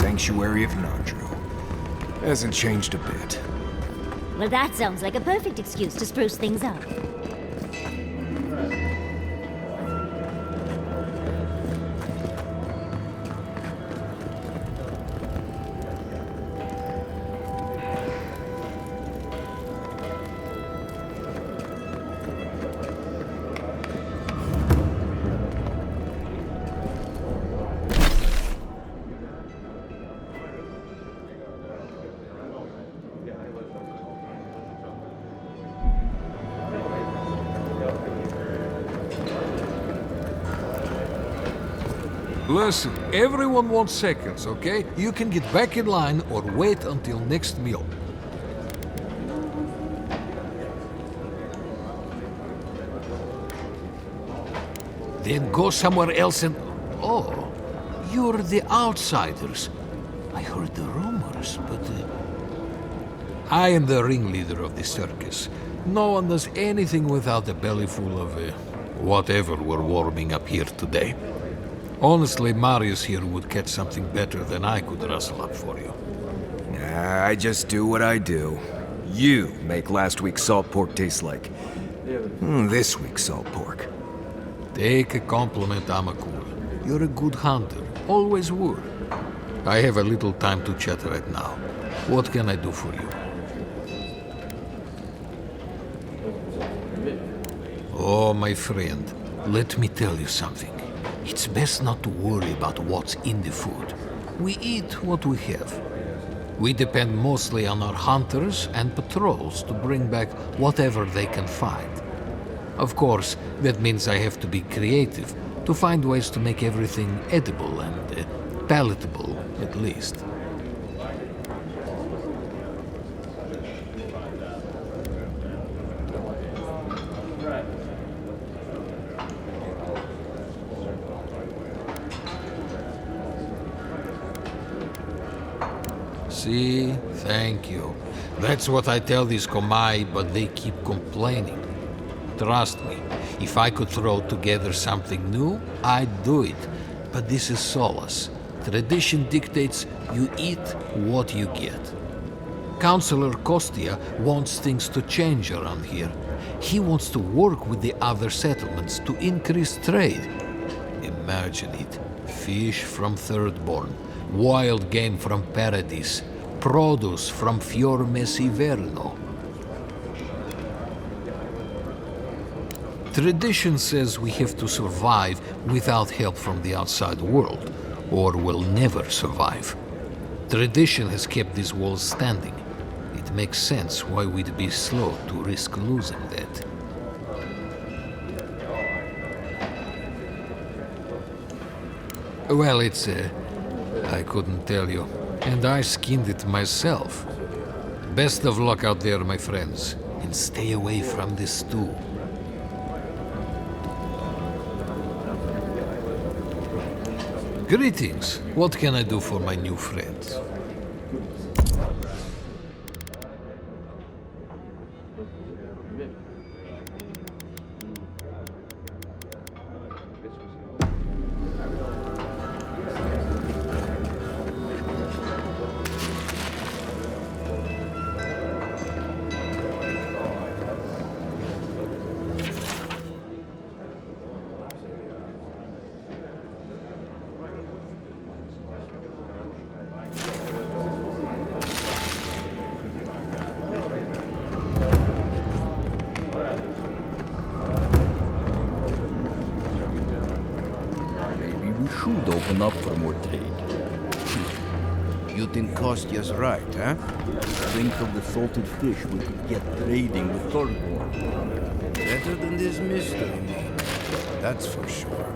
sanctuary of Nandru. Hasn't changed a bit. Well, that sounds like a perfect excuse to spruce things up. Listen, everyone wants seconds, okay? You can get back in line or wait until next meal. Then go somewhere else and... Oh, you're the outsiders. I heard the rumors, but... I am the ringleader of the circus. No one does anything without a belly full of... whatever we're warming up here today. Honestly, Marius here would catch something better than I could rustle up for you. I just do what I do. You make last week's salt pork taste like... this week's salt pork. Take a compliment, Amakul. You're a good hunter. Always were. I have a little time to chat right now. What can I do for you? Oh, my friend, let me tell you something. It's best not to worry about what's in the food. We eat what we have. We depend mostly on our hunters and patrols to bring back whatever they can find. Of course, that means I have to be creative to find ways to make everything edible and palatable, at least. See? Thank you. That's what I tell these Komai, but they keep complaining. Trust me, if I could throw together something new, I'd do it. But this is Solace. Tradition dictates you eat what you get. Councillor Kostia wants things to change around here. He wants to work with the other settlements to increase trade. Imagine it. Fish from Thirdborn, wild game from Paradis, produce from Fior Mesiverno. Tradition says we have to survive without help from the outside world, or we'll never survive. Tradition has kept these walls standing. It makes sense why we'd be slow to risk losing that. Well, it's I couldn't tell you, and I skinned it myself. Best of luck out there, my friends, and stay away from the stew. Greetings. What can I do for my new friends? Should open up for more trade. You think Kostia's right, huh? Think of the salted fish we could get trading with Thornborn. Better than this mystery name, that's for sure.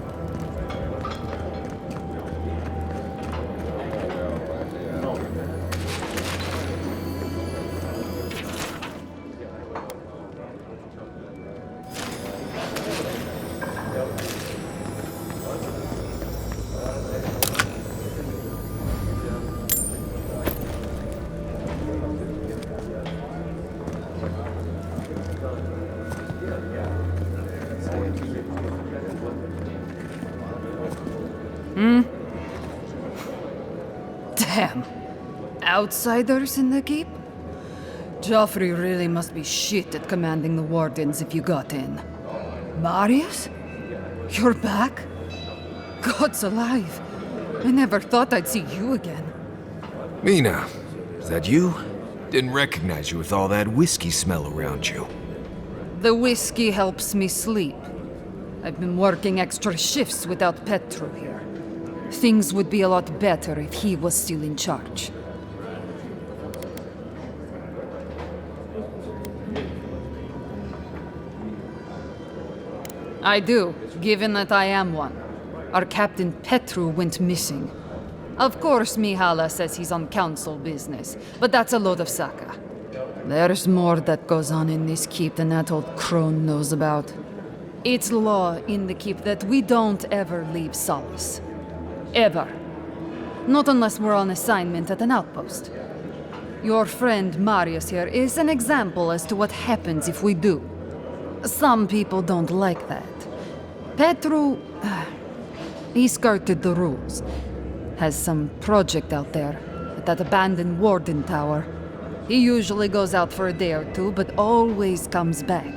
Ahem. Outsiders in the keep? Joffrey really must be shit at commanding the wardens if you got in. Marius? You're back? God's alive. I never thought I'd see you again. Mina, is that you? Didn't recognize you with all that whiskey smell around you. The whiskey helps me sleep. I've been working extra shifts without Petru here. Things would be a lot better if he was still in charge. I do, given that I am one. Our Captain Petru went missing. Of course, Mihala says he's on council business, but that's a load of Saka. There's more that goes on in this keep than that old crone knows about. It's law in the keep that we don't ever leave Solace. Ever. Not unless we're on assignment at an outpost. Your friend Marius here is an example as to what happens if we do. Some people don't like that. Petru... he skirted the rules. Has some project out there, at that abandoned warden tower. He usually goes out for a day or two, but always comes back.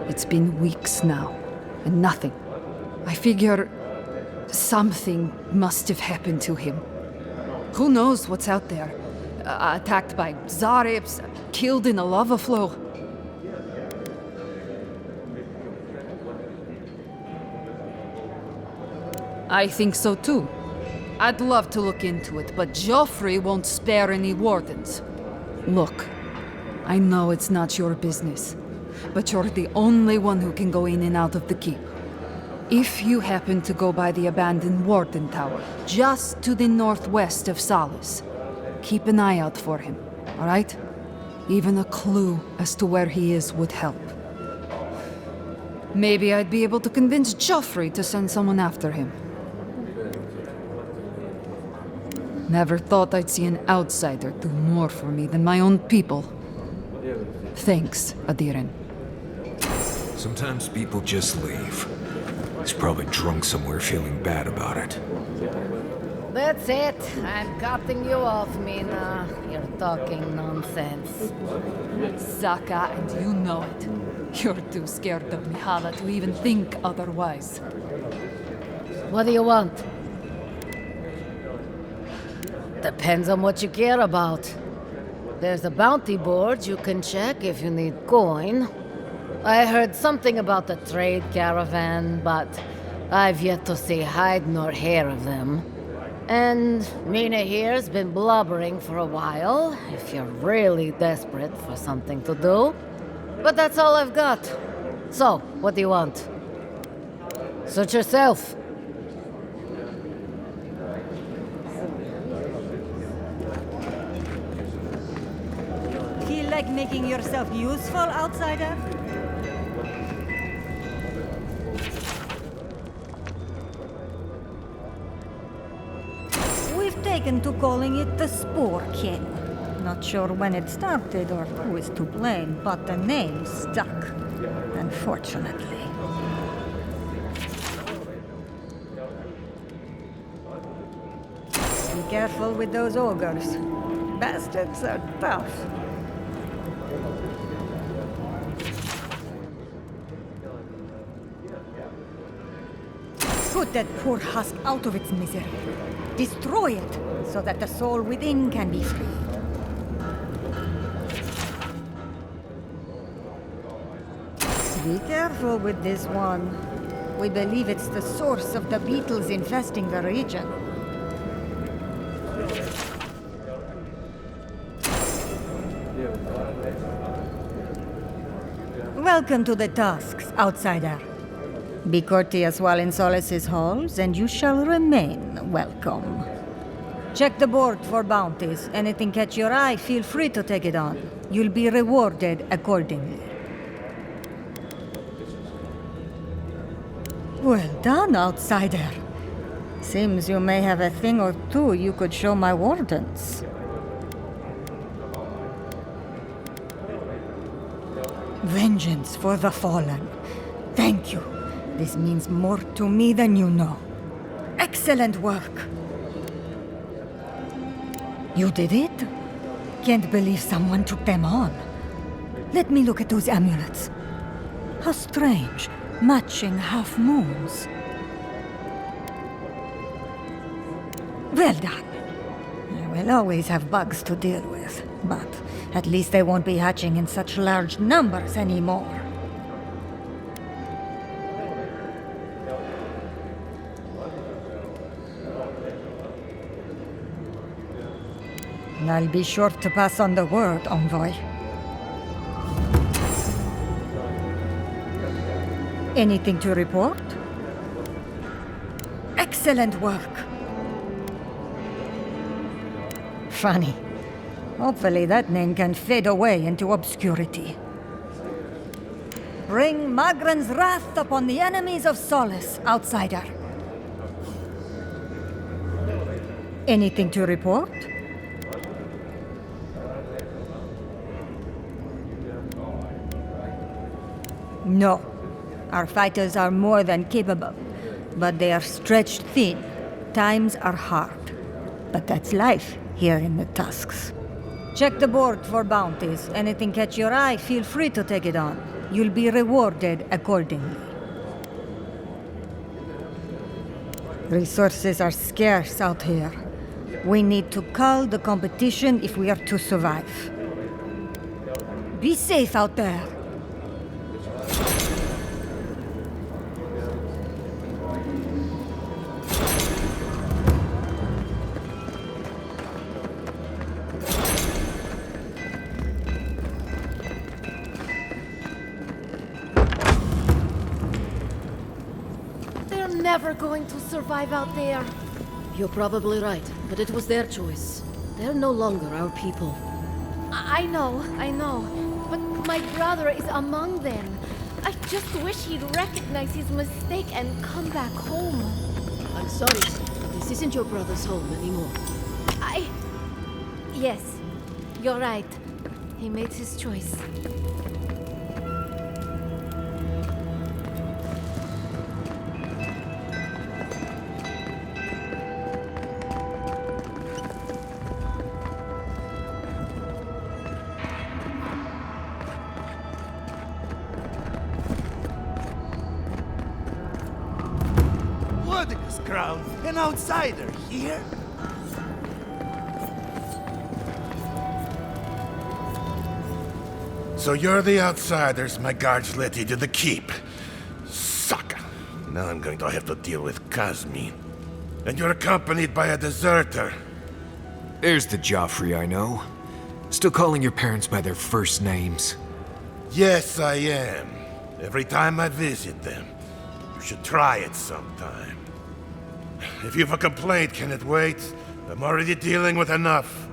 It's been weeks now, and nothing. I figure... something must have happened to him. Who knows what's out there? Attacked by Zarips, killed in a lava flow. I think so too. I'd love to look into it, but Joffrey won't spare any wardens. Look, I know it's not your business, but you're the only one who can go in and out of the keep. If you happen to go by the abandoned warden tower, just to the northwest of Solace, keep an eye out for him, all right? Even a clue as to where he is would help. Maybe I'd be able to convince Joffrey to send someone after him. Never thought I'd see an outsider do more for me than my own people. Thanks, Adiren. Sometimes people just leave. He's probably drunk somewhere feeling bad about it. That's it. I'm cutting you off, Mina. You're talking nonsense. Saka, and you know it. You're too scared of Mihala to even think otherwise. What do you want? Depends on what you care about. There's a bounty board you can check if you need coin. I heard something about the trade caravan, but I've yet to see hide nor hair of them. And Mina here's been blubbering for a while, if you're really desperate for something to do. But that's all I've got. So, what do you want? Suit yourself. Feel like making yourself useful, outsider? We've taken to calling it the Spore King. Not sure when it started or who is to blame, but the name stuck, unfortunately. Be careful with those ogres. Bastards are tough. Put that poor husk out of its misery. Destroy it, so that the soul within can be free. Be careful with this one. We believe it's the source of the beetles infesting the region. Welcome to the Tusks, outsider. Be courteous while in Solace's halls, and you shall remain welcome. Check the board for bounties. Anything catch your eye, feel free to take it on. You'll be rewarded accordingly. Well done, outsider. Seems you may have a thing or two you could show my wardens. Vengeance for the fallen. Thank you. This means more to me than you know. Excellent work. You did it? Can't believe someone took them on. Let me look at those amulets. How strange. Matching half moons. Well done. We'll always have bugs to deal with, but at least they won't be hatching in such large numbers anymore. I'll be sure to pass on the word, Envoy. Anything to report? Excellent work. Funny. Hopefully that name can fade away into obscurity. Bring Magran's wrath upon the enemies of Solace, outsider. Anything to report? No. Our fighters are more than capable, but they are stretched thin. Times are hard. But that's life here in the Tusks. Check the board for bounties. Anything catch your eye, feel free to take it on. You'll be rewarded accordingly. Resources are scarce out here. We need to cull the competition if we are to survive. Be safe out there. Never going to survive out there. You're probably right, but it was their choice. They're no longer our people. I know, but my brother is among them. I just wish he'd recognize his mistake and come back home. I'm sorry, this isn't your brother's home anymore. Yes, you're right. He made his choice. An outsider here? So you're the outsiders my guards let you to the keep. Sucker. Now I'm going to have to deal with Kazmin. And you're accompanied by a deserter. There's the Joffrey I know. Still calling your parents by their first names. Yes, I am. Every time I visit them. You should try it sometime. If you've a complaint, can it wait? I'm already dealing with enough.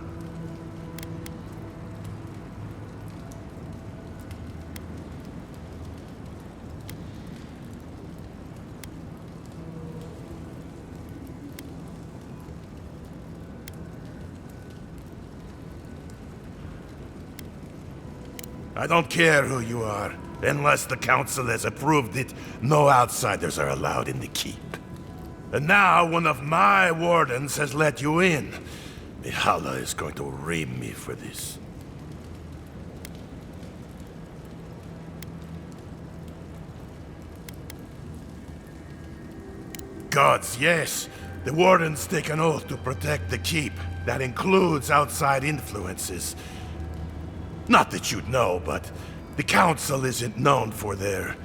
I don't care who you are. Unless the Council has approved it, no outsiders are allowed in the keep. And now one of my wardens has let you in. Mihala is going to ream me for this. Gods, yes. The wardens take an oath to protect the keep. That includes outside influences. Not that you'd know, but the Council isn't known for their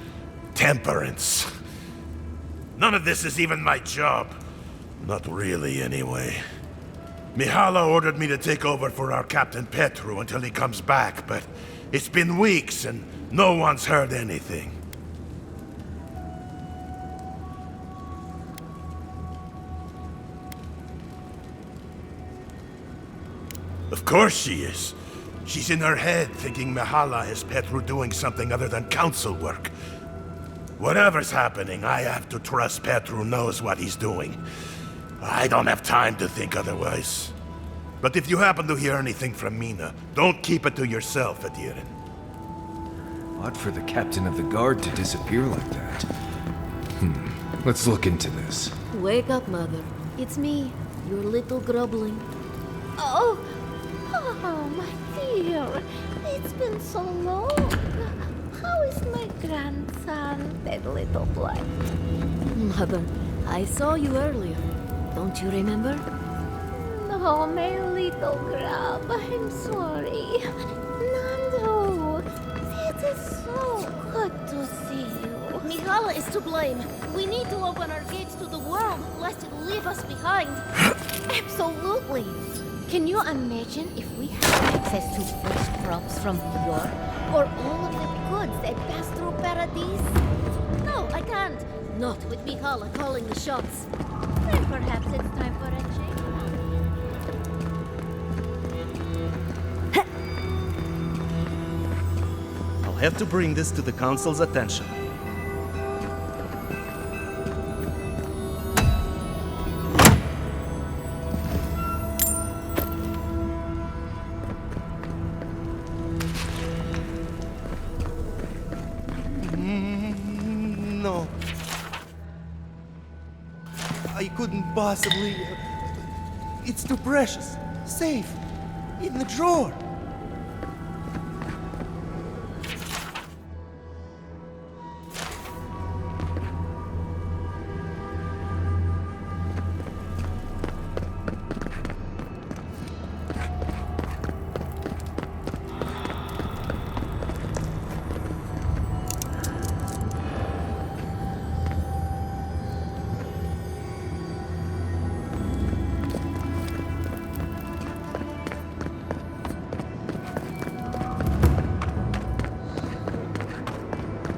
temperance. None of this is even my job. Not really, anyway. Mihala ordered me to take over for our Captain Petru until he comes back, but it's been weeks and no one's heard anything. Of course she is. She's in her head thinking Mihala has Petru doing something other than council work. Whatever's happening, I have to trust Petru knows what he's doing. I don't have time to think otherwise. But if you happen to hear anything from Mina, don't keep it to yourself, Adirin. Odd for the captain of the guard to disappear like that. Let's look into this. Wake up, Mother. It's me, your little grubbling. Oh, oh, my dear. It's been so long. How is my grandson, that little blight? Mother, I saw you earlier. Don't you remember? No, my little grub. I'm sorry. Nando, it is so good to see you. Mihala is to blame. We need to open our gates to the world, lest it leave us behind. Absolutely. Can you imagine if we had access to fresh crops from Eora, or all of the goods that pass through Paradise? No, I can't. Not with Mihala calling the shots. Then perhaps it's time for a change. I'll have to bring this to the Council's attention. No. I couldn't possibly... It's too precious. Safe. In the drawer.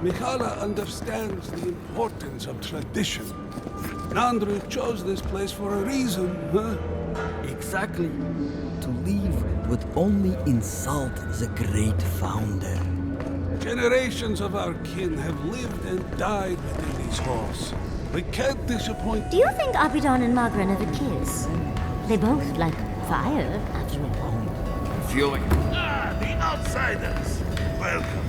Mihala understands the importance of tradition. Nandru chose this place for a reason, huh? Exactly. To leave would only insult the great founder. Generations of our kin have lived and died within these halls. We can't disappoint. Do you think Abidon and Magran ever kiss? They both like fire, after all. Feeling. Ah, the outsiders. Welcome.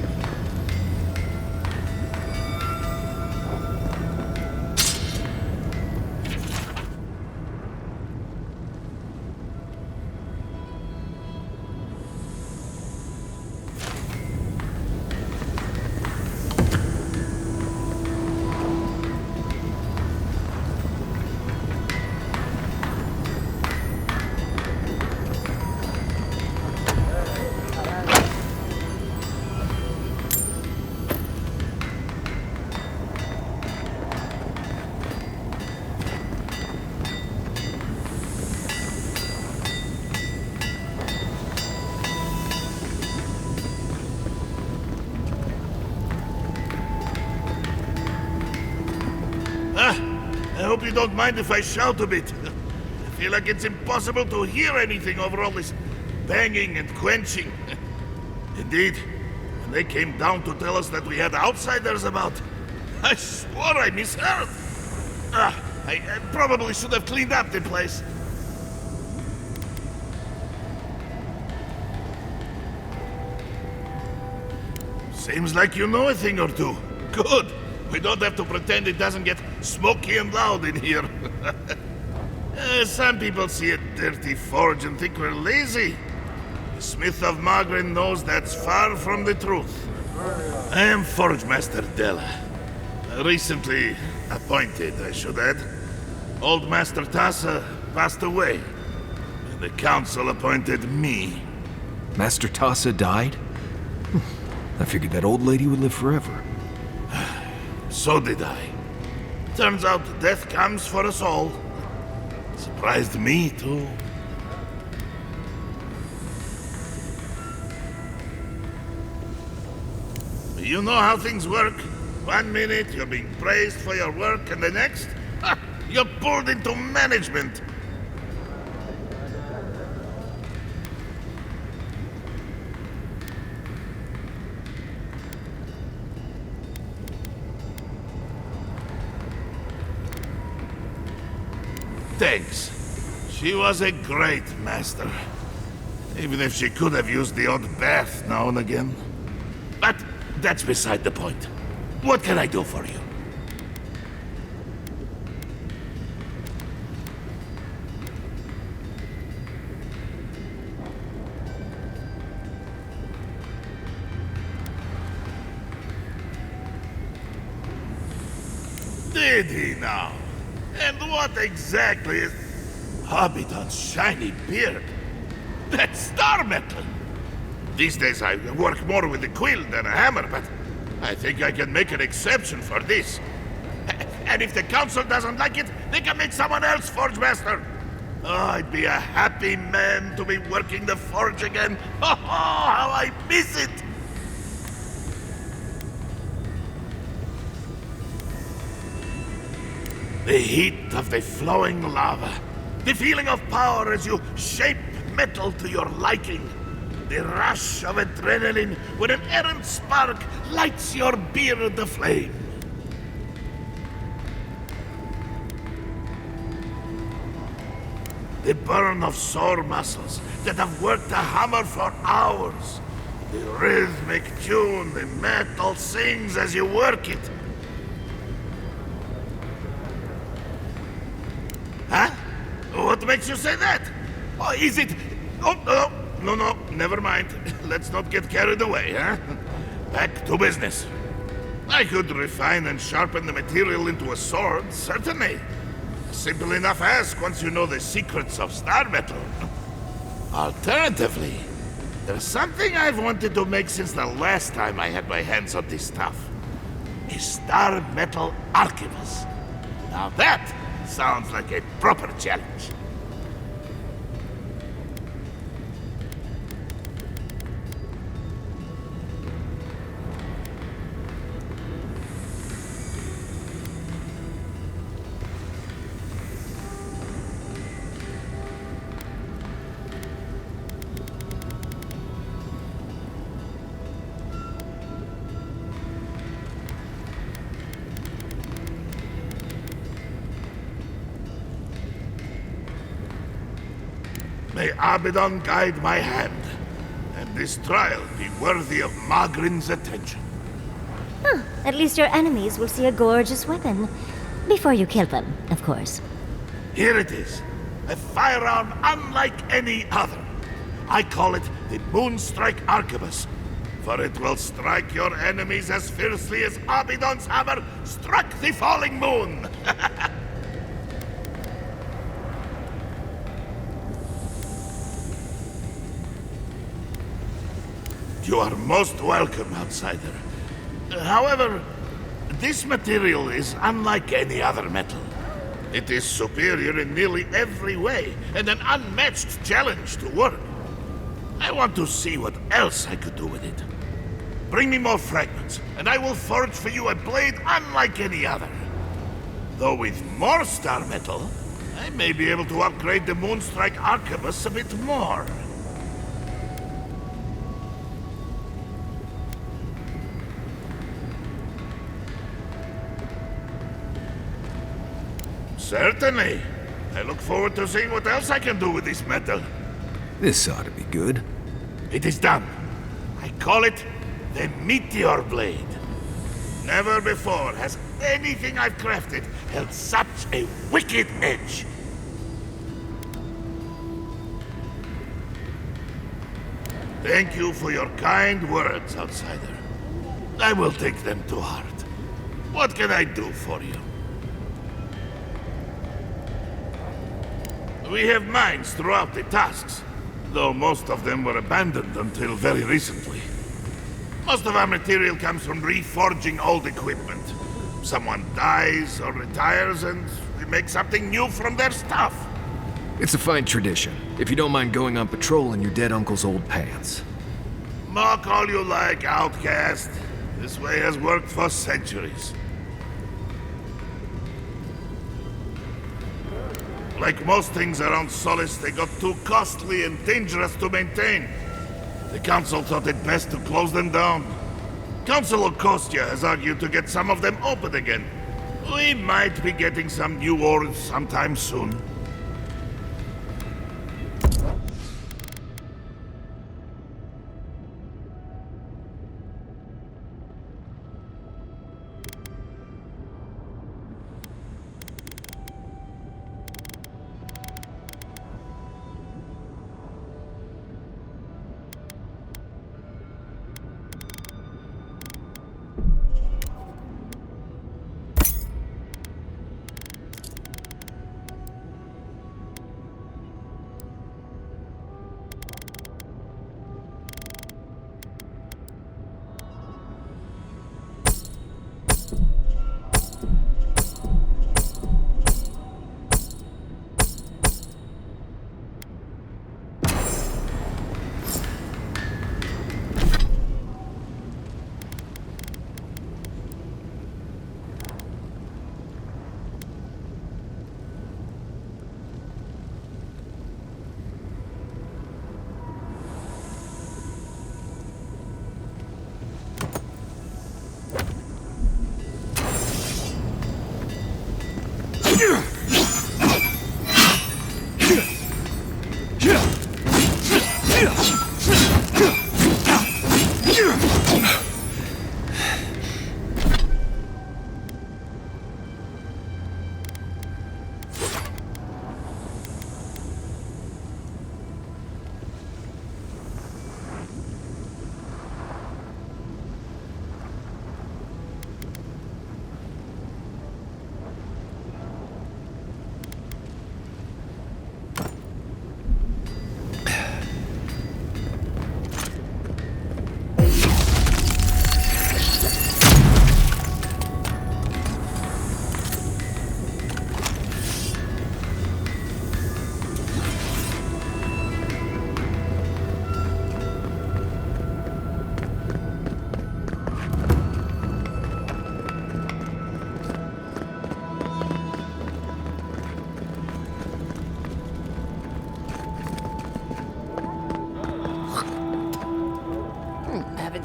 I hope you don't mind if I shout a bit. I feel like it's impossible to hear anything over all this banging and quenching. Indeed, when they came down to tell us that we had outsiders about, I swore I misheard. I probably should have cleaned up the place. Seems like you know a thing or two. Good. We don't have to pretend it doesn't get smoky and loud in here. Some people see a dirty forge and think we're lazy. The Smith of Magran knows that's far from the truth. I am Forge Master Della. Recently appointed, I should add. Old Master Tassa passed away, and the Council appointed me. Master Tassa died? I figured that old lady would live forever. So did I. Turns out death comes for us all. Surprised me, too. You know how things work. 1 minute you're being praised for your work, and the next, you're pulled into management. Thanks. She was a great master. Even if she could have used the odd bath now and again. But that's beside the point. What can I do for you? did he now? And what exactly is Abaddon's shiny beard? That's star metal! These days I work more with a quill than a hammer, but I think I can make an exception for this. And if the council doesn't like it, they can make someone else Forge Master. Oh, I'd be a happy man to be working the forge again. Oh, how I miss it! The heat of the flowing lava. The feeling of power as you shape metal to your liking. The rush of adrenaline when an errant spark lights your beard aflame. The burn of sore muscles that have worked a hammer for hours. The rhythmic tune the metal sings as you work it. Huh? What makes you say that? Oh, is it... Oh, no, never mind. Let's not get carried away, huh? Back to business. I could refine and sharpen the material into a sword, certainly. A simple enough ask once you know the secrets of star metal. Alternatively, there's something I've wanted to make since the last time I had my hands on this stuff. A star metal arquebus. Now that sounds like a proper challenge. May Abaddon guide my hand, and this trial be worthy of Magrin's attention. Huh. At least your enemies will see a gorgeous weapon. Before you kill them, of course. Here it is. A firearm unlike any other. I call it the Moonstrike Arquebus, for it will strike your enemies as fiercely as Abaddon's hammer struck the falling moon. You are most welcome, outsider. However, this material is unlike any other metal. It is superior in nearly every way, and an unmatched challenge to work. I want to see what else I could do with it. Bring me more fragments, and I will forge for you a blade unlike any other. Though with more star metal, I may be able to upgrade the Moonstrike Arquebus a bit more. Certainly. I look forward to seeing what else I can do with this metal. This ought to be good. It is done. I call it the Meteor Blade. Never before has anything I've crafted held such a wicked edge. Thank you for your kind words, outsider. I will take them to heart. What can I do for you? We have mines throughout the Tusks, though most of them were abandoned until very recently. Most of our material comes from reforging old equipment. Someone dies or retires and we make something new from their stuff. It's a fine tradition, if you don't mind going on patrol in your dead uncle's old pants. Mock all you like, outcast. This way has worked for centuries. Like most things around Solace, they got too costly and dangerous to maintain. The Council thought it best to close them down. Councilor Kostya has argued to get some of them open again. We might be getting some new ores sometime soon.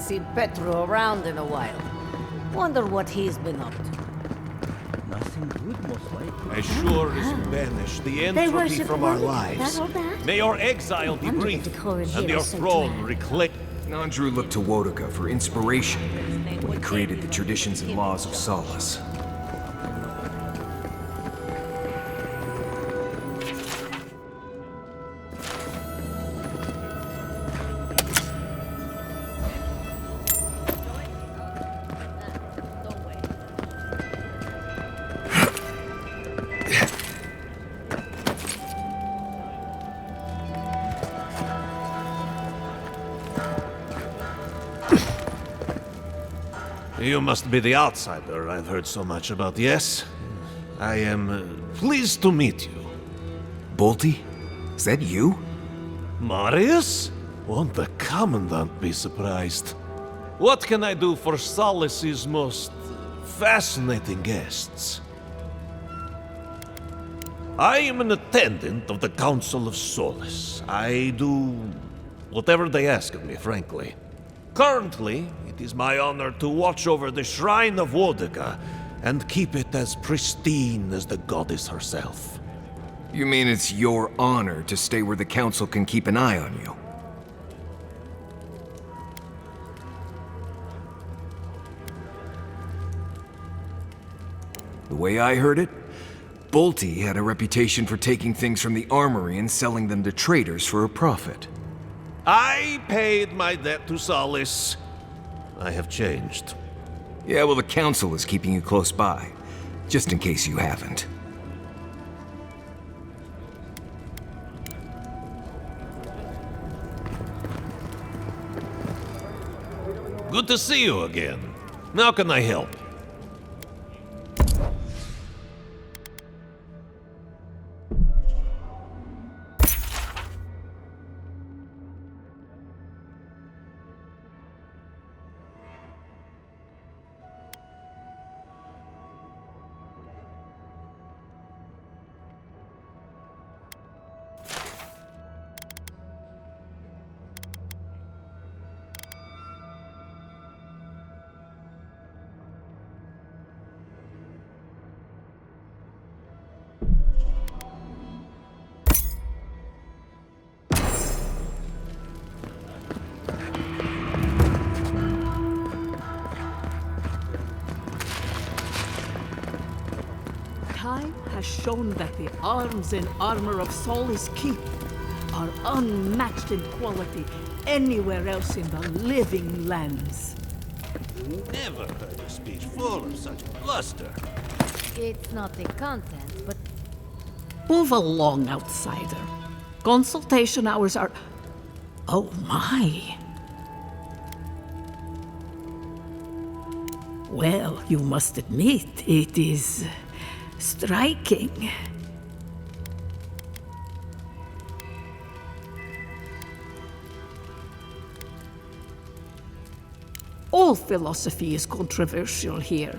seen Petru around in a while. Wonder what he's been up to. Nothing good, most likely. Azure is banished, the They entropy worship from our wood. lives. That all that? May your exile be Wonder brief, the Koran and hero your so throne glad. reclaim. Nandru looked to Wodoka for inspiration when he created the traditions and laws of Solace. You must be the outsider I've heard so much about, yes? I am pleased to meet you. Bolty? Is that you? Marius? Won't the Commandant be surprised? What can I do for Solace's most fascinating guests? I am an attendant of the Council of Solace. I do whatever they ask of me, frankly. Currently, it is my honor to watch over the Shrine of Wodoka and keep it as pristine as the goddess herself. You mean it's your honor to stay where the Council can keep an eye on you? The way I heard it, Bolty had a reputation for taking things from the armory and selling them to traders for a profit. I paid my debt to Solace. I have changed. Yeah, well, the Council is keeping you close by, just in case you haven't. Good to see you again. How can I help? Time has shown that the arms and armor of Solace Keep are unmatched in quality anywhere else in the living lands. Never heard a speech full of such bluster. It's not the content, but Move along, outsider. Consultation hours are... Oh my. Well, you must admit, it is striking. All philosophy is controversial here.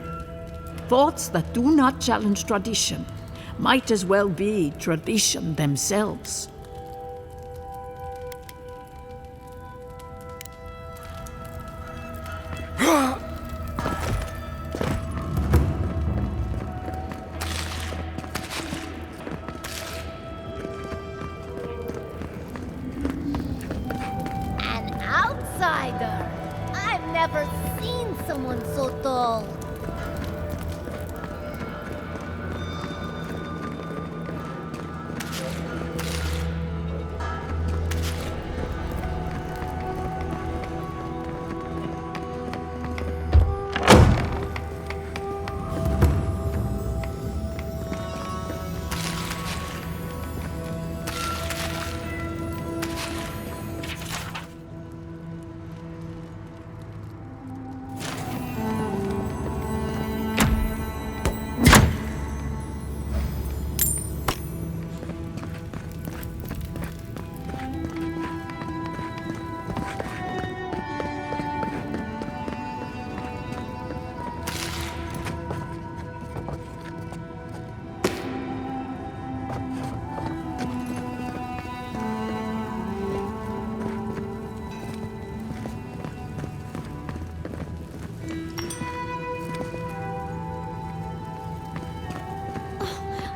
Thoughts that do not challenge tradition might as well be tradition themselves. An outsider! I've never seen someone so tall.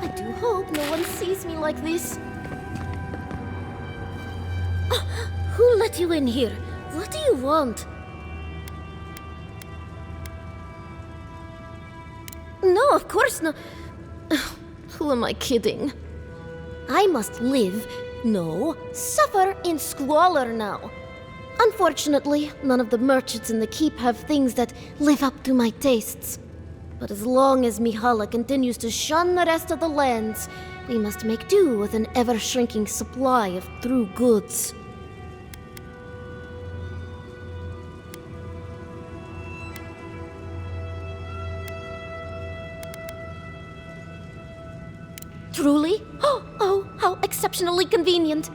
I do hope no one sees me like this. Who let you in here? What do you want? No, of course not. Who am I kidding? I must live, no, suffer in squalor now. Unfortunately, none of the merchants in the keep have things that live up to my tastes. But as long as Mihala continues to shun the rest of the lands, we must make do with an ever-shrinking supply of true goods. Truly? Oh, how exceptionally convenient.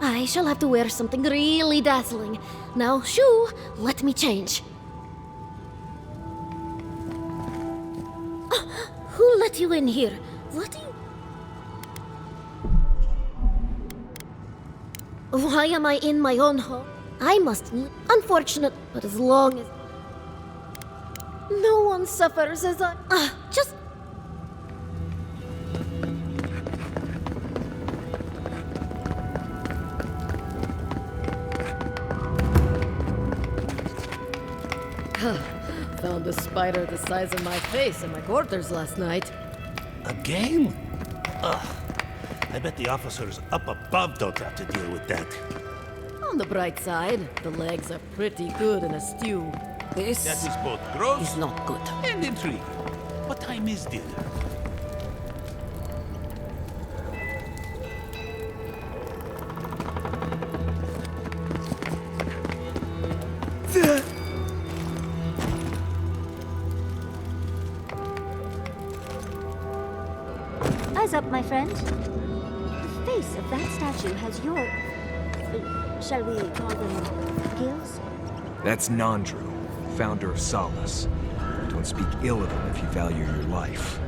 I shall have to wear something really dazzling. Now, shoo, let me change. Who let you in here? What do you... Why am I in my own home? I must... Unfortunate, but as long as... No one suffers as I... just... Found a spider the size of my face in my quarters last night. Again? Ugh. I bet the officers up above don't have to deal with that. On the bright side, the legs are pretty good in a stew. This That is both gross is not good. and intriguing. What time is dinner? Eyes up, my friend. The face of that statue has your... shall we call them gills? That's Nandru, founder of Solace. Don't speak ill of him if you value your life.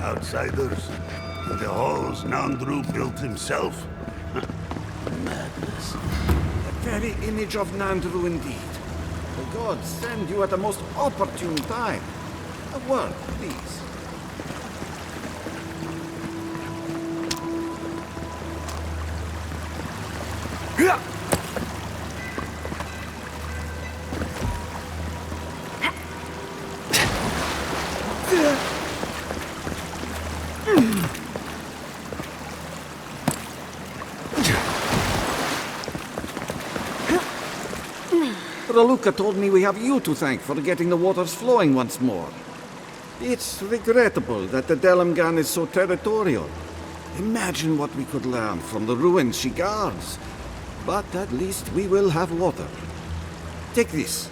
Outsiders? In the halls Nandru built himself? Madness. The very image of Nandru indeed. The gods send you at the most opportune time. A word, please. Raluca told me we have you to thank for getting the waters flowing once more. It's regrettable that the Delamgan is so territorial. Imagine what we could learn from the ruins she guards. But at least we will have water. Take this.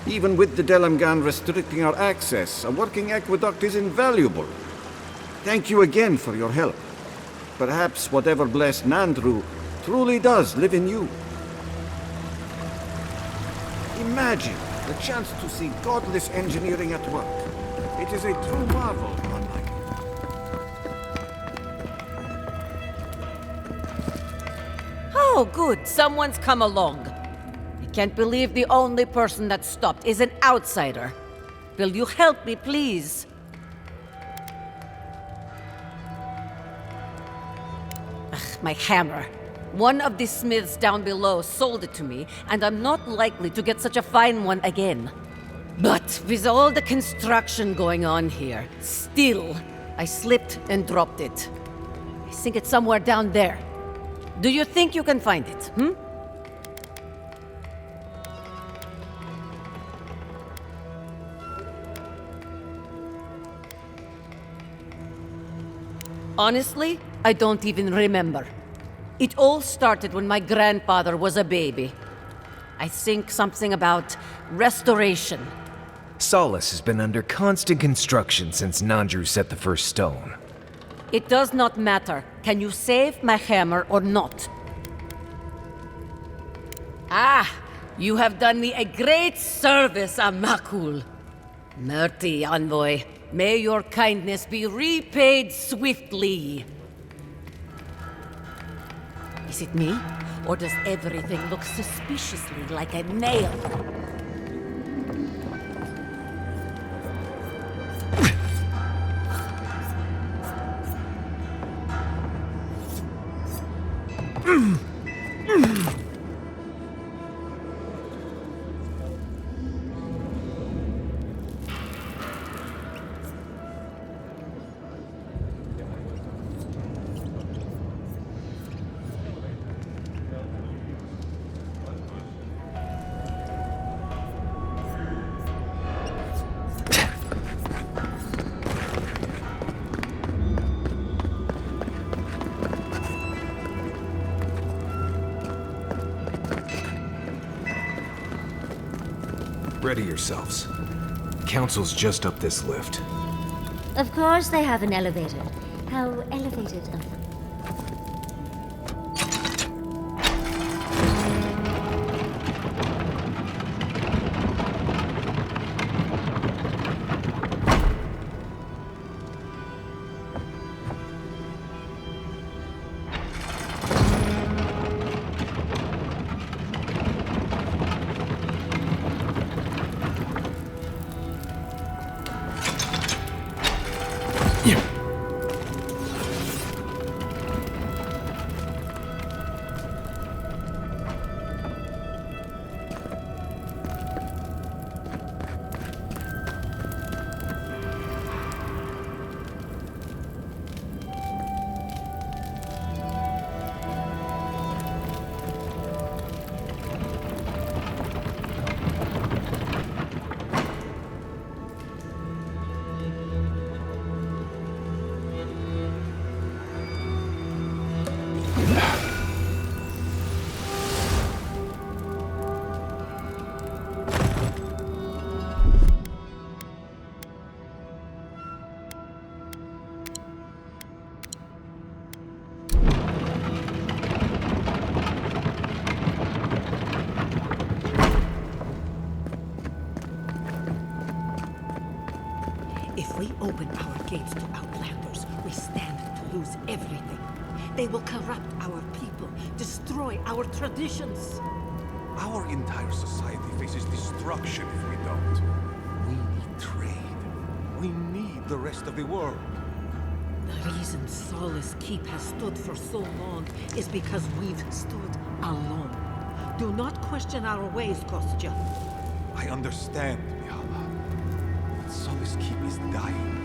Even with the Delamgan restricting our access, a working aqueduct is invaluable. Thank you again for your help. Perhaps whatever blessed Nandru truly does live in you. Imagine the chance to see godless engineering at work. It is a true marvel, unlike Oh, good. Someone's come along. I can't believe the only person that stopped is an outsider. Will you help me, please? Ugh, my hammer. One of the smiths down below sold it to me, and I'm not likely to get such a fine one again. But with all the construction going on here, still, I slipped and dropped it. I think it's somewhere down there. Do you think you can find it, Honestly, I don't even remember. It all started when my grandfather was a baby. I think something about restoration. Solace has been under constant construction since Nandru set the first stone. It does not matter. Can you save my hammer or not? Ah! You have done me a great service, Amakul. Merti, envoy. May your kindness be repaid swiftly. Is it me? Or does everything look suspiciously like a nail? Ready yourselves. Council's just up this lift. Of course they have an elevator. How elevated of them. If we open our gates to outlanders, we stand to lose everything. They will corrupt our people, destroy our traditions. Our entire society faces destruction if we don't. We need trade. We need the rest of the world. The reason Solace Keep has stood for so long is because we've stood alone. Do not question our ways, Khonziel. I understand, Mihala. But Solace Keep is dying.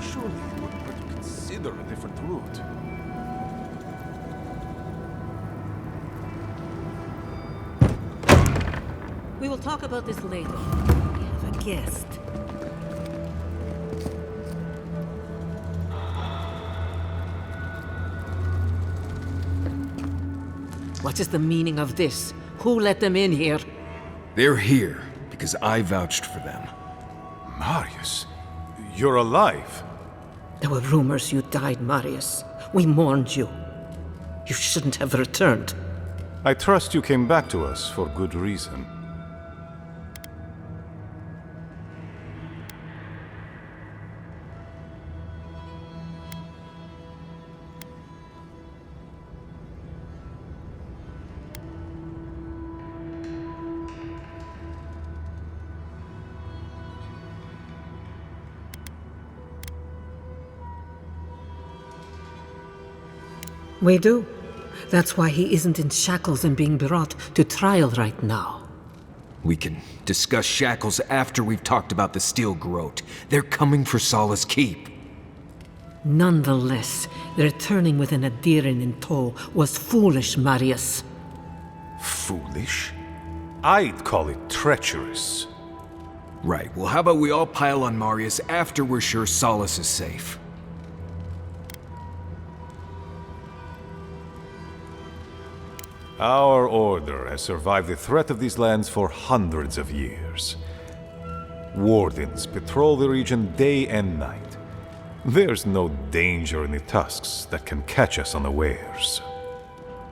Surely it would hurt to consider a different route. We will talk about this later. We have a guest. What is the meaning of this? Who let them in here? They're here because I vouched for them. Marius, you're alive. There were rumors you died, Marius. We mourned you. You shouldn't have returned. I trust you came back to us for good reason. We do. That's why he isn't in shackles and being brought to trial right now. We can discuss shackles after we've talked about the Steel Groat. They're coming for Solace Keep. Nonetheless, returning with an Adiran in tow was foolish, Marius. Foolish? I'd call it treacherous. Right, well how about we all pile on Marius after we're sure Solace is safe? Our order has survived the threat of these lands for hundreds of years. Wardens patrol the region day and night. There's no danger in the Tusks that can catch us unawares.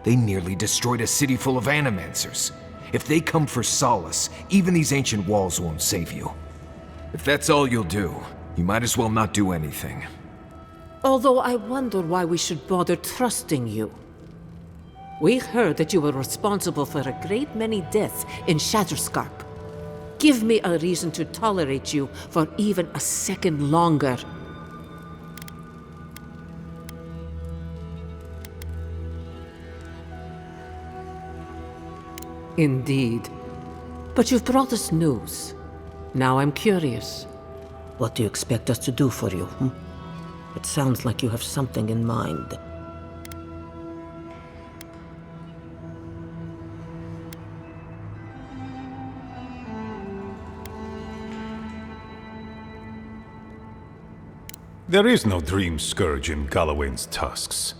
They nearly destroyed a city full of animancers. If they come for Solace, even these ancient walls won't save you. If that's all you'll do, you might as well not do anything. Although I wonder why we should bother trusting you. We heard that you were responsible for a great many deaths in Shatterscarp. Give me a reason to tolerate you for even a second longer. Indeed. But you've brought us news. Now I'm curious. What do you expect us to do for you? It sounds like you have something in mind. There is no dream scourge in Galawain's tusks.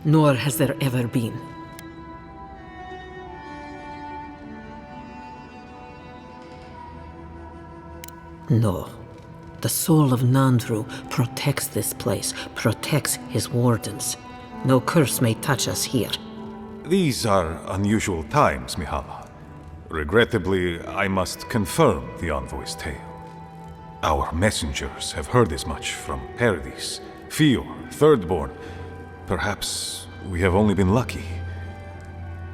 Nor has there ever been. No. The soul of Nandru protects this place, protects his wardens. No curse may touch us here. These are unusual times, Mihala. Regrettably, I must confirm the envoy's tale. Our messengers have heard as much from Paradis, Fior, Thirdborn. Perhaps we have only been lucky.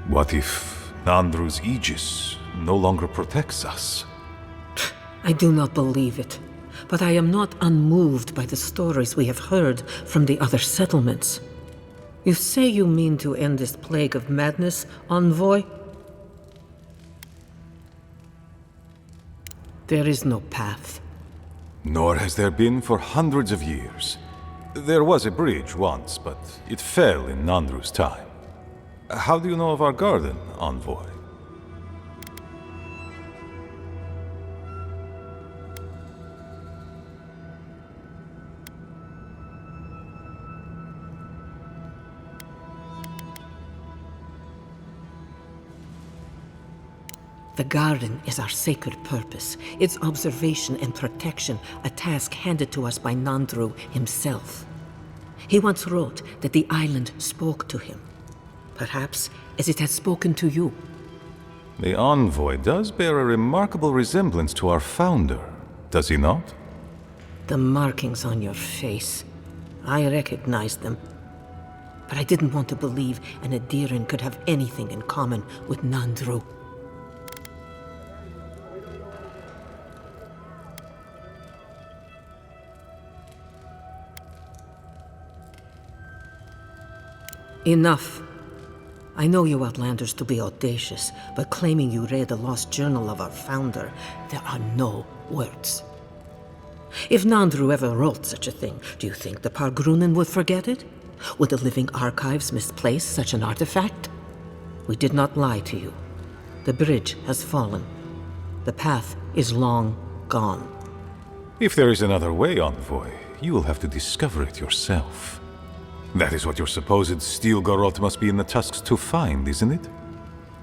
What if Nandru's aegis no longer protects us? I do not believe it, but I am not unmoved by the stories we have heard from the other settlements. You say you mean to end this plague of madness, envoy? There is no path. Nor has there been for hundreds of years. There was a bridge once, but it fell in Nandru's time. How do you know of our garden, envoy? The garden is our sacred purpose, its observation and protection, a task handed to us by Nandru himself. He once wrote that the island spoke to him, perhaps as it has spoken to you. The envoy does bear a remarkable resemblance to our founder, does he not? The markings on your face, I recognized them. But I didn't want to believe an Adiran could have anything in common with Nandru. Enough. I know you Outlanders to be audacious, but claiming you read the lost journal of our founder, there are no words. If Nandru ever wrote such a thing, do you think the Pargrunen would forget it? Would the living archives misplace such an artifact? We did not lie to you. The bridge has fallen. The path is long gone. If there is another way, envoy, you will have to discover it yourself. That is what your supposed Steel Garrote must be in the Tusks to find, isn't it?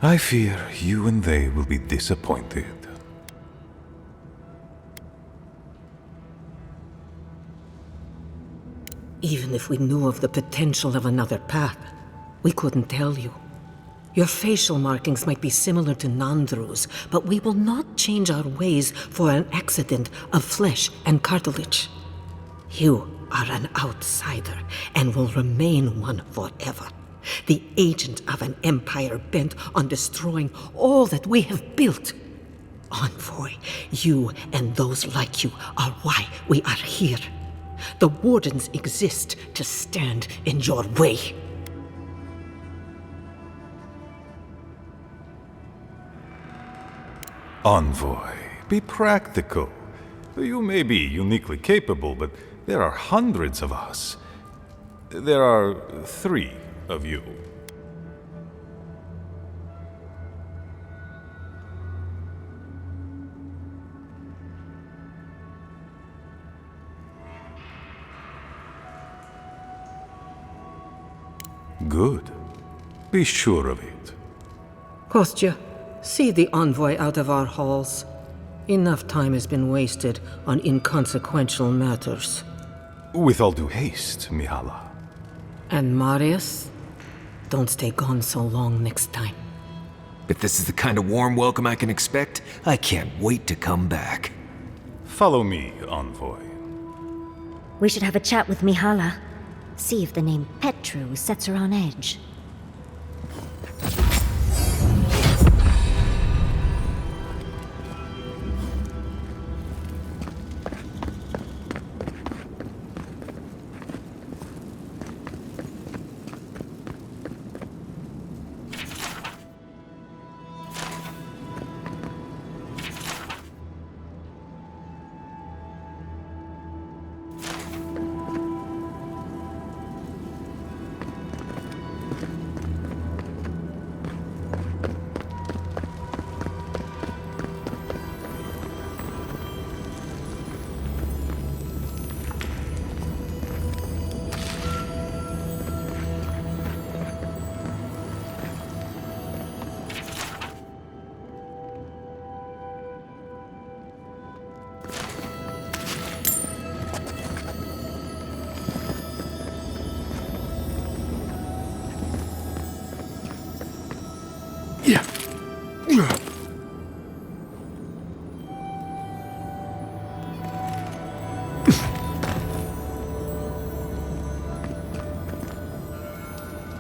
I fear you and they will be disappointed. Even if we knew of the potential of another path, we couldn't tell you. Your facial markings might be similar to Nandru's, but we will not change our ways for an accident of flesh and cartilage. You are an outsider, and will remain one forever. The agent of an empire bent on destroying all that we have built. Envoy, you and those like you are why we are here. The Wardens exist to stand in your way. Envoy, be practical. You may be uniquely capable, but there are hundreds of us. There are 3 of you. Good. Be sure of it. Kostya, see the envoy out of our halls. Enough time has been wasted on inconsequential matters. With all due haste, Mihala. And Marius? Don't stay gone so long next time. If this is the kind of warm welcome I can expect, I can't wait to come back. Follow me, Envoy. We should have a chat with Mihala. See if the name Petru sets her on edge.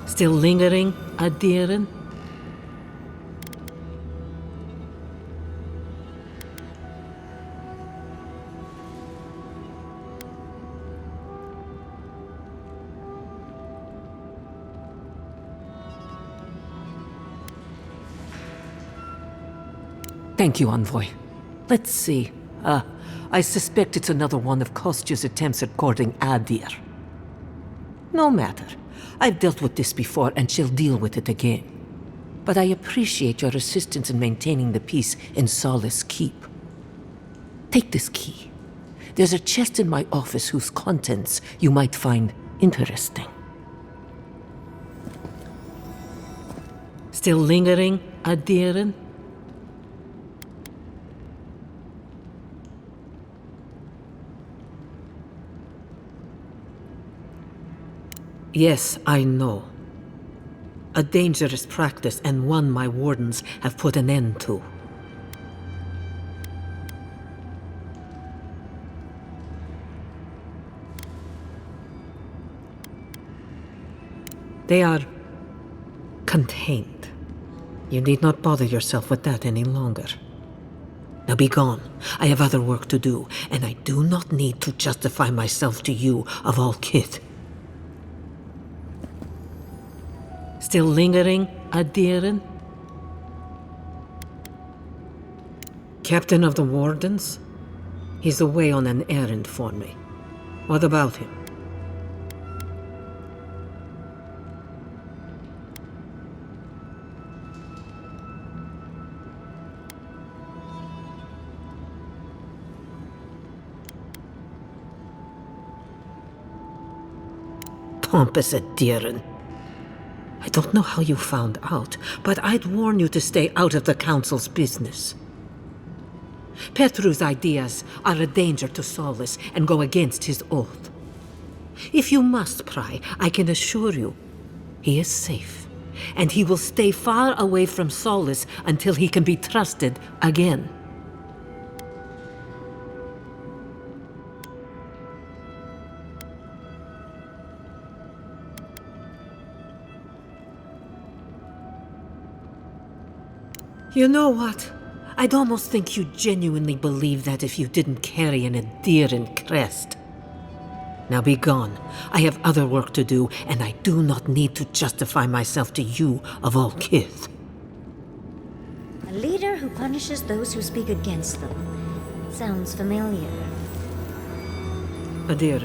Still lingering, Adiren? Thank you, Envoy. Let's see. I suspect it's another one of Kostya's attempts at courting Adir. No matter. I've dealt with this before, and she'll deal with it again. But I appreciate your assistance in maintaining the peace in Solace Keep. Take this key. There's a chest in my office whose contents you might find interesting. Still lingering, Adiren? Yes, I know. A dangerous practice, and one my wardens have put an end to. They are contained. You need not bother yourself with that any longer. Now be gone. I have other work to do, and I do not need to justify myself to you of all kith. Still lingering, Adiren? Captain of the Wardens? He's away on an errand for me. What about him? Pompous Adiren. I don't know how you found out, but I'd warn you to stay out of the Council's business. Petru's ideas are a danger to Solace and go against his oath. If you must pry, I can assure you, he is safe, and he will stay far away from Solace until he can be trusted again. You know what? I'd almost think you genuinely believe that if you didn't carry an Adiren crest. Now be gone. I have other work to do, and I do not need to justify myself to you of all kith. A leader who punishes those who speak against them. Sounds familiar. Adir.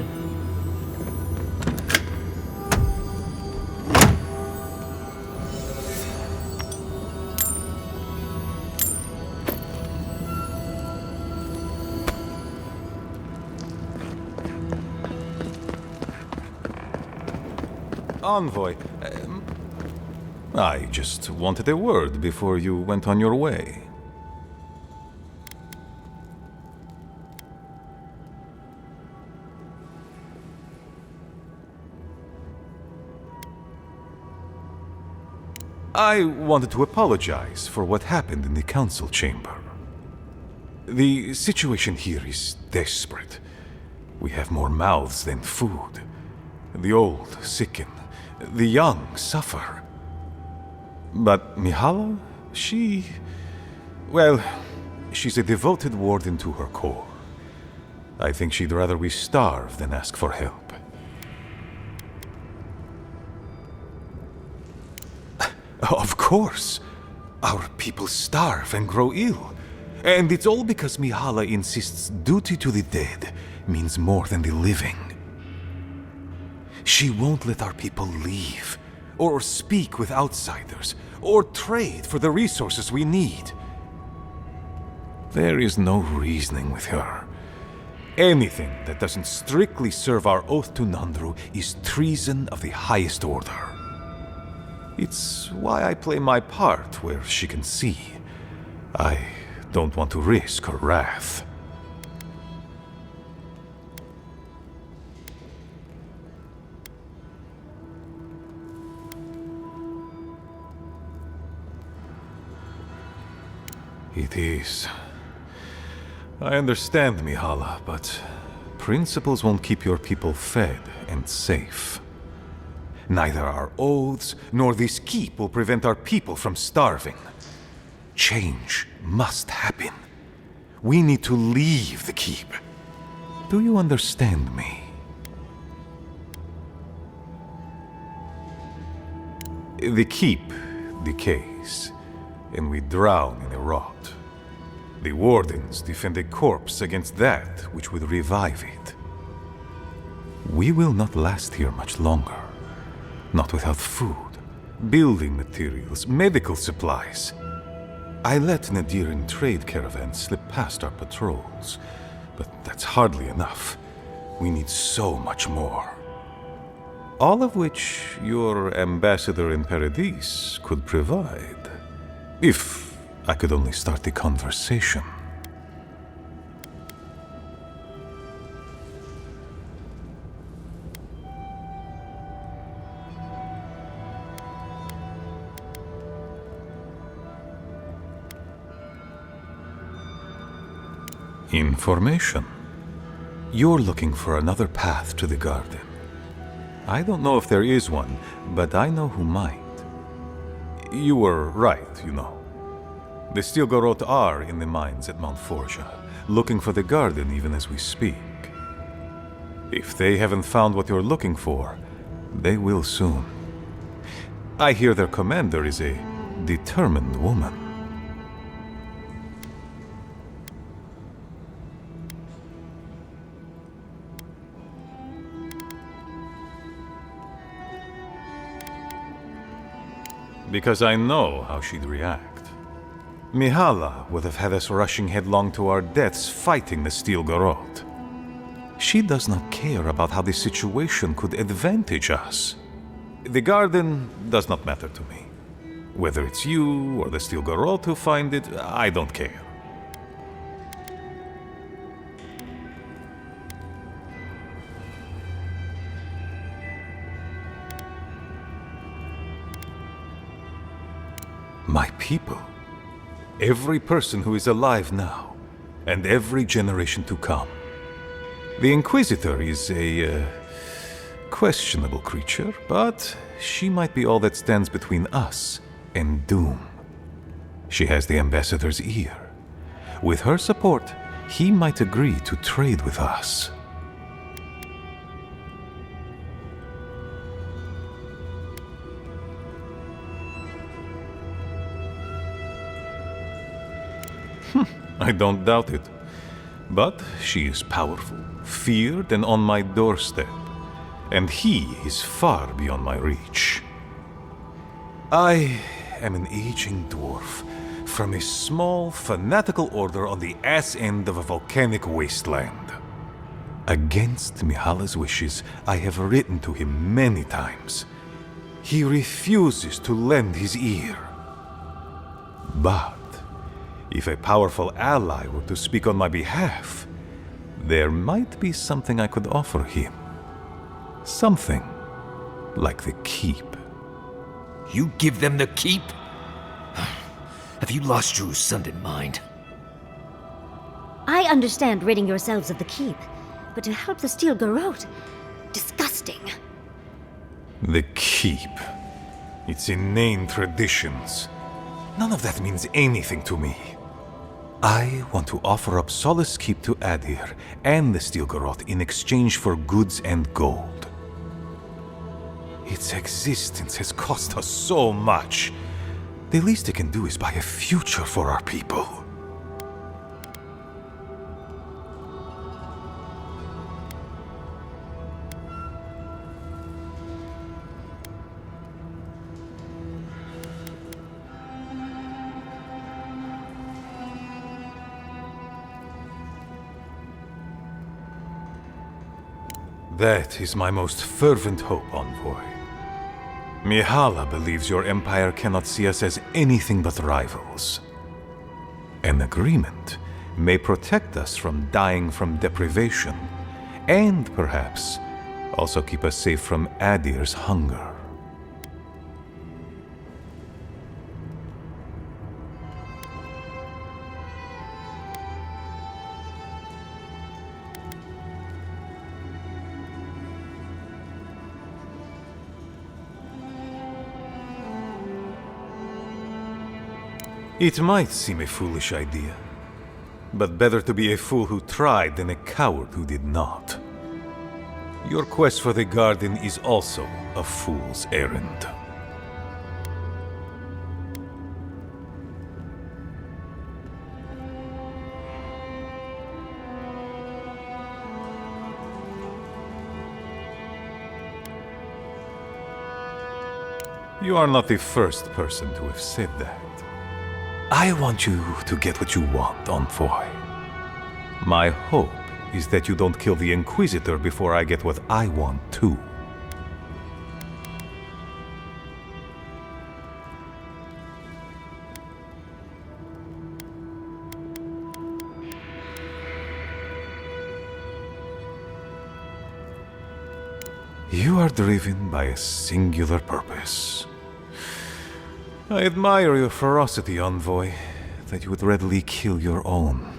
Envoy, I just wanted a word before you went on your way. I wanted to apologize for what happened in the council chamber. The situation here is desperate. We have more mouths than food. The old sicken. The young suffer. But Mihala, well, she's a devoted warden to her core. I think she'd rather we starve than ask for help. Of course. Our people starve and grow ill. And it's all because Mihala insists duty to the dead means more than the living. She won't let our people leave, or speak with outsiders, or trade for the resources we need. There is no reasoning with her. Anything that doesn't strictly serve our oath to Nandru is treason of the highest order. It's why I play my part where she can see. I don't want to risk her wrath. It is. I understand, Mihala, but principles won't keep your people fed and safe. Neither our oaths nor this keep will prevent our people from starving. Change must happen. We need to leave the keep. Do you understand me? The keep decays, and we drown in a rot. The wardens defend a corpse against that which would revive it. We will not last here much longer. Not without food, building materials, medical supplies. I let Nadiran trade caravans slip past our patrols, but that's hardly enough. We need so much more. All of which your ambassador in Paradis could provide. If I could only start the conversation. Information. You're looking for another path to the garden. I don't know if there is one, but I know who might. You were right, you know. The Stilgarot are in the mines at Mount Forja, looking for the garden even as we speak. If they haven't found what you're looking for, they will soon. I hear their commander is a determined woman. Because I know how she'd react. Mihala would have had us rushing headlong to our deaths fighting the Stilgarot. She does not care about how the situation could advantage us. The garden does not matter to me. Whether it's you or the Stilgarot who find it, I don't care. My people. Every person who is alive now, and every generation to come. The Inquisitor is a questionable creature, but she might be all that stands between us and doom. She has the Ambassador's ear. With her support, he might agree to trade with us. I don't doubt it. But she is powerful, feared, and on my doorstep. And he is far beyond my reach. I am an aging dwarf from a small, fanatical order on the ass end of a volcanic wasteland. Against Mihala's wishes, I have written to him many times. He refuses to lend his ear. But if a powerful ally were to speak on my behalf, there might be something I could offer him. Something like the keep. You give them the keep? Have you lost your Sundan mind? I understand ridding yourselves of the keep, but to help the Steel Garrote, disgusting. The keep. Its inane traditions. None of that means anything to me. I want to offer up Solace Keep to Adir and the Steel Garrote in exchange for goods and gold. Its existence has cost us so much. The least it can do is buy a future for our people. That is my most fervent hope, Envoy. Mihala believes your empire cannot see us as anything but rivals. An agreement may protect us from dying from deprivation, and perhaps also keep us safe from Adir's hunger. It might seem a foolish idea, but better to be a fool who tried than a coward who did not. Your quest for the garden is also a fool's errand. You are not the first person to have said that. I want you to get what you want, Envoy. My hope is that you don't kill the Inquisitor before I get what I want too. You are driven by a singular purpose. I admire your ferocity, Envoy, that you would readily kill your own.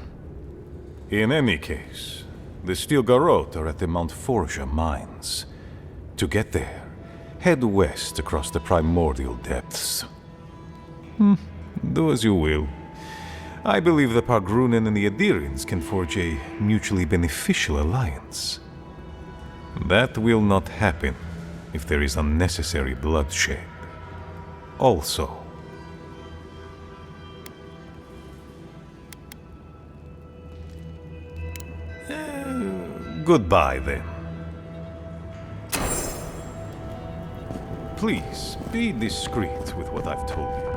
In any case, the Steel Garrote are at the Mount Forja mines. To get there, head west across the primordial depths. Do as you will. I believe the Pargrunen and the Adirians can forge a mutually beneficial alliance. That will not happen if there is unnecessary bloodshed. Also, goodbye then. Please, be discreet with what I've told you.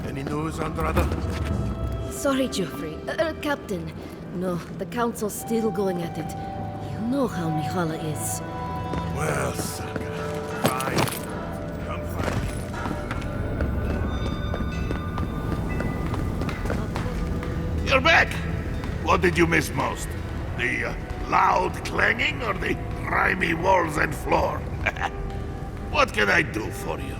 Any news, Andrada? Sorry, Geoffrey. Captain. No, the Council's still going at it. You know how Mihala is. Well, Saka, fine. Come find me. You're back! What did you miss most? The loud clanging or the grimy walls and floor? What can I do for you?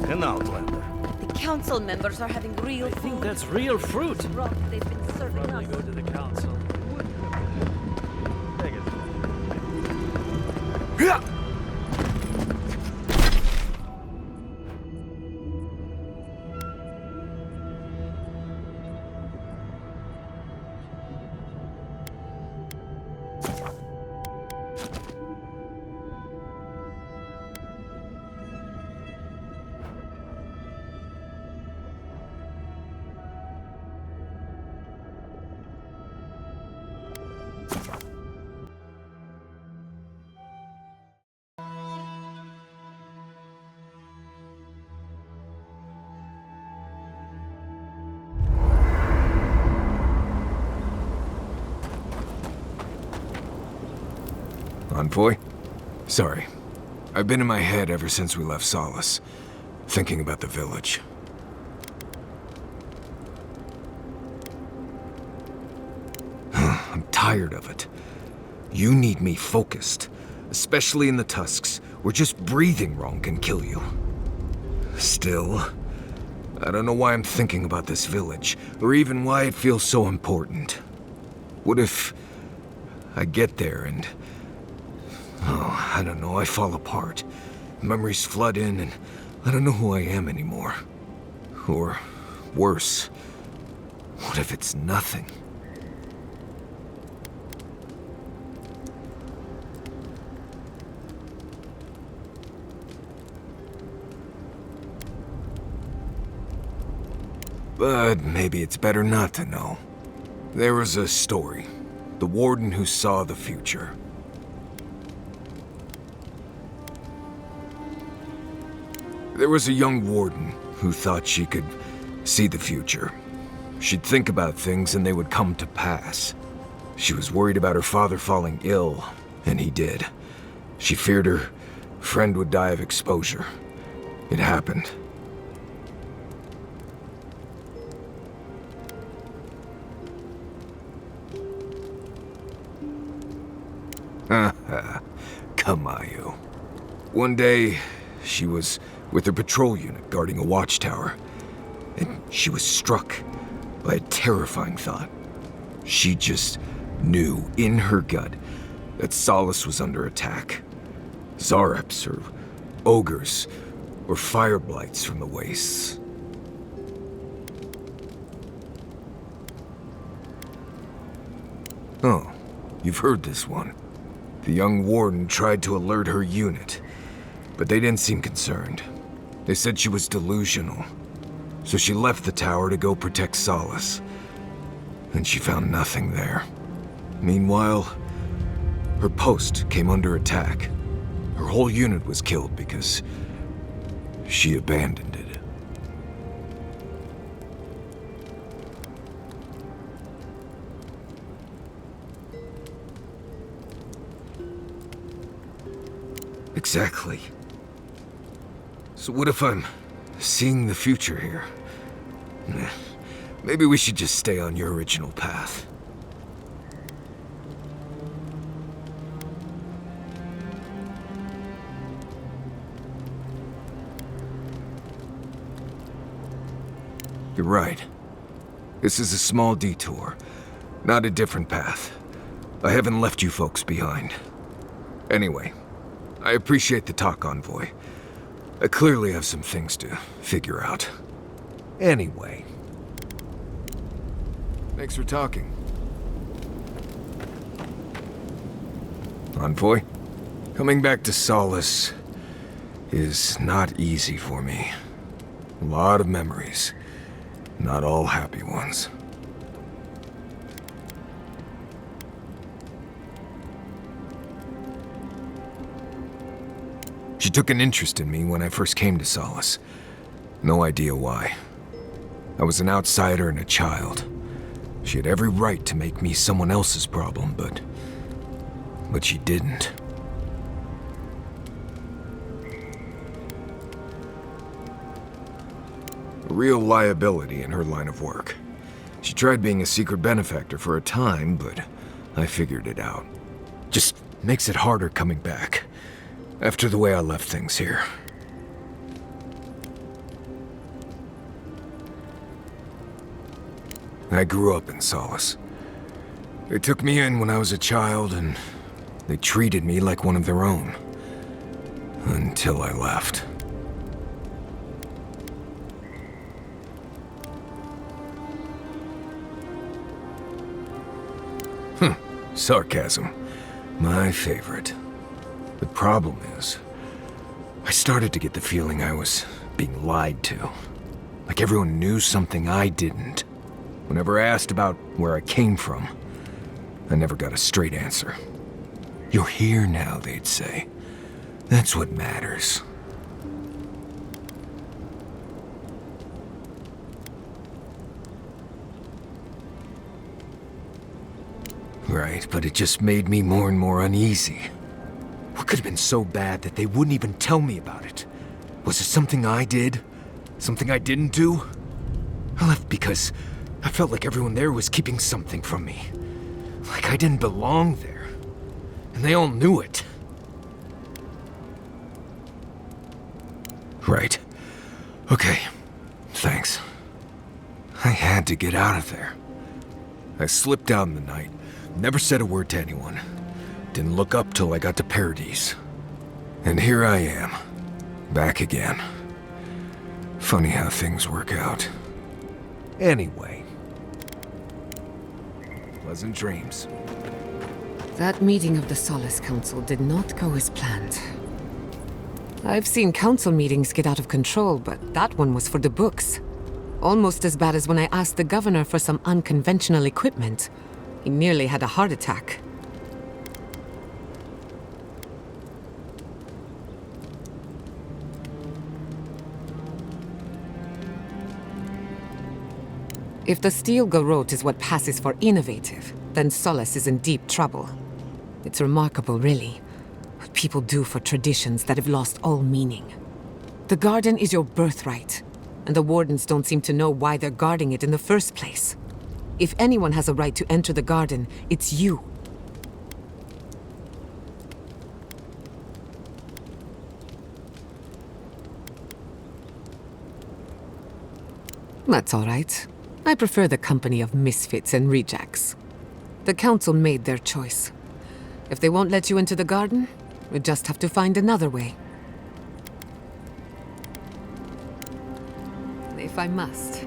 An outlander. The council members are having real food. I think that's real fruit. Broth they've been serving us. Go to the council. Envoy? Sorry. I've been in my head ever since we left Solace, thinking about the village. I'm tired of it. You need me focused, especially in the Tusks, where just breathing wrong can kill you. Still, I don't know why I'm thinking about this village, or even why it feels so important. What if I get there and... oh, I don't know, I fall apart. Memories flood in and I don't know who I am anymore. Or worse, what if it's nothing? But maybe it's better not to know. There was a story. The warden who saw the future. There was a young warden who thought she could see the future. She'd think about things and they would come to pass. She was worried about her father falling ill, and he did. She feared her friend would die of exposure. It happened. Kamayu. One day, she was with her patrol unit guarding a watchtower, and she was struck by a terrifying thought. She just knew in her gut that Solace was under attack. Zareps, or ogres, or fire blights from the wastes. Oh, you've heard this one. The young warden tried to alert her unit, but they didn't seem concerned. They said she was delusional, so she left the tower to go protect Solace. And she found nothing there. Meanwhile, her post came under attack. Her whole unit was killed because she abandoned it. Exactly. So what if I'm seeing the future here? Maybe we should just stay on your original path. You're right. This is a small detour, not a different path. I haven't left you folks behind. Anyway, I appreciate the talk, Envoy. I clearly have some things to figure out. Anyway. Thanks for talking. Envoy, coming back to Solace is not easy for me. A lot of memories. Not all happy ones. She took an interest in me when I first came to Solace. No idea why. I was an outsider and a child. She had every right to make me someone else's problem, but she didn't. A real liability in her line of work. She tried being a secret benefactor for a time, but I figured it out. Just makes it harder coming back, after the way I left things here. I grew up in Solace. They took me in when I was a child, and they treated me like one of their own. Until I left. Sarcasm. My favorite. The problem is, I started to get the feeling I was being lied to. Like everyone knew something I didn't. Whenever I asked about where I came from, I never got a straight answer. You're here now, they'd say. That's what matters. Right, but it just made me more and more uneasy. What could have been so bad that they wouldn't even tell me about it? Was it something I did? Something I didn't do? I left because I felt like everyone there was keeping something from me. Like I didn't belong there. And they all knew it. Right. Okay. Thanks. I had to get out of there. I slipped out in the night. Never said a word to anyone. Didn't look up till I got to Paradise. And here I am. Back again. Funny how things work out. Anyway. Pleasant dreams. That meeting of the Solace Council did not go as planned. I've seen council meetings get out of control, but that one was for the books. Almost as bad as when I asked the governor for some unconventional equipment. He nearly had a heart attack. If the steel garrote is what passes for innovative, then Solace is in deep trouble. It's remarkable, really, what people do for traditions that have lost all meaning. The garden is your birthright, and the wardens don't seem to know why they're guarding it in the first place. If anyone has a right to enter the garden, it's you. That's all right. I prefer the company of misfits and rejects. The council made their choice. If they won't let you into the garden, we just have to find another way. If I must.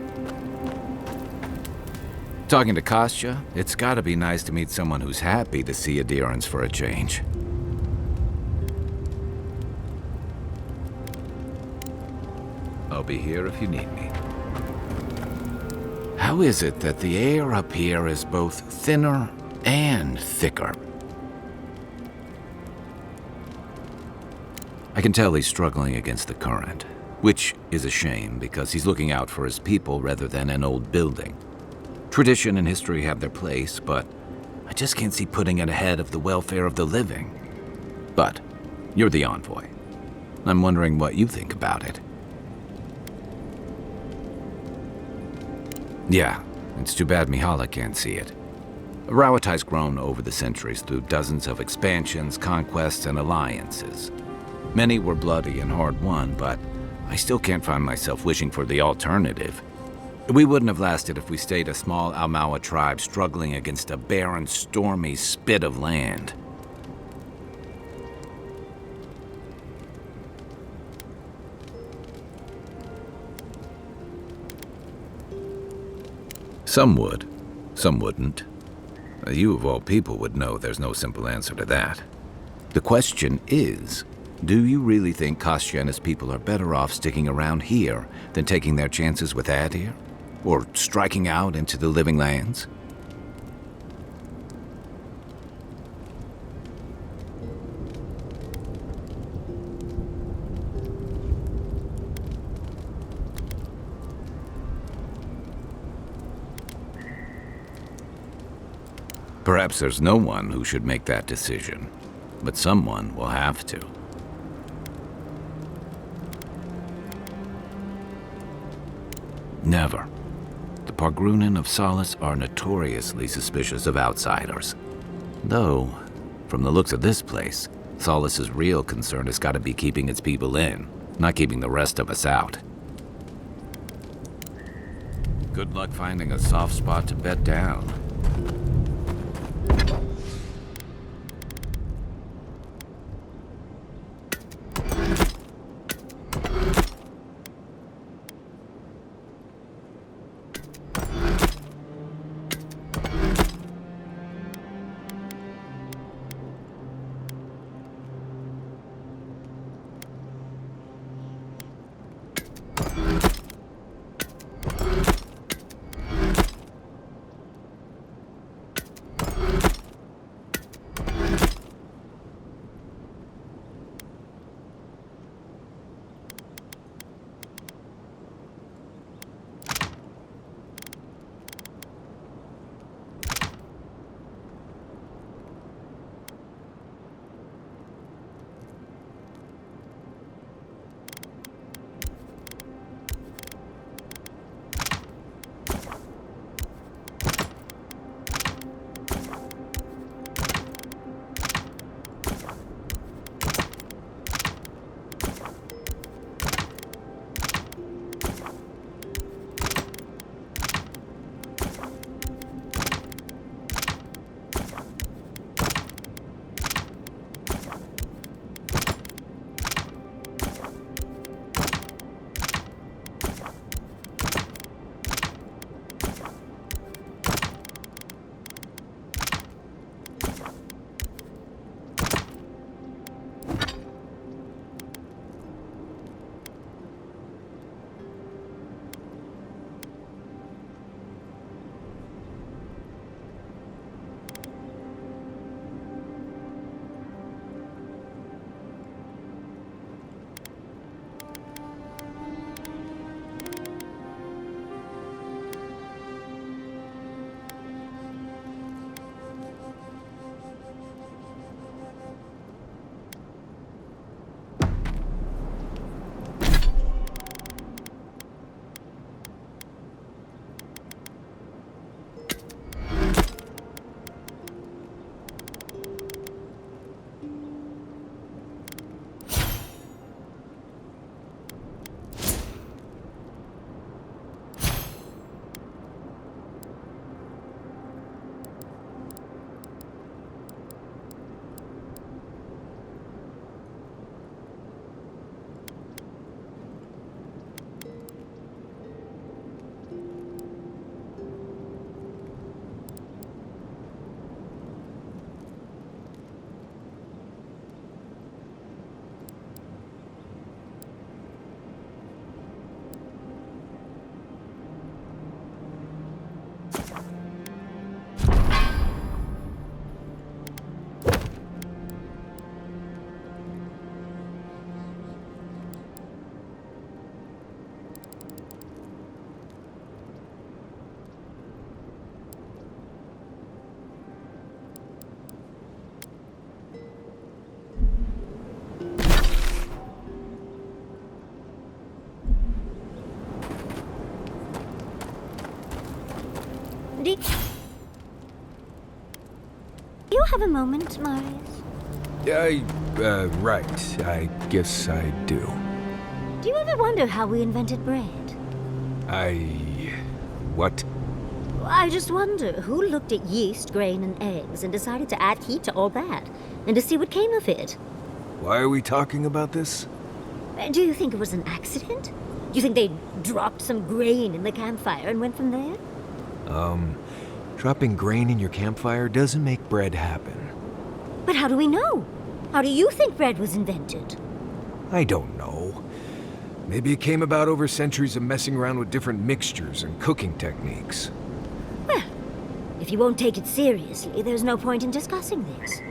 Talking to Kostya, it's gotta be nice to meet someone who's happy to see adherence for a change. I'll be here if you need me. How is it that the air up here is both thinner and thicker? I can tell he's struggling against the current, which is a shame because he's looking out for his people rather than an old building. Tradition and history have their place, but I just can't see putting it ahead of the welfare of the living. But you're the envoy. I'm wondering what you think about it. Yeah, it's too bad Mihala can't see it. Rawatai's grown over the centuries through dozens of expansions, conquests, and alliances. Many were bloody and hard-won, but I still can't find myself wishing for the alternative. We wouldn't have lasted if we stayed a small Almawa tribe struggling against a barren, stormy spit of land. Some would, some wouldn't. You of all people would know there's no simple answer to that. The question is, do you really think Kostya and his people are better off sticking around here than taking their chances with Adir? Or striking out into the living lands? Perhaps there's no one who should make that decision, but someone will have to. Never. The Pargrunen of Solace are notoriously suspicious of outsiders. Though, from the looks of this place, Solace's real concern has got to be keeping its people in, not keeping the rest of us out. Good luck finding a soft spot to bed down. Do you have a moment, Marius? Right. I guess I do. Do you ever wonder how we invented bread? What? I just wonder who looked at yeast, grain, and eggs and decided to add heat to all that, and to see what came of it. Why are we talking about this? Do you think it was an accident? Do you think they dropped some grain in the campfire and went from there? Dropping grain in your campfire doesn't make bread happen. But how do we know? How do you think bread was invented? I don't know. Maybe it came about over centuries of messing around with different mixtures and cooking techniques. Well, if you won't take it seriously, there's no point in discussing this.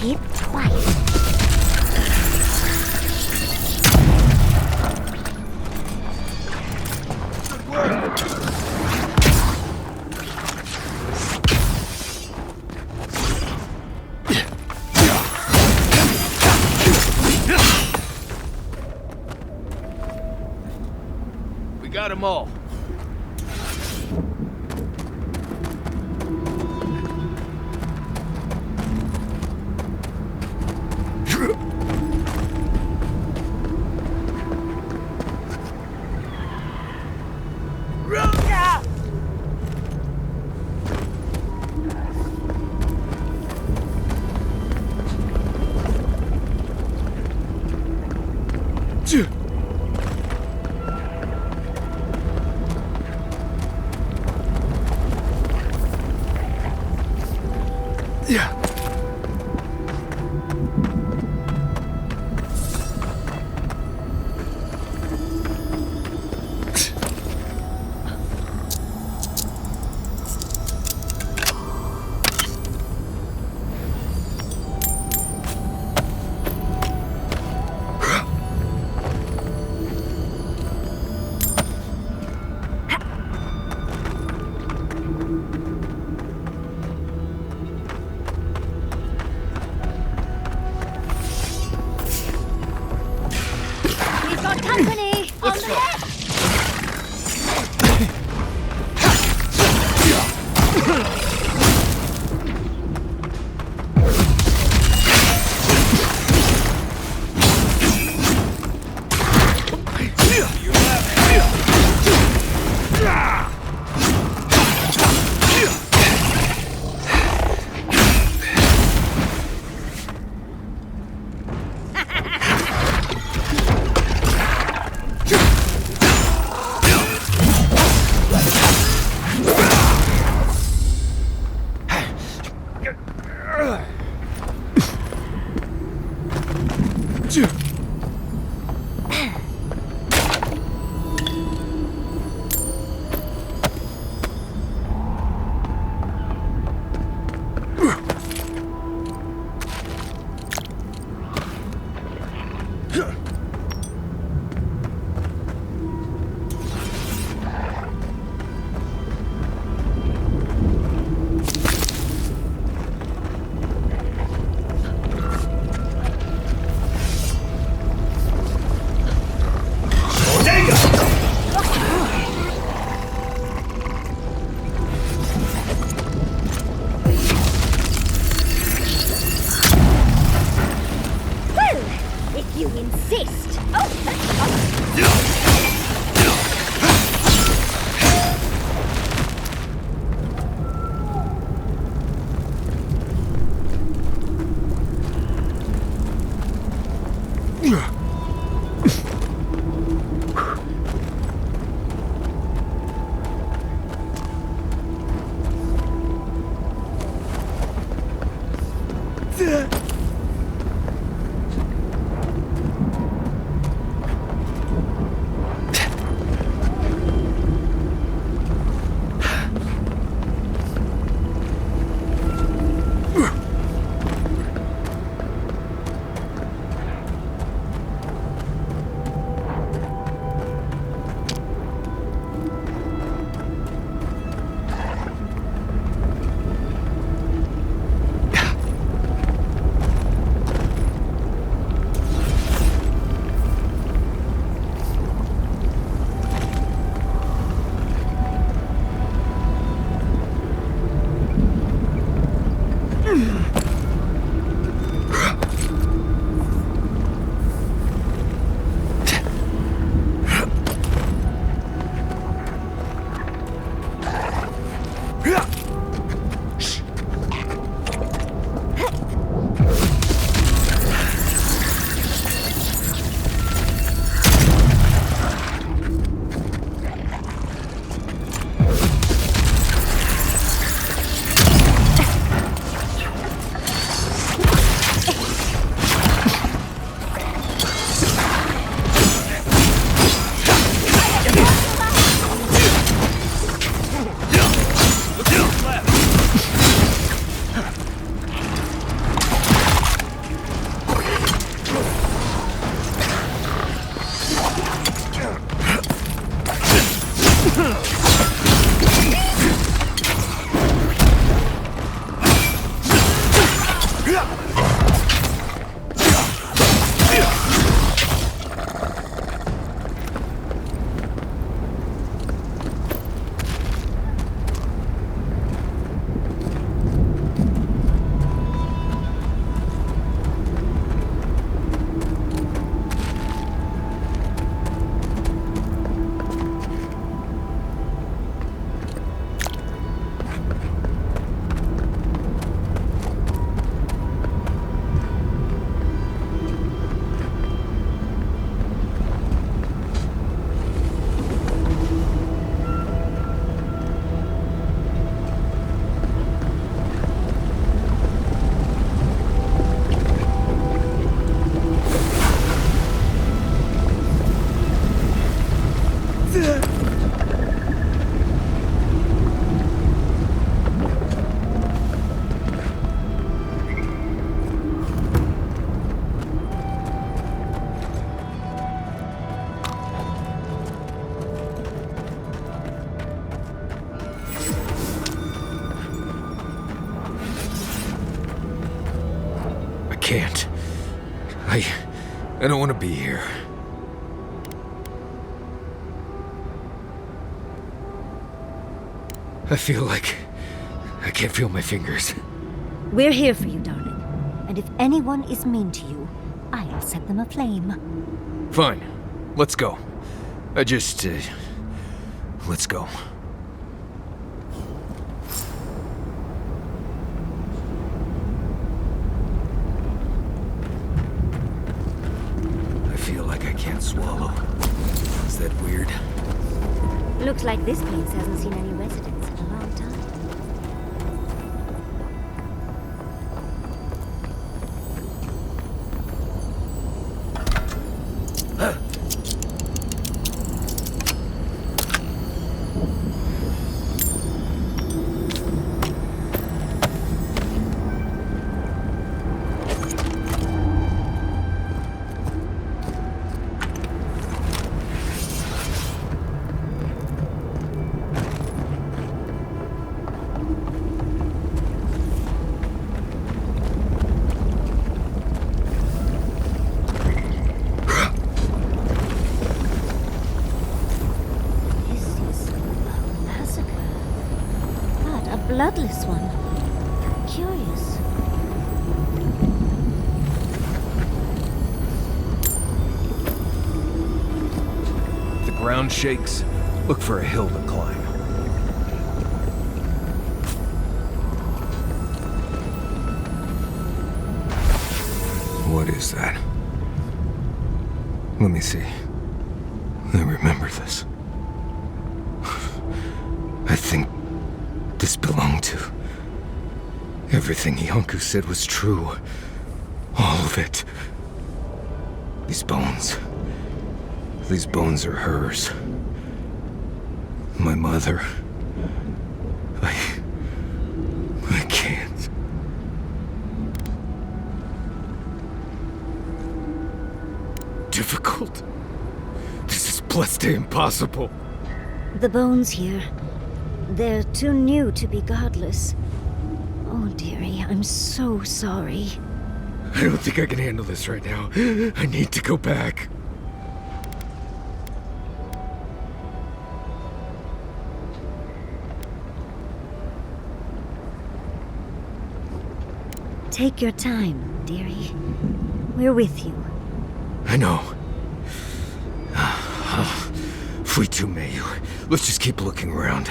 hit twice. We got them all. Company! On the left! You insist. Can't. I don't want to be here. I feel like I can't feel my fingers. We're here for you, darling. And if anyone is mean to you, I'll set them aflame. Fine. Let's go. Let's go. I feel like I can't swallow. Is that weird? Looks like this place hasn't seen any residents in a long time. Bloodless one. Curious. If the ground shakes, look for a hill to climb. What is that? Let me see. I remember this. I think this belonged to... Everything Yonku said was true. All of it. These bones are hers. My mother. I can't. Difficult. This is blessed impossible. The bones here. They're too new to be godless. Oh, dearie, I'm so sorry. I don't think I can handle this right now. I need to go back. Take your time, dearie. We're with you. I know. Fuitu Mayu. Let's just keep looking around.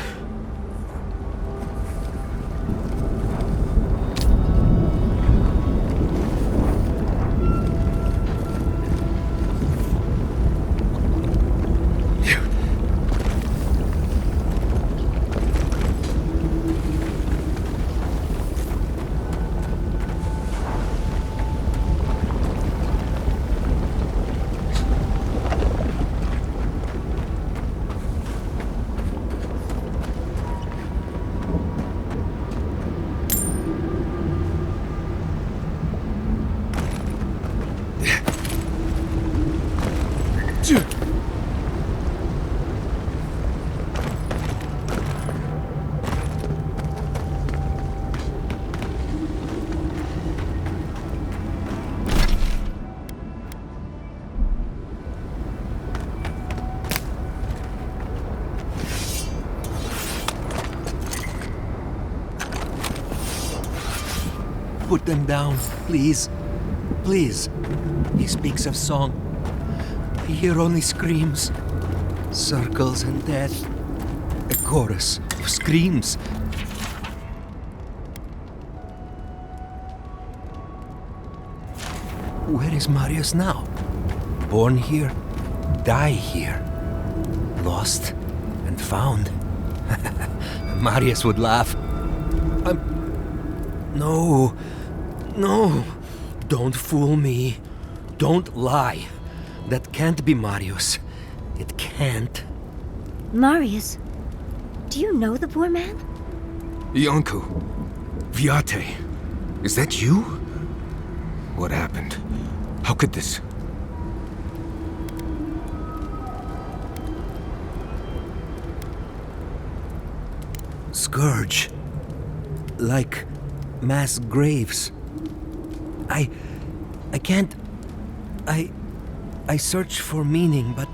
put them down, please. Please. He speaks of song. I hear only screams. Circles and death. A chorus of screams. Where is Marius now? Born here, die here. Lost and found. Marius would laugh. No. No. Don't fool me. Don't lie. That can't be Marius. It can't. Marius, do you know the poor man? Iancu. Viate. Is that you? What happened? How could this... Scourge. Like mass graves. I can't... I search for meaning, but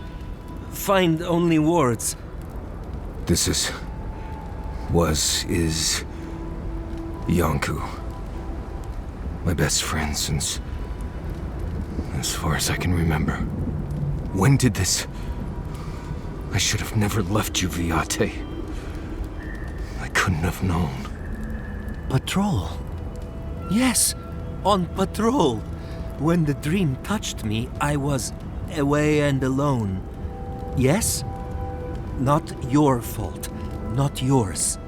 find only words. This is... is... Iancu. My best friend since... as far as I can remember. When did this... I should have never left you, Viate. I couldn't have known. Patrol. Yes, on patrol. When the dream touched me, I was away and alone. Yes? Not your fault. Not yours.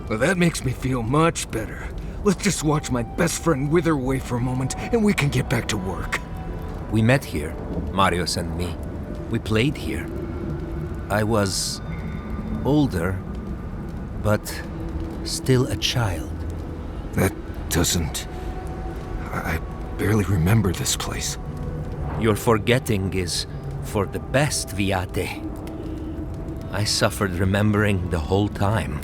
Well, that makes me feel much better. Let's just watch my best friend wither away for a moment, and we can get back to work. We met here, Marius and me. We played here. I was older, but still a child. That doesn't... I barely remember this place. Your forgetting is for the best, Viate. I suffered remembering the whole time.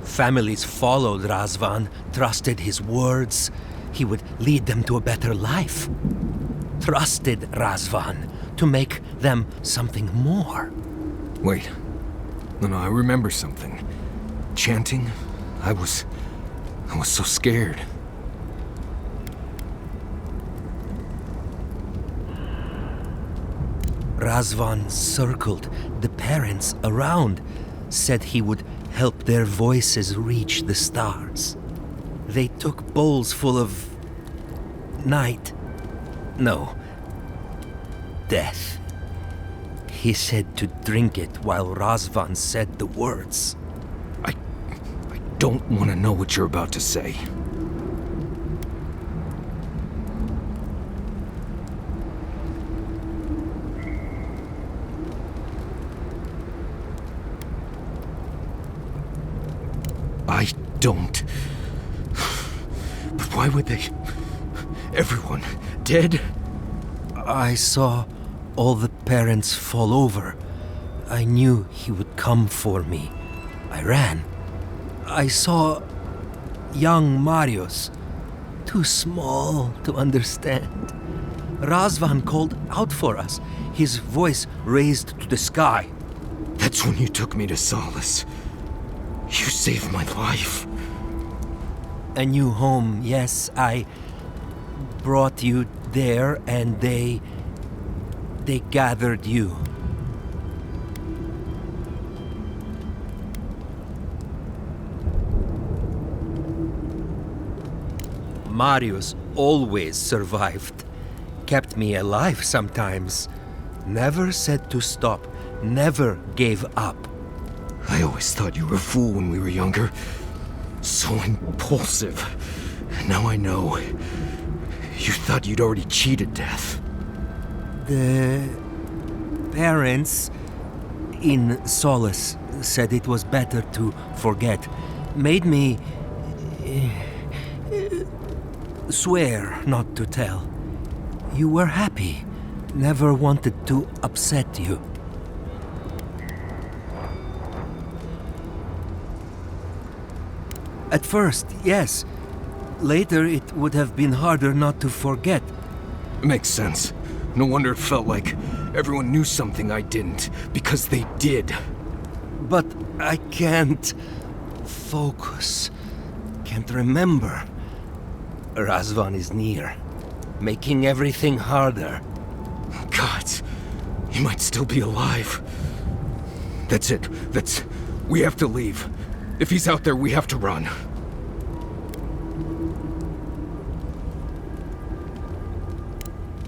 Families followed Razvan, trusted his words. He would lead them to a better life. Trusted Razvan to make them something more. Wait. No, I remember something. Chanting? I was so scared. Razvan circled the parents around, said he would help their voices reach the stars. They took bowls full of... night. No. Death. He said to drink it while Razvan said the words. I don't want to know what you're about to say. I don't. But why would they... Everyone dead? I saw all the parents fall over. I knew he would come for me. I ran. I saw young Marius, too small to understand. Razvan called out for us, his voice raised to the sky. That's when you took me to Solace. You saved my life. A new home, yes, I brought you there and they gathered you. Marius always survived. Kept me alive sometimes. Never said to stop. Never gave up. I always thought you were a fool when we were younger. So impulsive. Now I know. You thought you'd already cheated death. The parents in Solace said it was better to forget. Made me swear not to tell. You were happy. Never wanted to upset you. At first, yes. Later, it would have been harder not to forget. Makes sense. No wonder it felt like everyone knew something I didn't, because they did. But I can't focus. Can't remember. Razvan is near, making everything harder. God, he might still be alive. That's it. We have to leave. If he's out there, we have to run.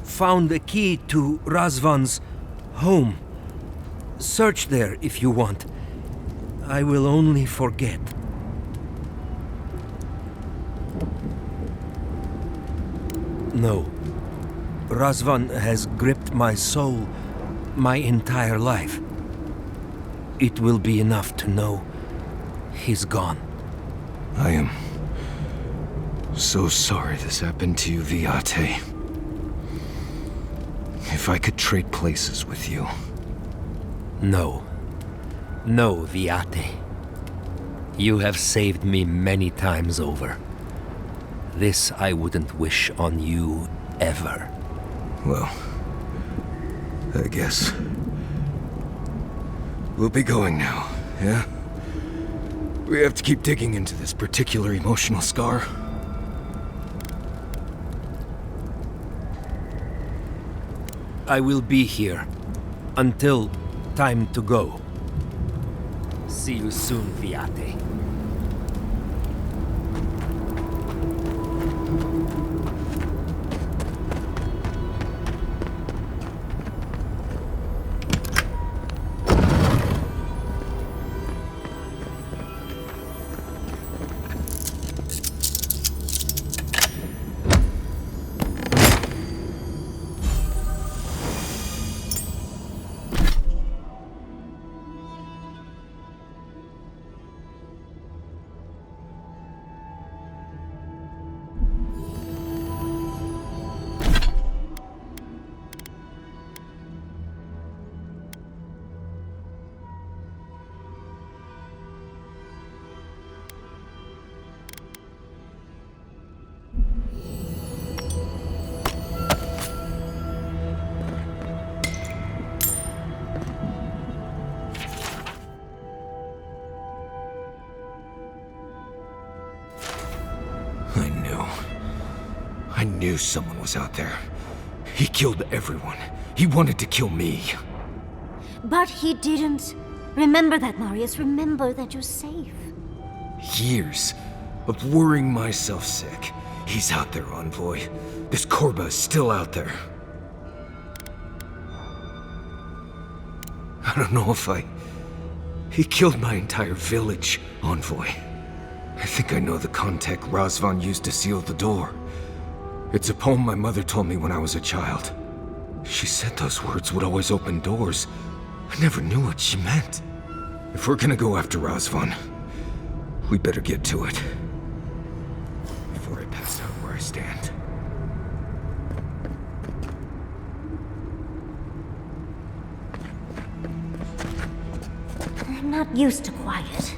Found the key to Razvan's home. Search there if you want. I will only forget. No. Razvan has gripped my soul my entire life. It will be enough to know he's gone. I am so sorry this happened to you, Viate. If I could trade places with you. No. No, Viate. You have saved me many times over. This I wouldn't wish on you ever. Well, I guess we'll be going now, yeah? We have to keep digging into this particular emotional scar. I will be here until time to go. See you soon, Viate. I knew someone was out there. He killed everyone. He wanted to kill me. But he didn't. Remember that, Marius. Remember that you're safe. Years of worrying myself sick. He's out there, Envoy. This Korba is still out there. I don't know if He killed my entire village, Envoy. I think I know the contact Razvan used to seal the door. It's a poem my mother told me when I was a child. She said those words would always open doors. I never knew what she meant. If we're gonna go after Razvan, we better get to it. Before I pass out where I stand. I'm not used to quiet.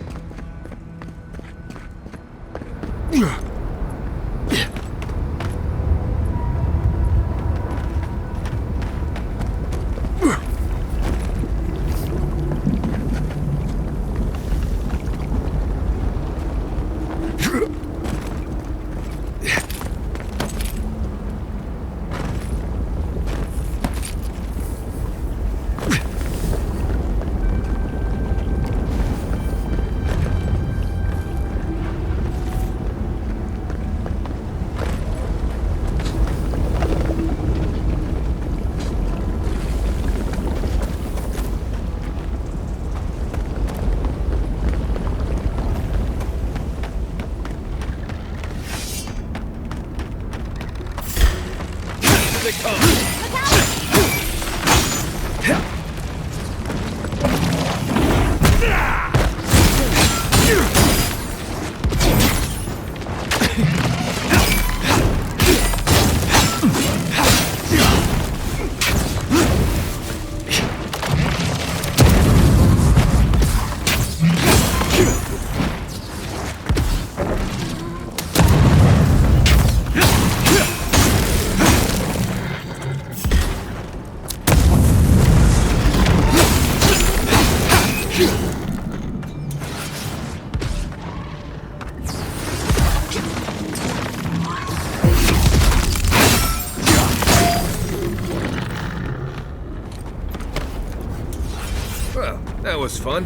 was fun.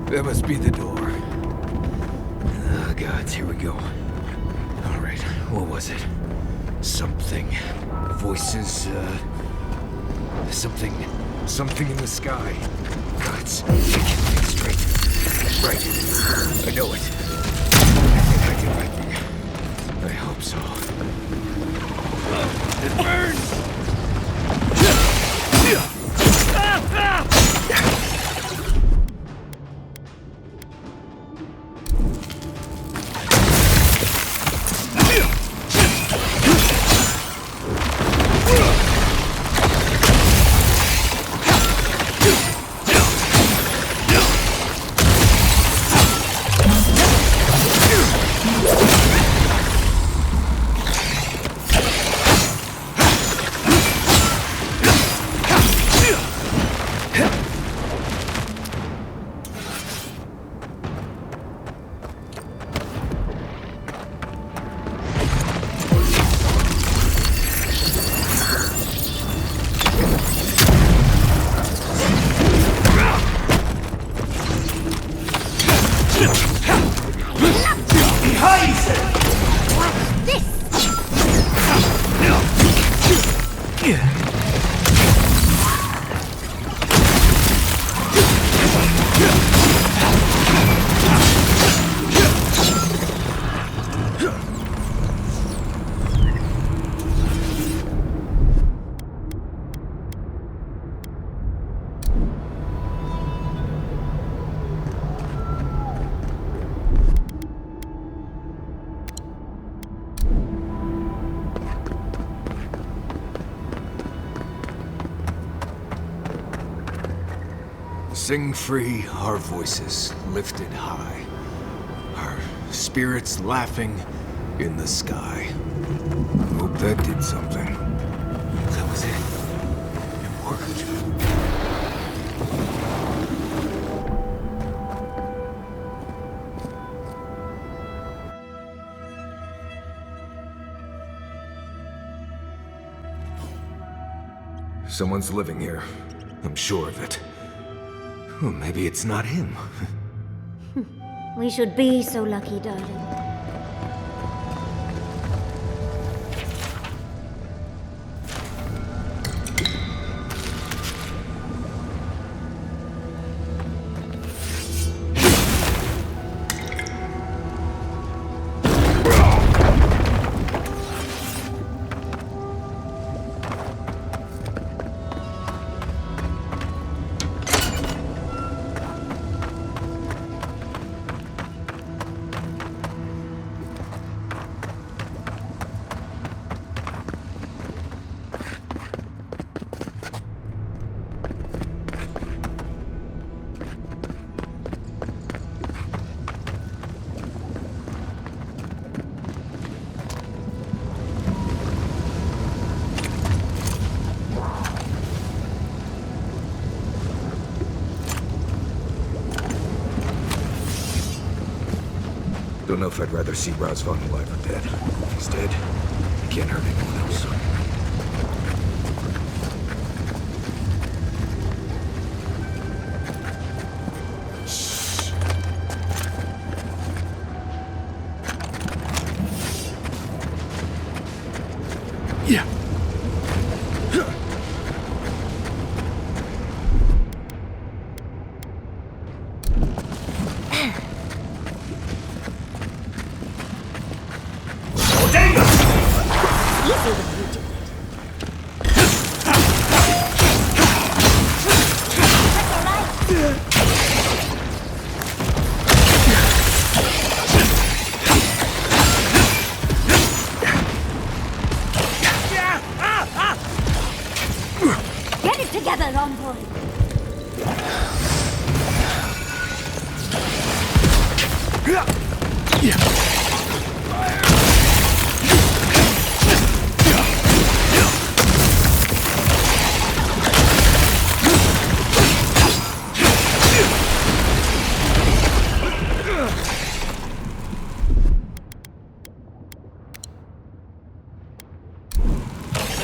That must be the door. Oh, gods, here we go. All right, what was it? Something. Voices, something in the sky. Gods, I can't think straight. Right, I know it. I think I can. I hope so. It burns! Sing free, our voices lifted high. Our spirits laughing in the sky. Hope that did something. That was it. It worked. Someone's living here. I'm sure of it. Well, maybe it's not him. We should be so lucky, darling. Don't know if I'd rather see Razvan alive or dead. If he's dead, he can't hurt anyone else. Yeah. Get it together, envoy.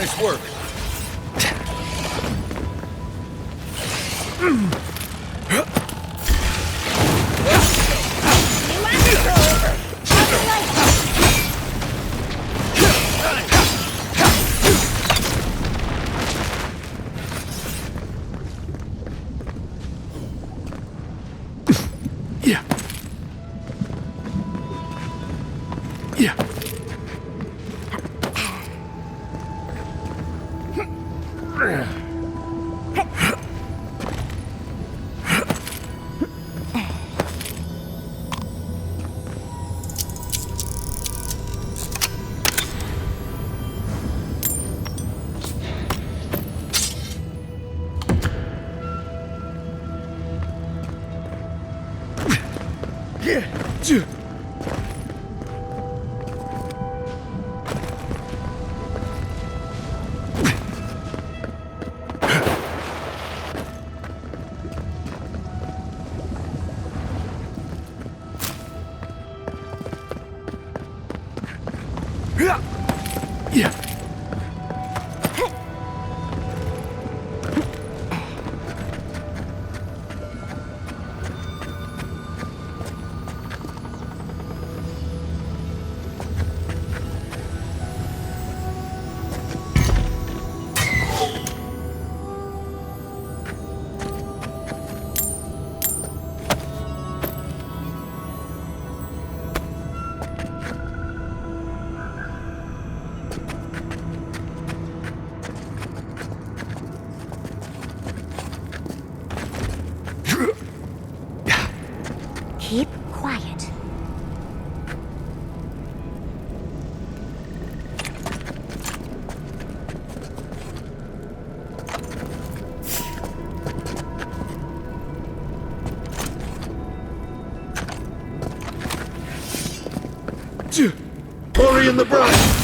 Nice work. Yeah. Yeah. Yeah. Keep quiet. Hurry in the brush!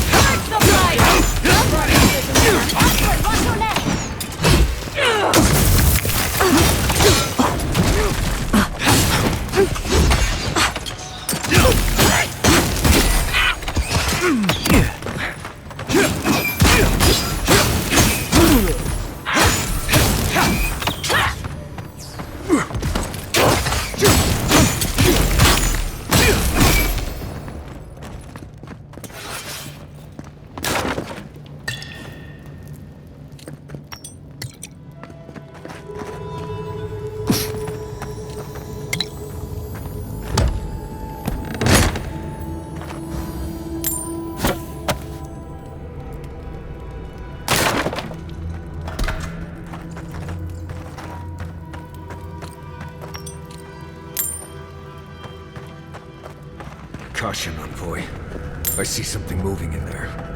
Caution, Envoy. I see something moving in there.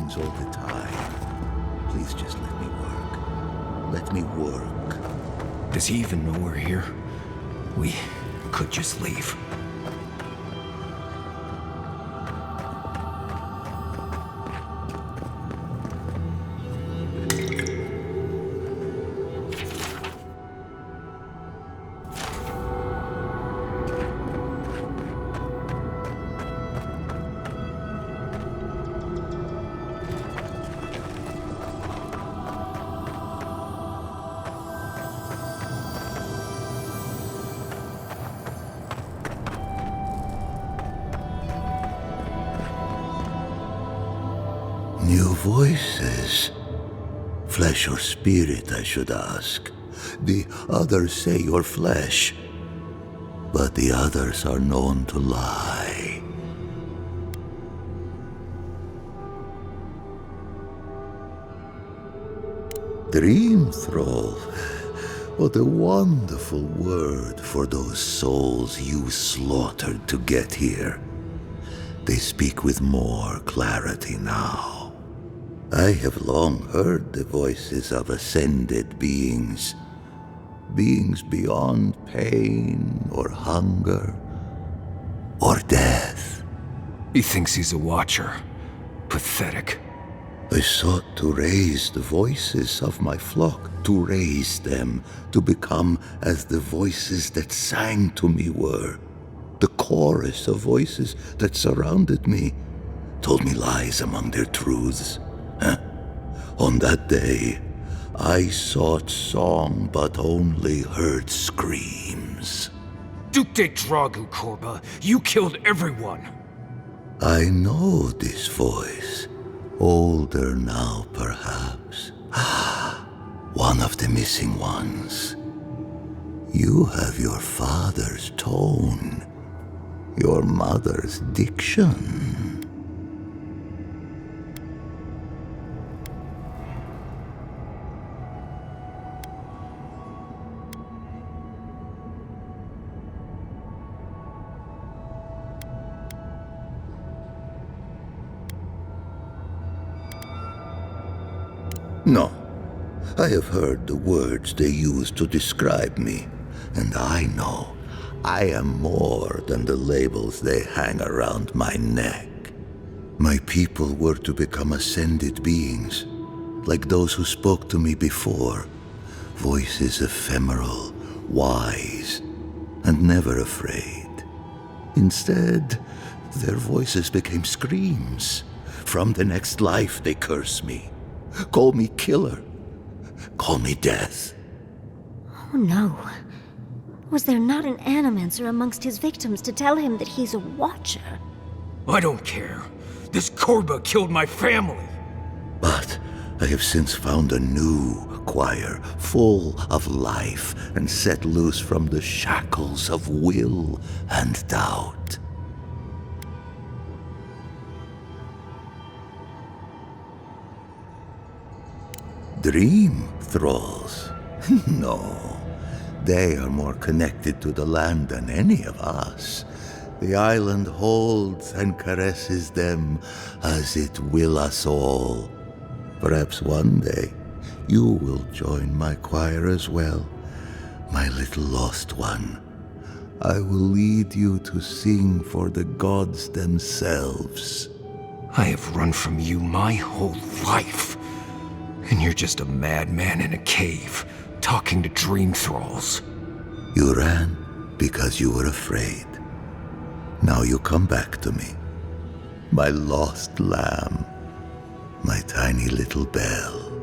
things all the time. Please just let me work. Let me work. Does he even know we're here? We could just leave. New voices. Flesh or spirit, I should ask. The others say you're flesh, but the others are known to lie. Dream thrall. What a wonderful word for those souls you slaughtered to get here. They speak with more clarity now. I have long heard the voices of ascended beings. Beings beyond pain or hunger or death. He thinks he's a watcher. Pathetic. I sought to raise the voices of my flock, to raise them, to become as the voices that sang to me were. The chorus of voices that surrounded me, told me lies among their truths. On that day, I sought song but only heard screams. Duke de Dragu, Korba, you killed everyone! I know this voice. Older now, perhaps. One of the missing ones. You have your father's tone, your mother's diction. No. I have heard the words they use to describe me, and I know I am more than the labels they hang around my neck. My people were to become ascended beings, like those who spoke to me before. Voices ephemeral, wise, and never afraid. Instead, their voices became screams. From the next life they curse me. Call me killer. Call me death. Oh no. Was there not an animancer amongst his victims to tell him that he's a watcher? I don't care. This Korba killed my family. But I have since found a new choir, full of life and set loose from the shackles of will and doubt. Dream thralls? No. They are more connected to the land than any of us. The island holds and caresses them as it will us all. Perhaps one day you will join my choir as well, my little lost one. I will lead you to sing for the gods themselves. I have run from you my whole life. And you're just a madman in a cave, talking to dream thralls. You ran because you were afraid. Now you come back to me. My lost lamb. My tiny little bell.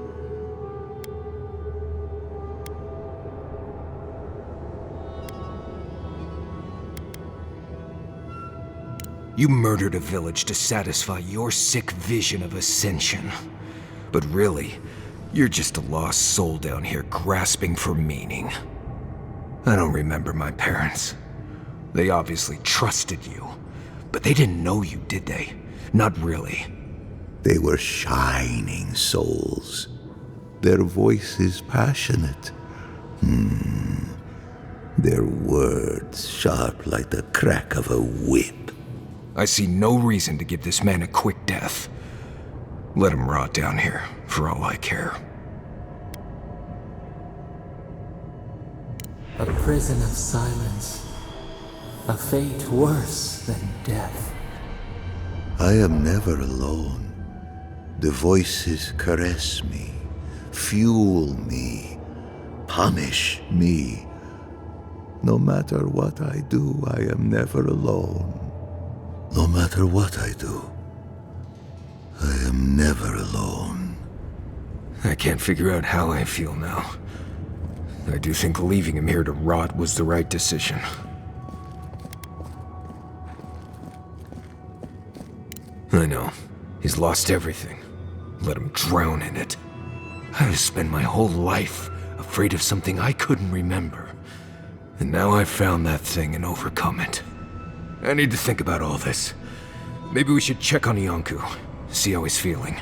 You murdered a village to satisfy your sick vision of ascension. But really, you're just a lost soul down here grasping for meaning. I don't remember my parents. They obviously trusted you, but they didn't know you, did they? Not really. They were shining souls. Their voices passionate. Their words sharp like the crack of a whip. I see no reason to give this man a quick death. Let him rot down here, for all I care. A prison of silence. A fate worse than death. I am never alone. The voices caress me, fuel me, punish me. No matter what I do, I am never alone. No matter what I do, I am never alone. I can't figure out how I feel now. I do think leaving him here to rot was the right decision. I know. He's lost everything. Let him drown in it. I have spent my whole life afraid of something I couldn't remember. And now I've found that thing and overcome it. I need to think about all this. Maybe we should check on Iancu, see how he's feeling.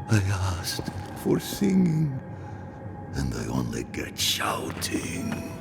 I asked for singing, and I only get shouting.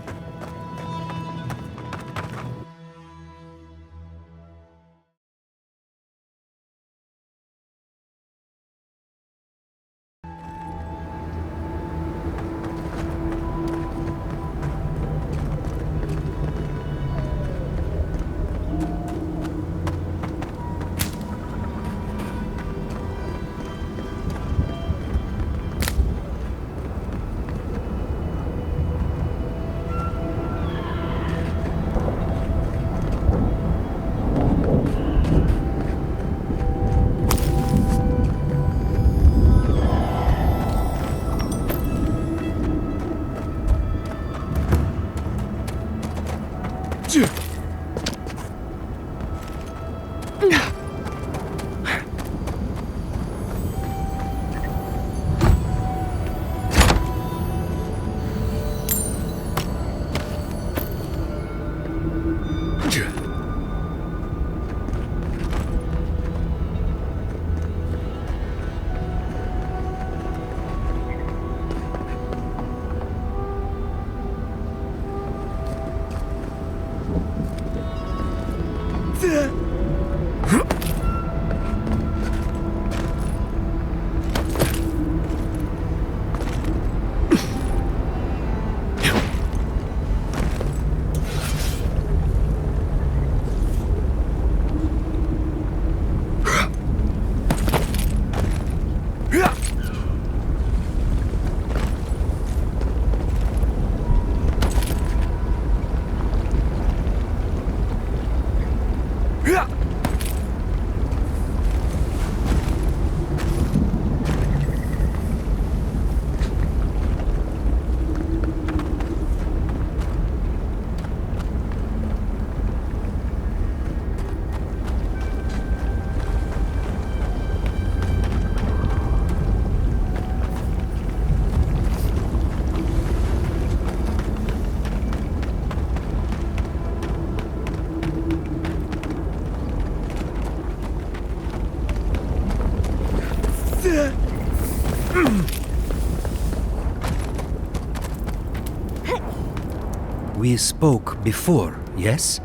We spoke before, yes?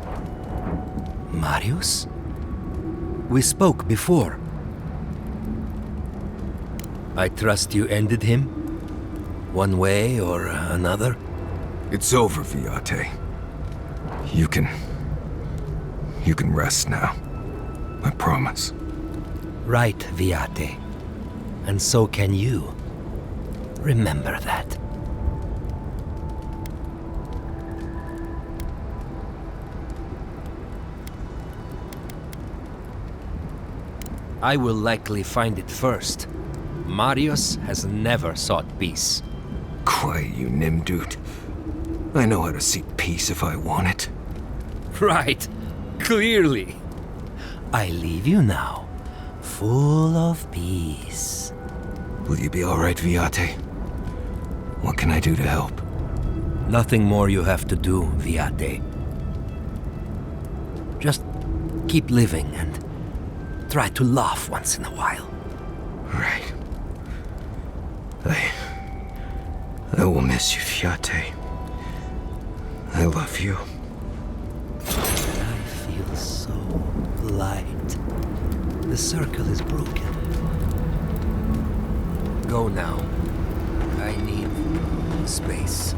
Marius? We spoke before. I trust you ended him? One way or another? It's over, Viate. You can rest now. I promise. Right, Viate. And so can you. Remember that. I will likely find it first. Marius has never sought peace. Quiet, you Nimdude. I know how to seek peace if I want it. Right. Clearly. I leave you now, full of peace. Will you be alright, Viate? What can I do to help? Nothing more you have to do, Viate. Just keep living and try to laugh once in a while. Right. I will miss you, Viate. I love you. I feel so light. The circle is broken. Go now. I need space.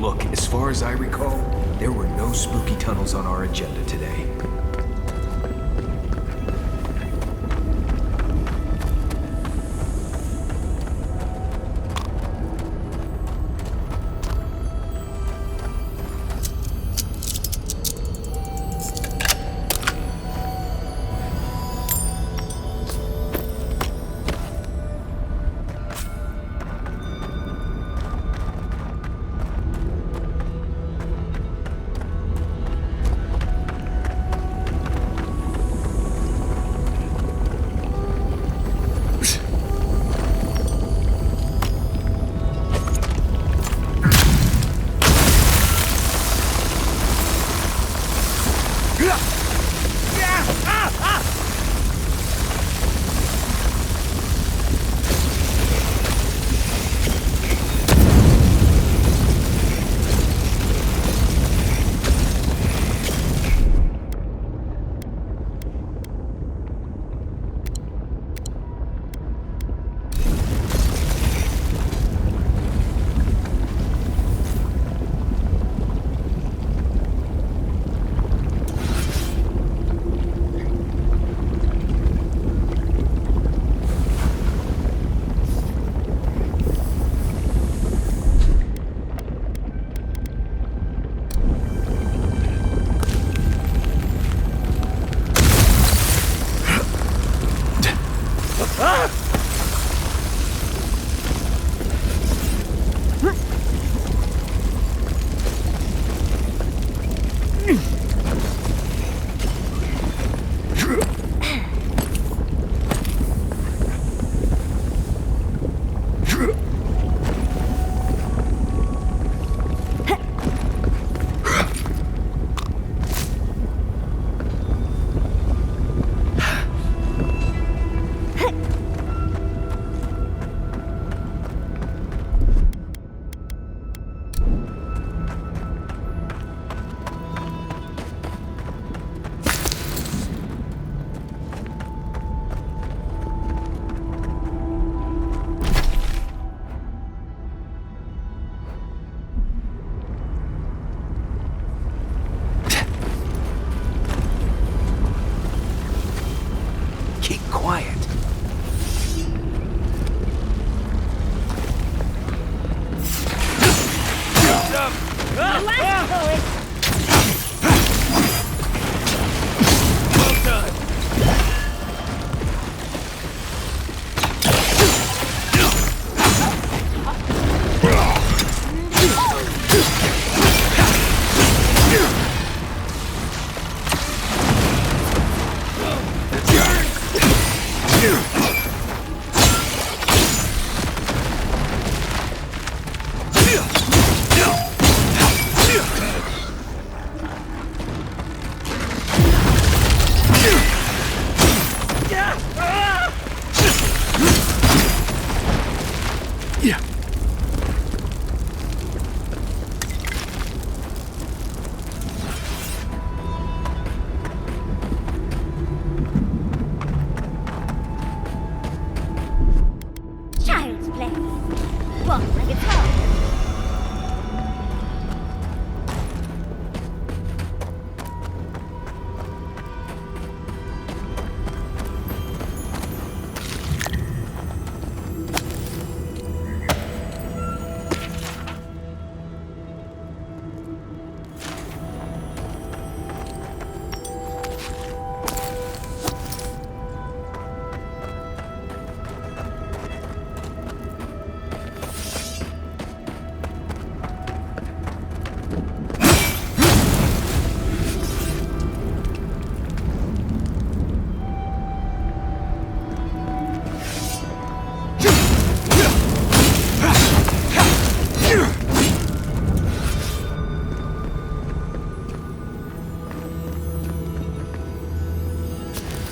Look, as far as I recall, there were no spooky tunnels on our agenda today.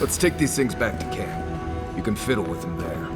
Let's take these things back to camp. You can fiddle with them there.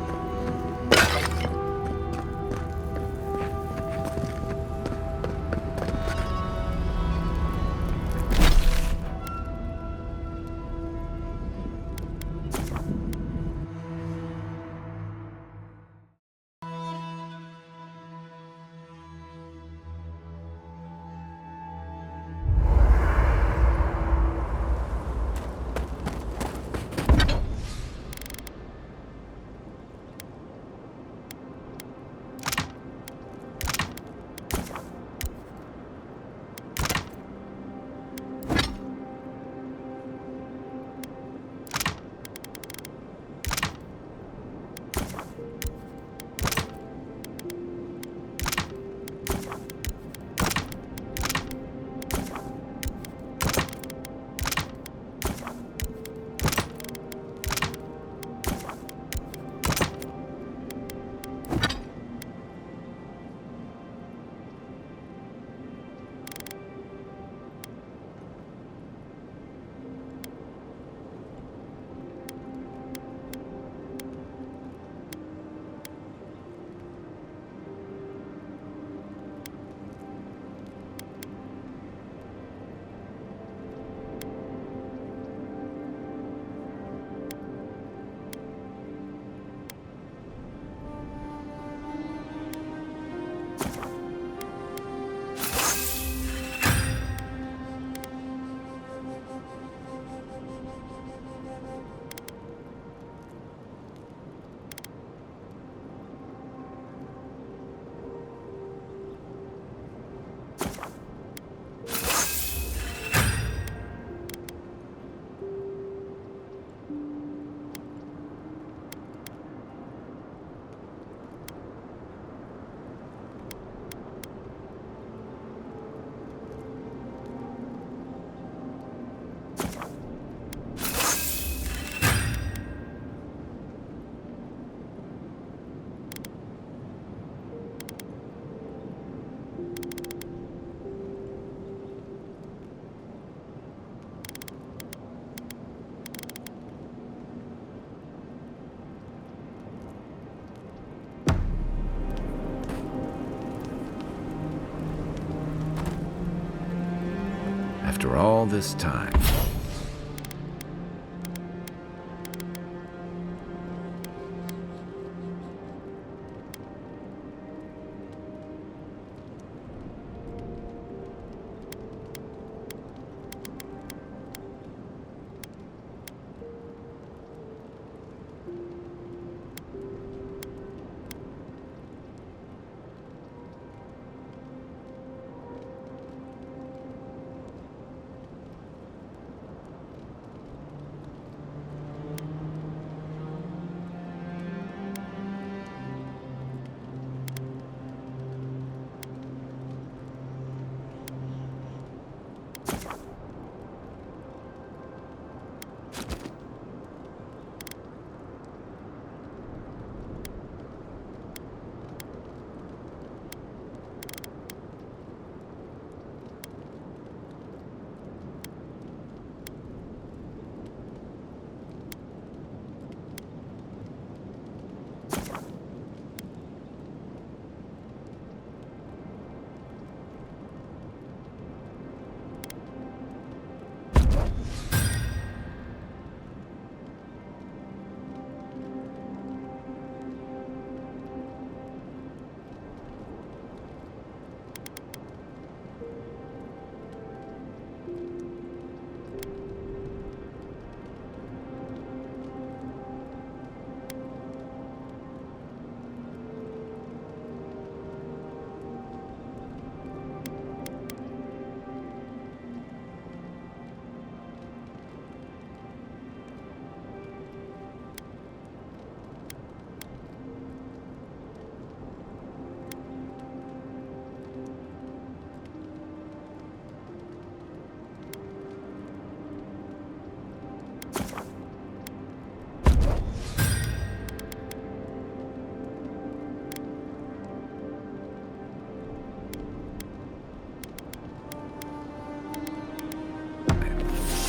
After all this time.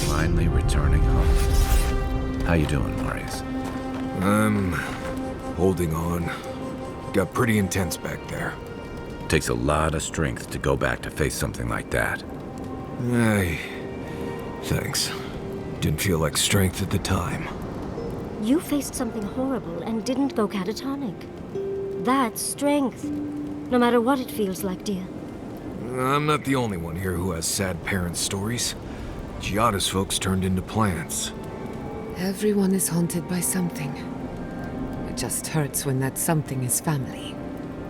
Finally returning home. How you doing, Marius? I'm holding on. Got pretty intense back there. Takes a lot of strength to go back to face something like that. Thanks. Didn't feel like strength at the time. You faced something horrible and didn't go catatonic. That's strength. No matter what it feels like, dear. I'm not the only one here who has sad parent stories. Giada's folks turned into plants. Everyone is haunted by something. It just hurts when that something is family.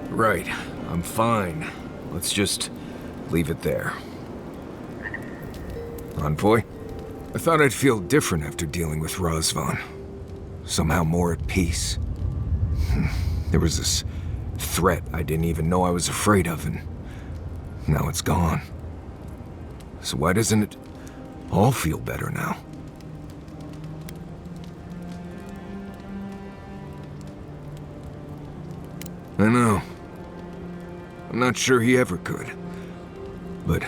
Right. I'm fine. Let's just leave it there. Envoy? I thought I'd feel different after dealing with Razvan. Somehow more at peace. There was this threat I didn't even know I was afraid of, and now it's gone. So why doesn't it all feel better now? I know. I'm not sure he ever could. But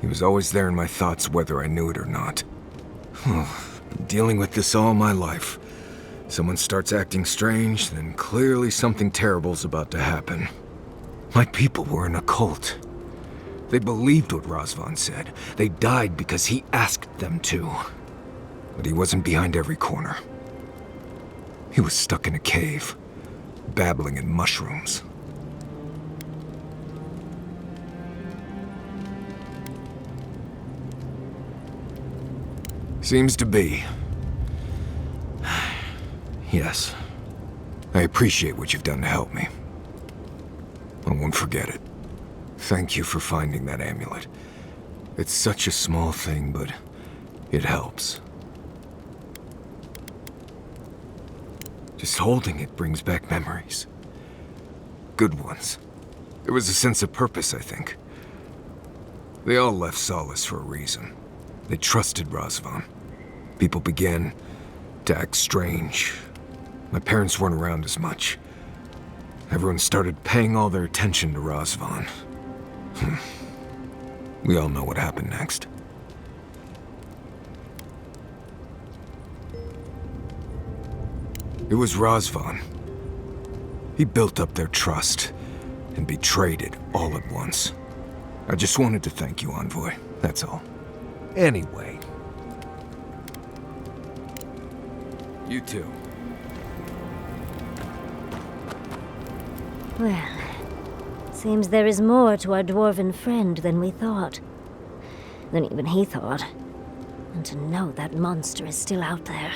he was always there in my thoughts whether I knew it or not. Been dealing with this all my life. Someone starts acting strange, then clearly something terrible's about to happen. My people were in a cult. They believed what Razvan said. They died because he asked them to. But he wasn't behind every corner. He was stuck in a cave, babbling in mushrooms. Seems to be. Yes. I appreciate what you've done to help me. I won't forget it. Thank you for finding that amulet. It's such a small thing, but it helps. Just holding it brings back memories. Good ones. There was a sense of purpose, I think. They all left Solace for a reason. They trusted Razvan. People began to act strange. My parents weren't around as much. Everyone started paying all their attention to Razvan. We all know what happened next. It was Razvan. He built up their trust and betrayed it all at once. I just wanted to thank you, Envoy. That's all. Anyway. You too. Well, seems there is more to our dwarven friend than we thought. Than even he thought. And to know that monster is still out there.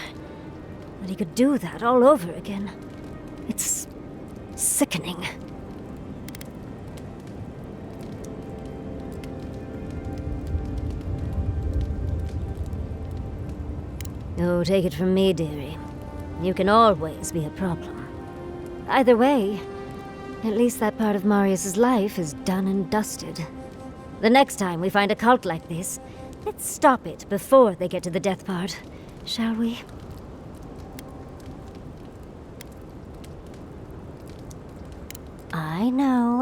That he could do that all over again. It's sickening. Oh, take it from me, dearie. You can always be a problem. Either way, at least that part of Marius's life is done and dusted. The next time we find a cult like this, let's stop it before they get to the death part, shall we?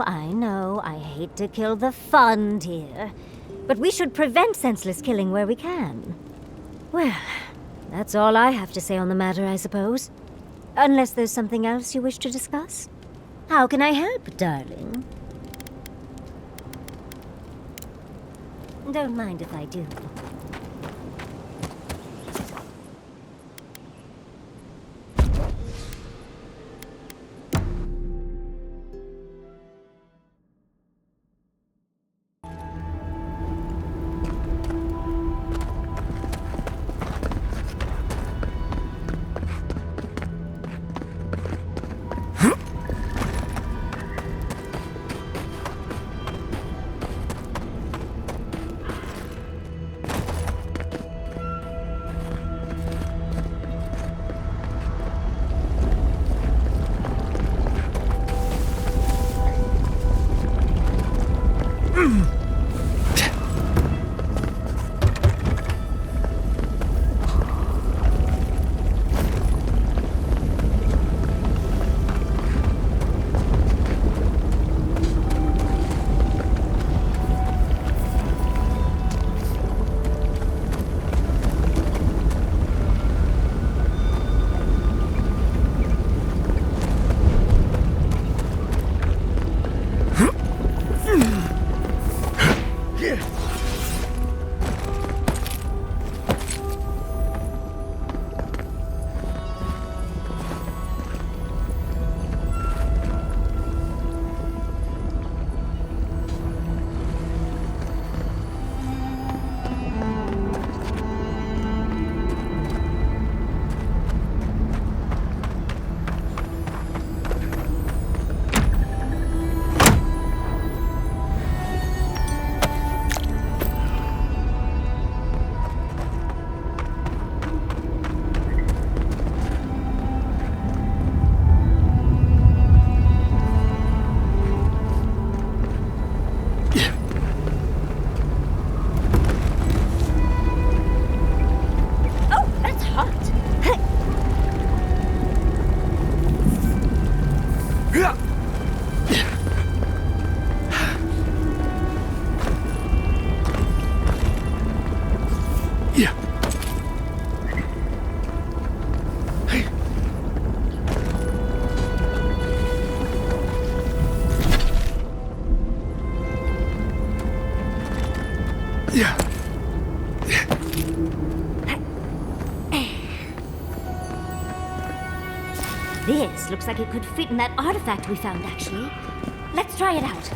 I know, I hate to kill the fun, dear. But we should prevent senseless killing where we can. Well, that's all I have to say on the matter, I suppose. Unless there's something else you wish to discuss? How can I help, darling? Don't mind if I do. This looks like it could fit in that artifact we found, actually. Let's try it out.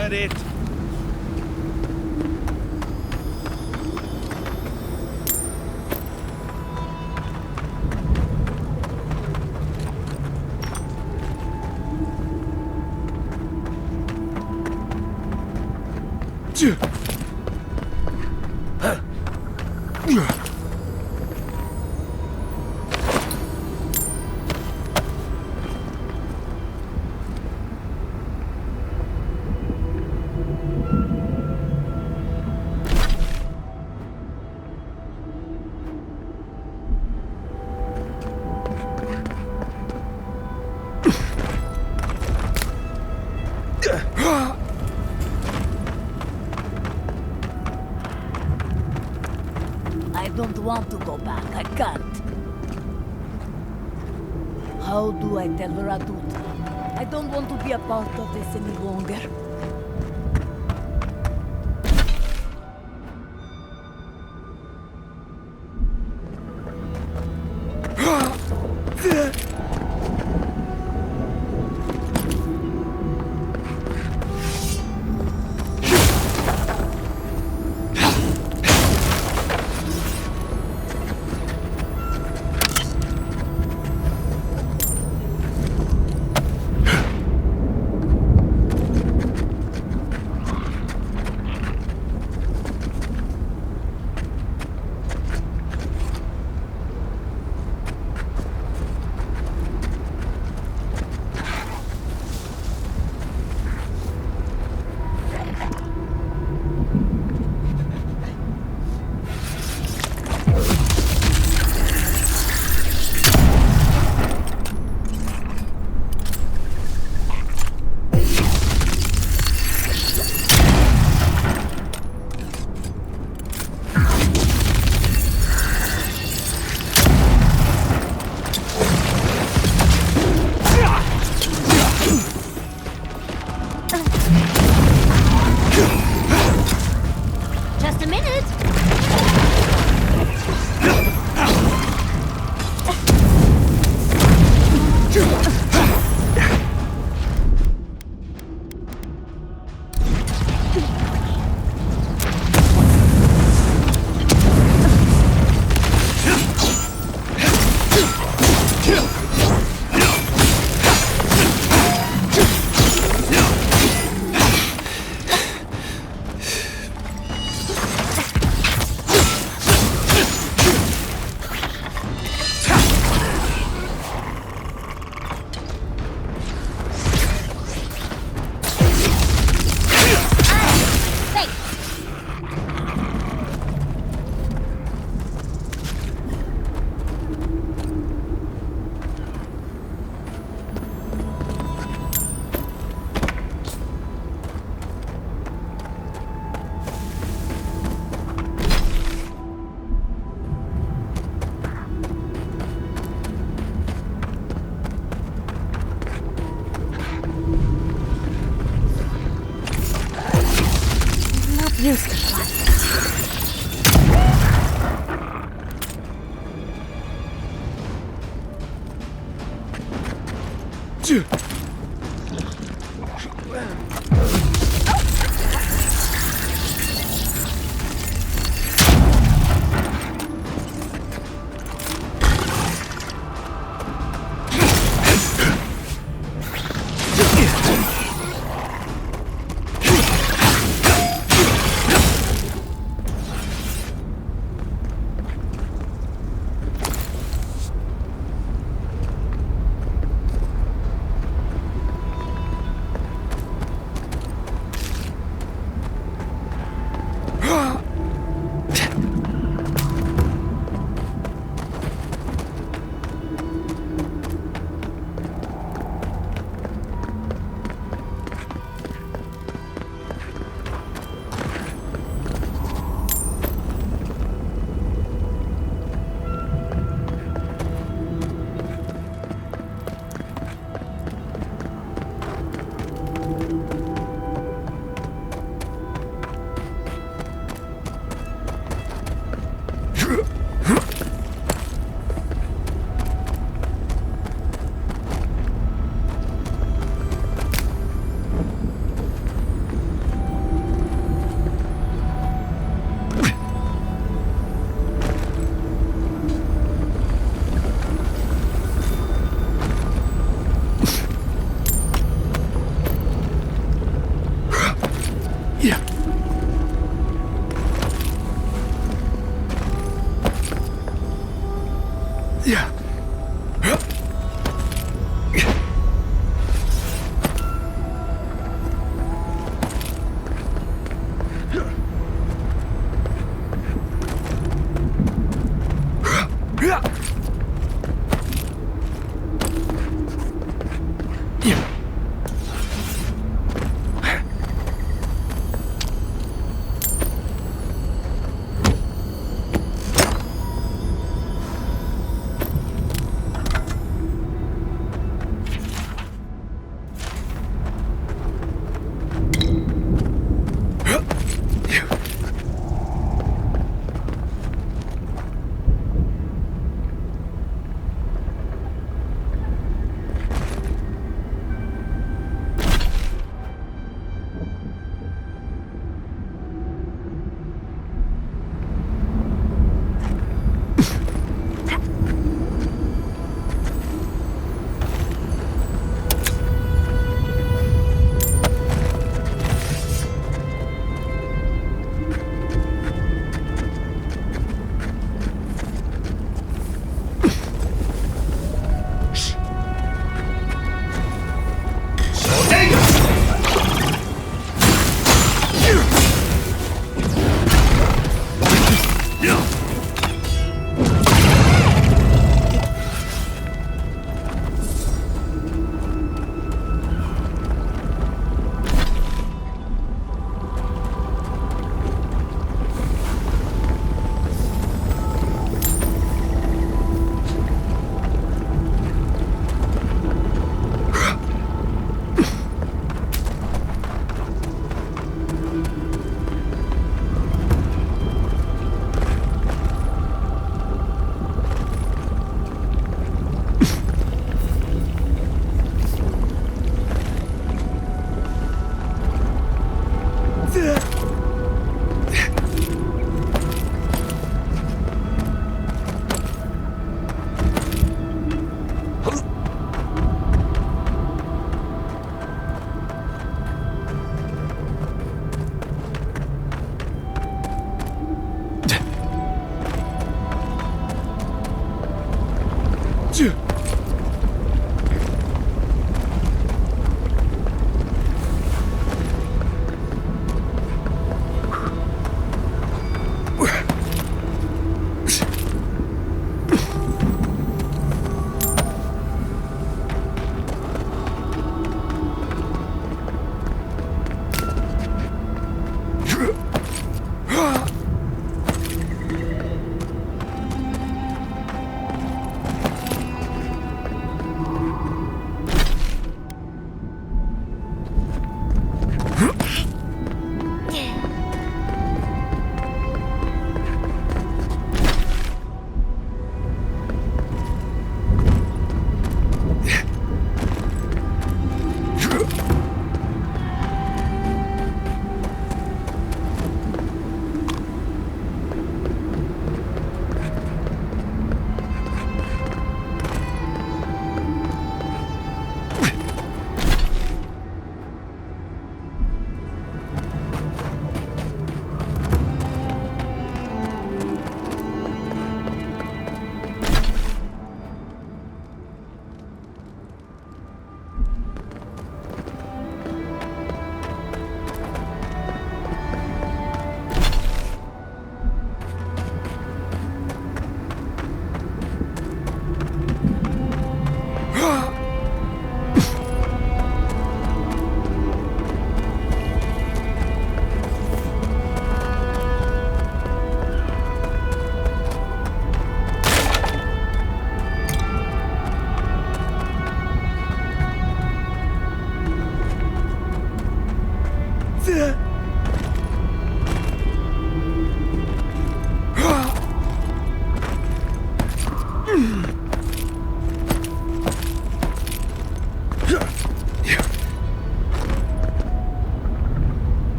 That it? I don't want to go back. I can't. How do I tell Radut? I don't want to be a part of this any longer.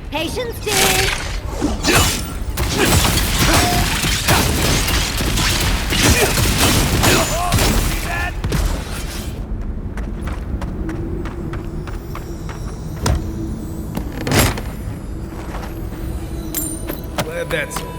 Patience, dear. Glad that's over.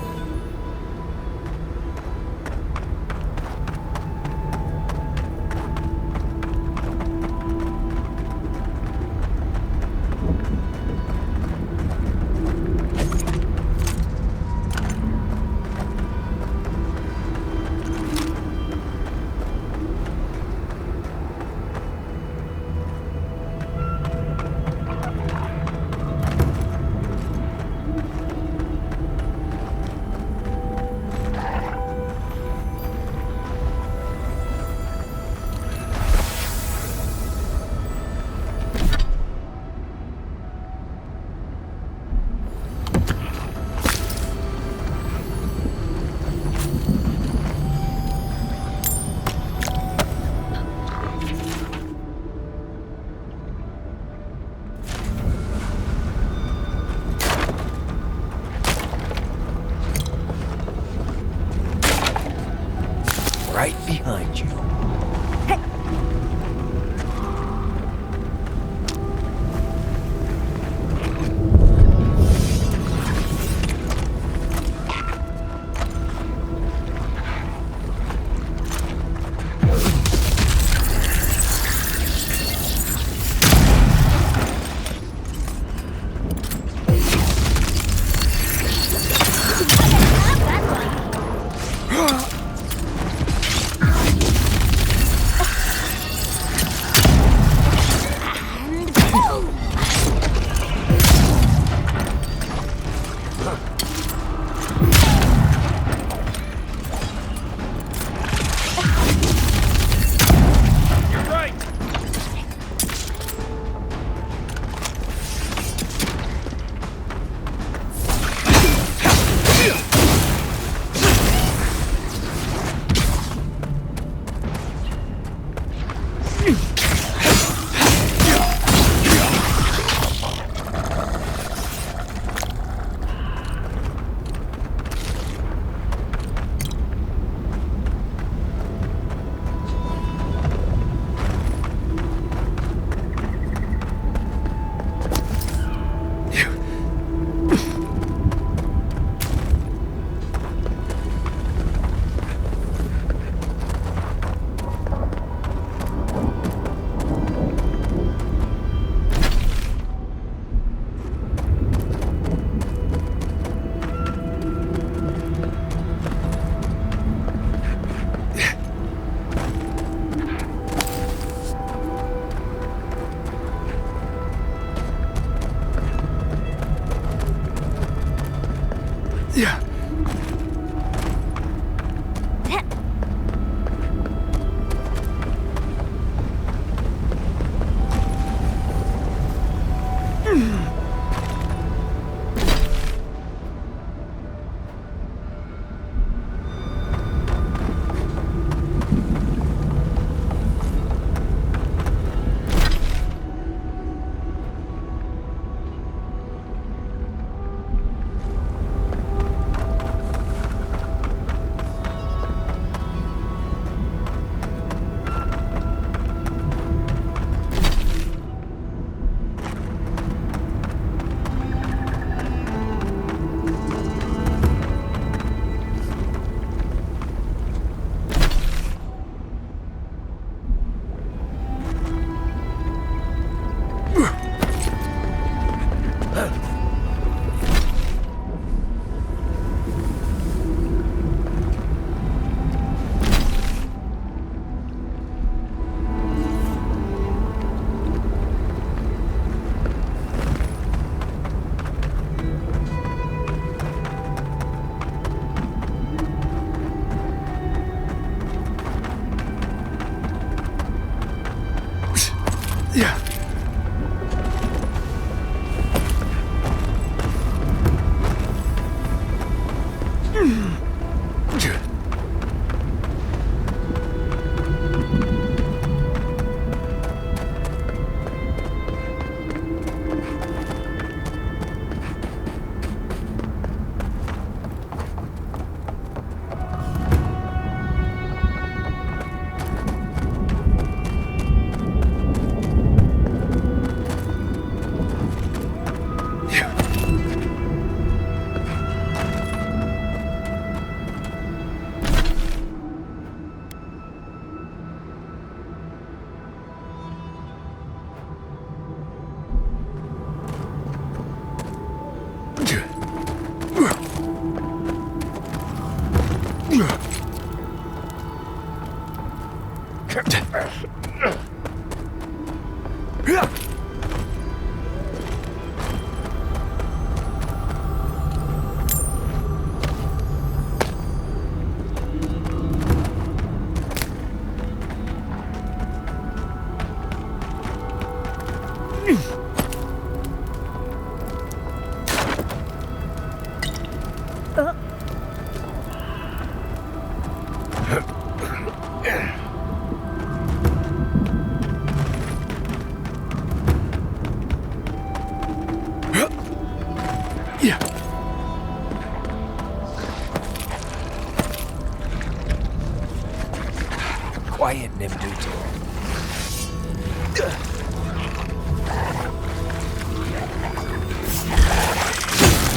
Quiet, Nimdutu.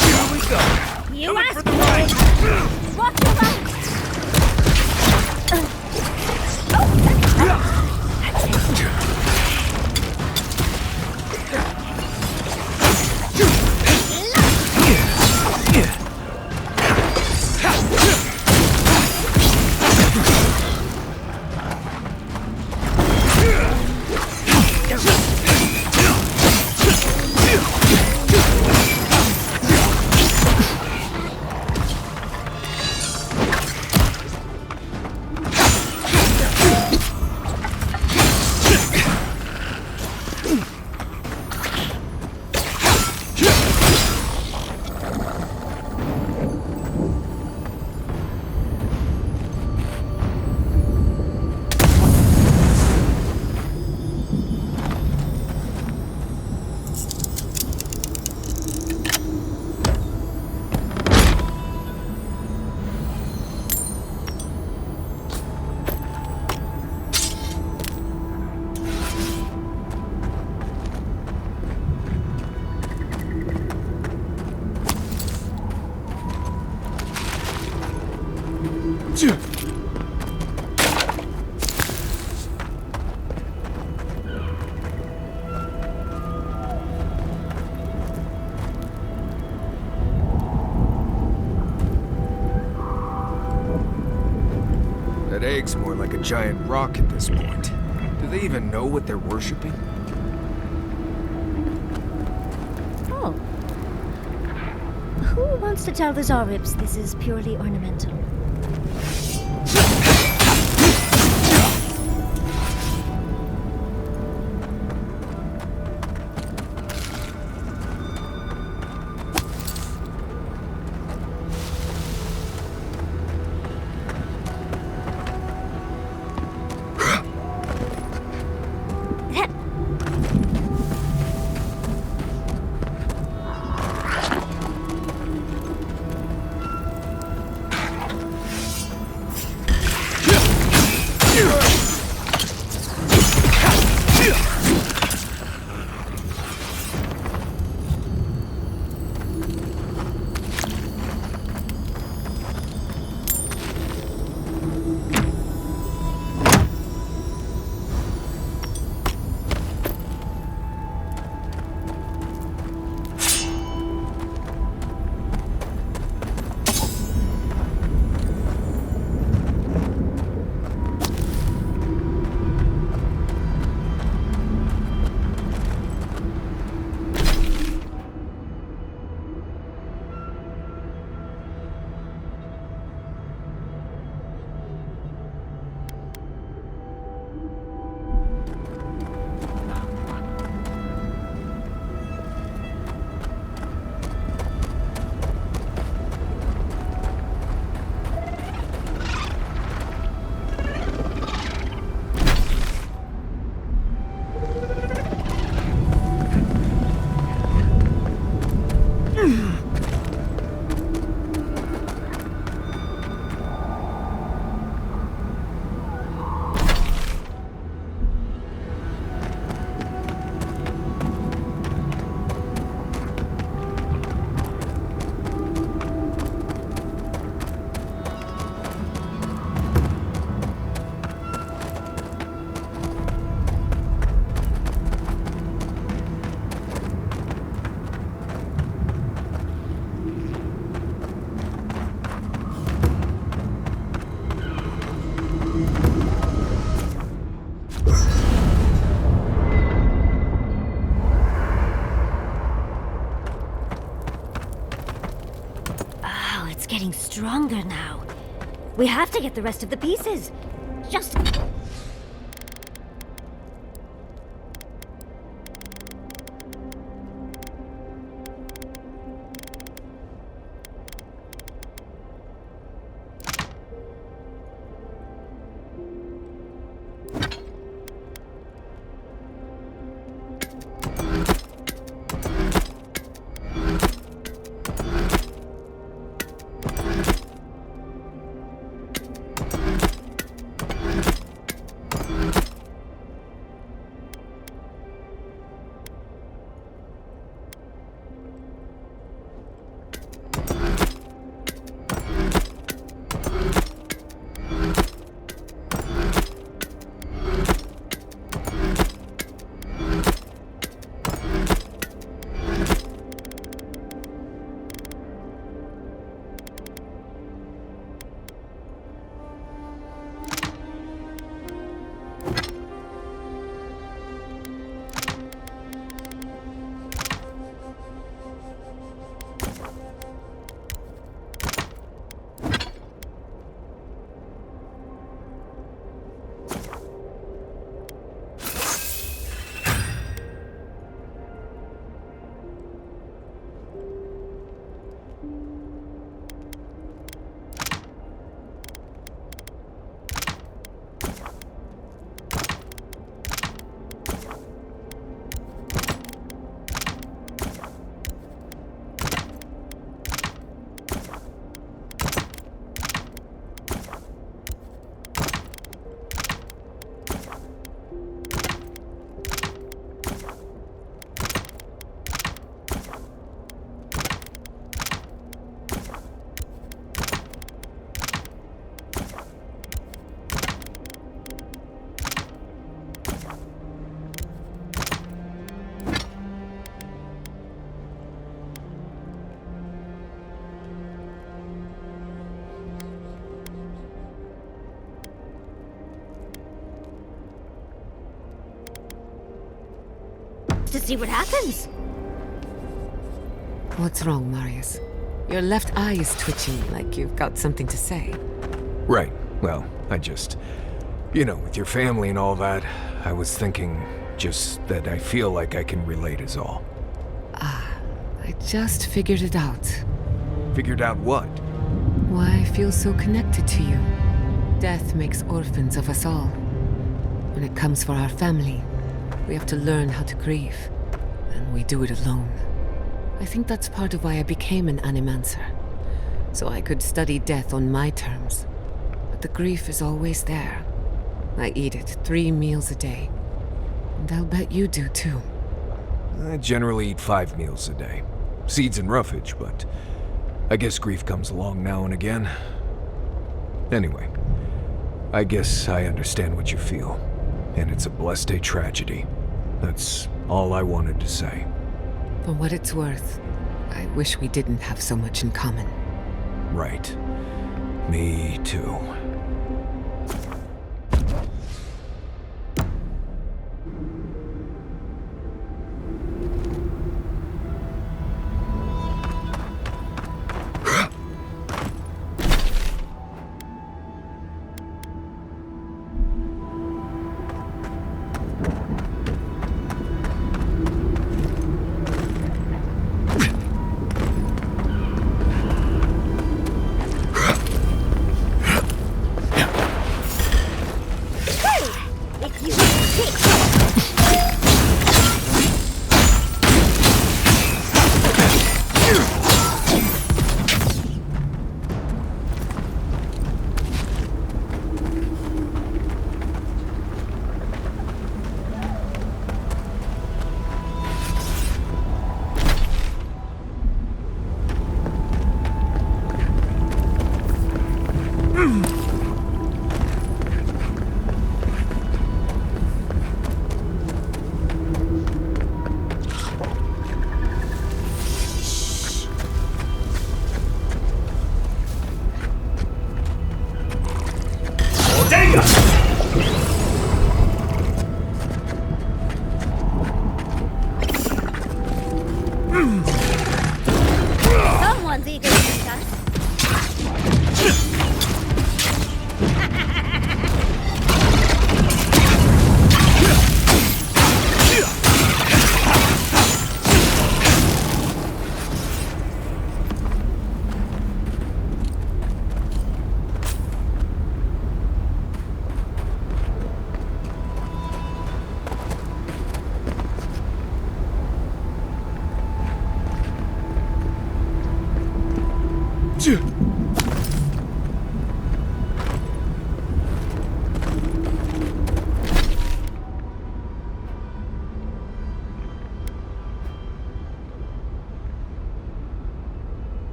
Here we go. You asked for the right. Walk your back. That egg's more like a giant rock at this point. Do they even know what they're worshipping? Oh. Who wants to tell the Zaribs this is purely ornamental? getting stronger now. We have to get the rest of the pieces. Just... to see what happens. What's wrong, Marius? Your left eye is twitching like you've got something to say. Right. Well, I just... You know, with your family and all that, I was thinking just that I feel like I can relate is all. I just figured it out. Figured out what? Why I feel so connected to you. Death makes orphans of us all. When it comes for our family, we have to learn how to grieve. And we do it alone. I think that's part of why I became an animancer. So I could study death on my terms. But the grief is always there. I eat it 3 meals a day. And I'll bet you do too. I generally eat 5 meals a day. Seeds and roughage, but I guess grief comes along now and again. Anyway, I guess I understand what you feel. And it's a blessed day tragedy. That's all I wanted to say. For what it's worth, I wish we didn't have so much in common. Right. Me too.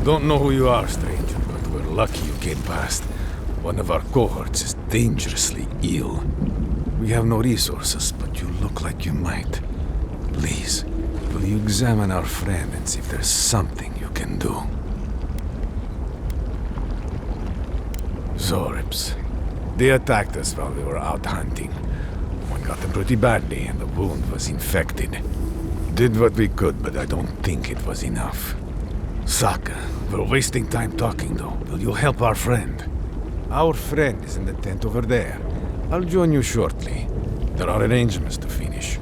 Don't know who you are, stranger, but we're lucky you came past. One of our cohorts is dangerously ill. We have no resources, but you look like you might. Please, will you examine our friend and see if there's something you can do? Zorips. They attacked us while we were out hunting. One got them pretty badly, and the wound was infected. Did what we could, but I don't think it was enough. Saka, we're wasting time talking though. Will you help our friend? Our friend is in the tent over there. I'll join you shortly. There are arrangements to finish.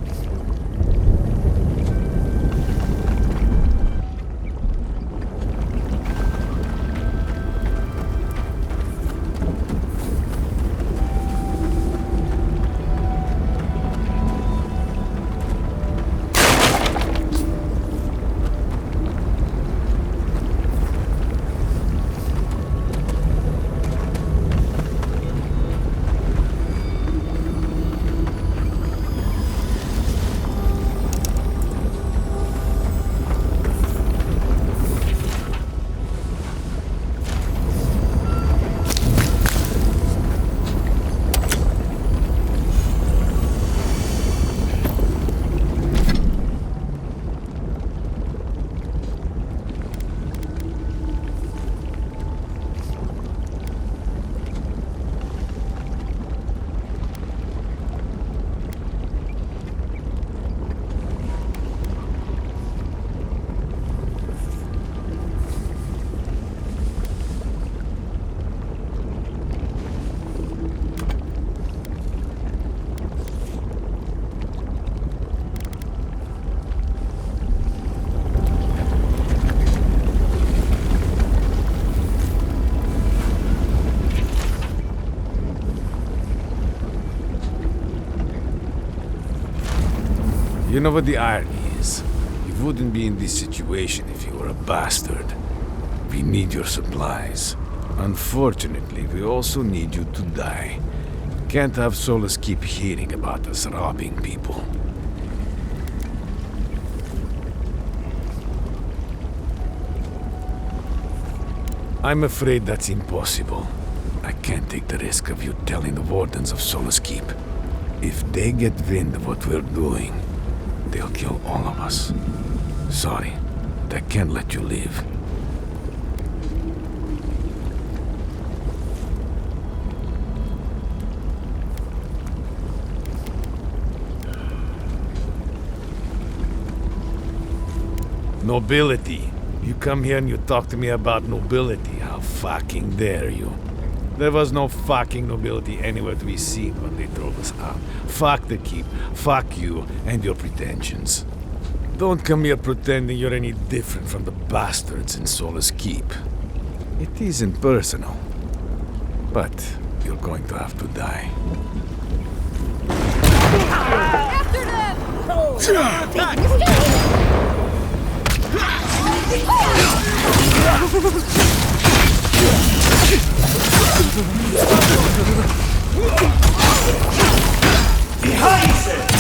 You know what the irony is? You wouldn't be in this situation if you were a bastard. We need your supplies. Unfortunately, we also need you to die. Can't have Solus keep hearing about us robbing people. I'm afraid that's impossible. I can't take the risk of you telling the wardens of Solus Keep. If they get wind of what we're doing, they'll kill all of us. Sorry, but I can't let you live. Nobility. You come here and you talk to me about nobility. How fucking dare you? There was no fucking nobility anywhere to be seen when they drove us out. Fuck the keep. Fuck you and your pretensions. Don't come here pretending you're any different from the bastards in Solus Keep. It isn't personal. But you're going to have to die. After Behind you!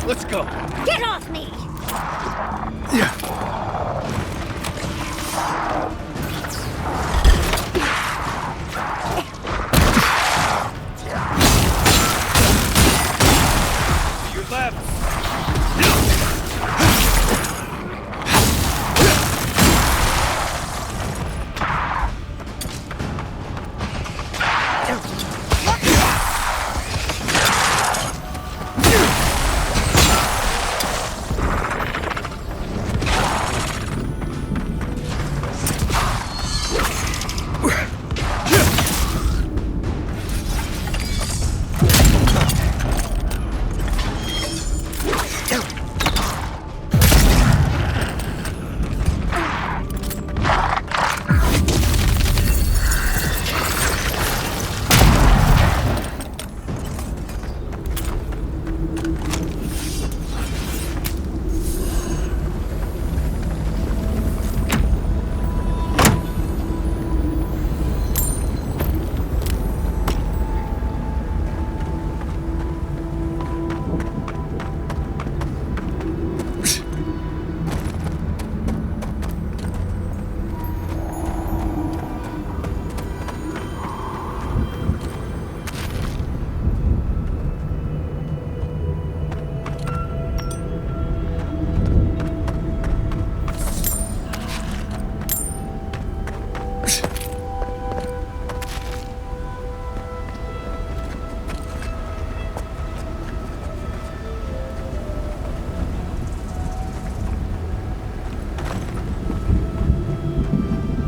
Let's go. Get off me! Your left.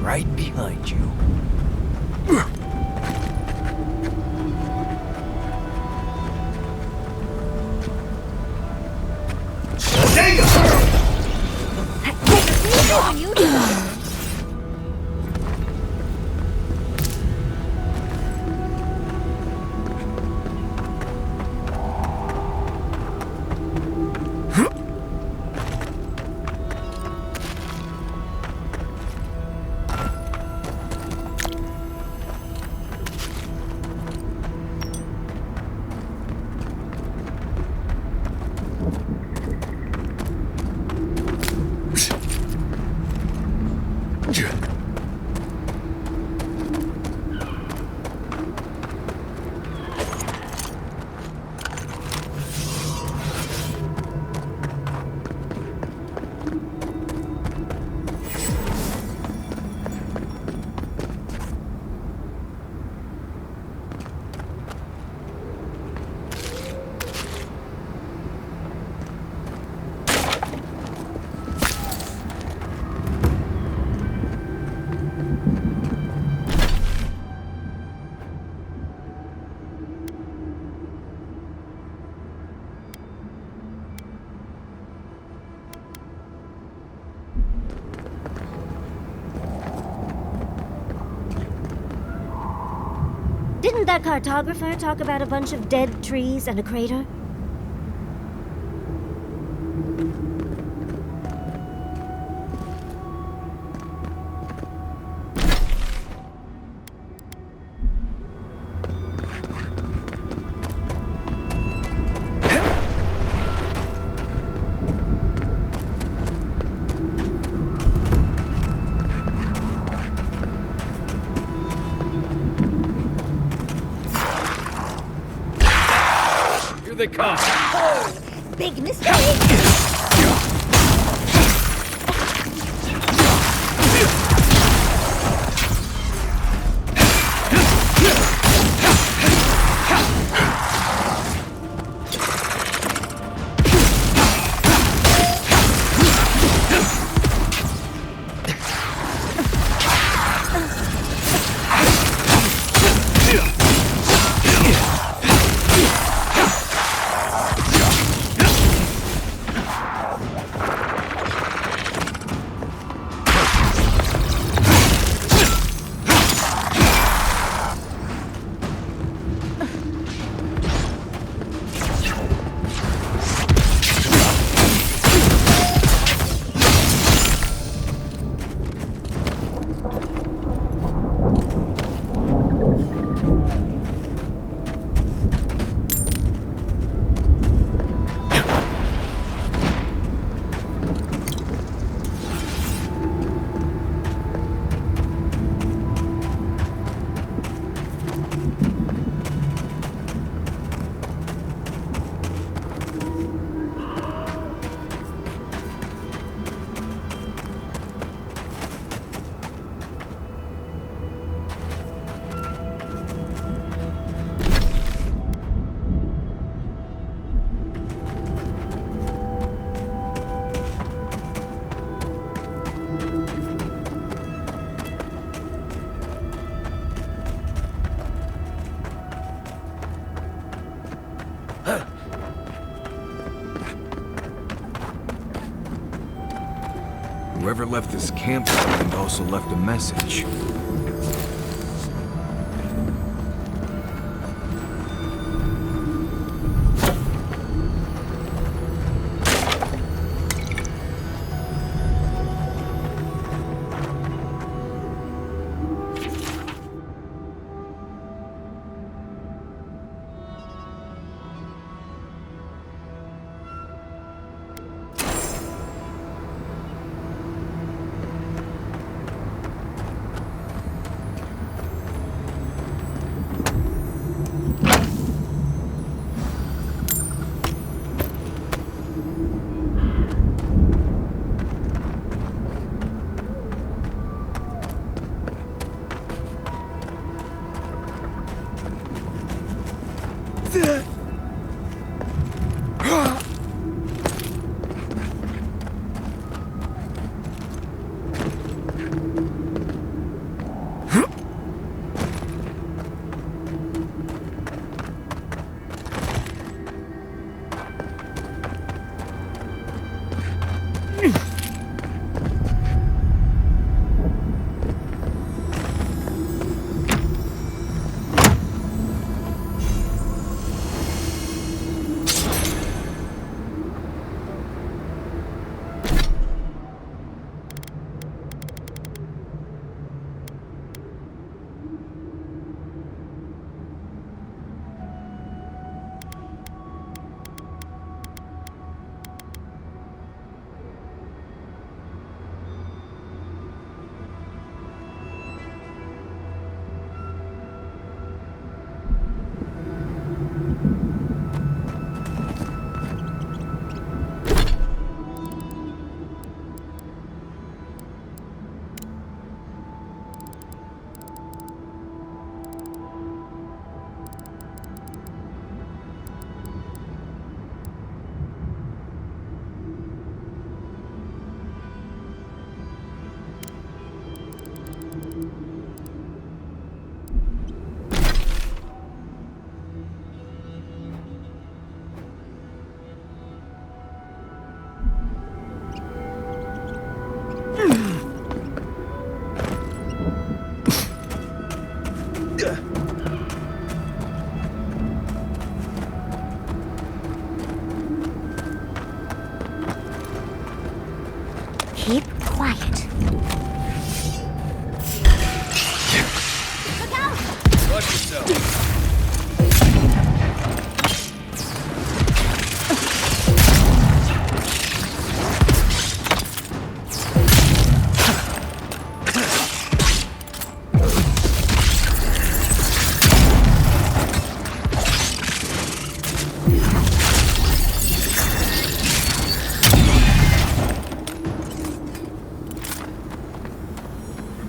Right behind you. You do. Didn't that cartographer talk about a bunch of dead trees and a crater? They come. Oh, big mistake. Yeah. Whoever left this campsite also left a message. Keep quiet. Look out! Watch yourself.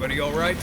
Everybody all right?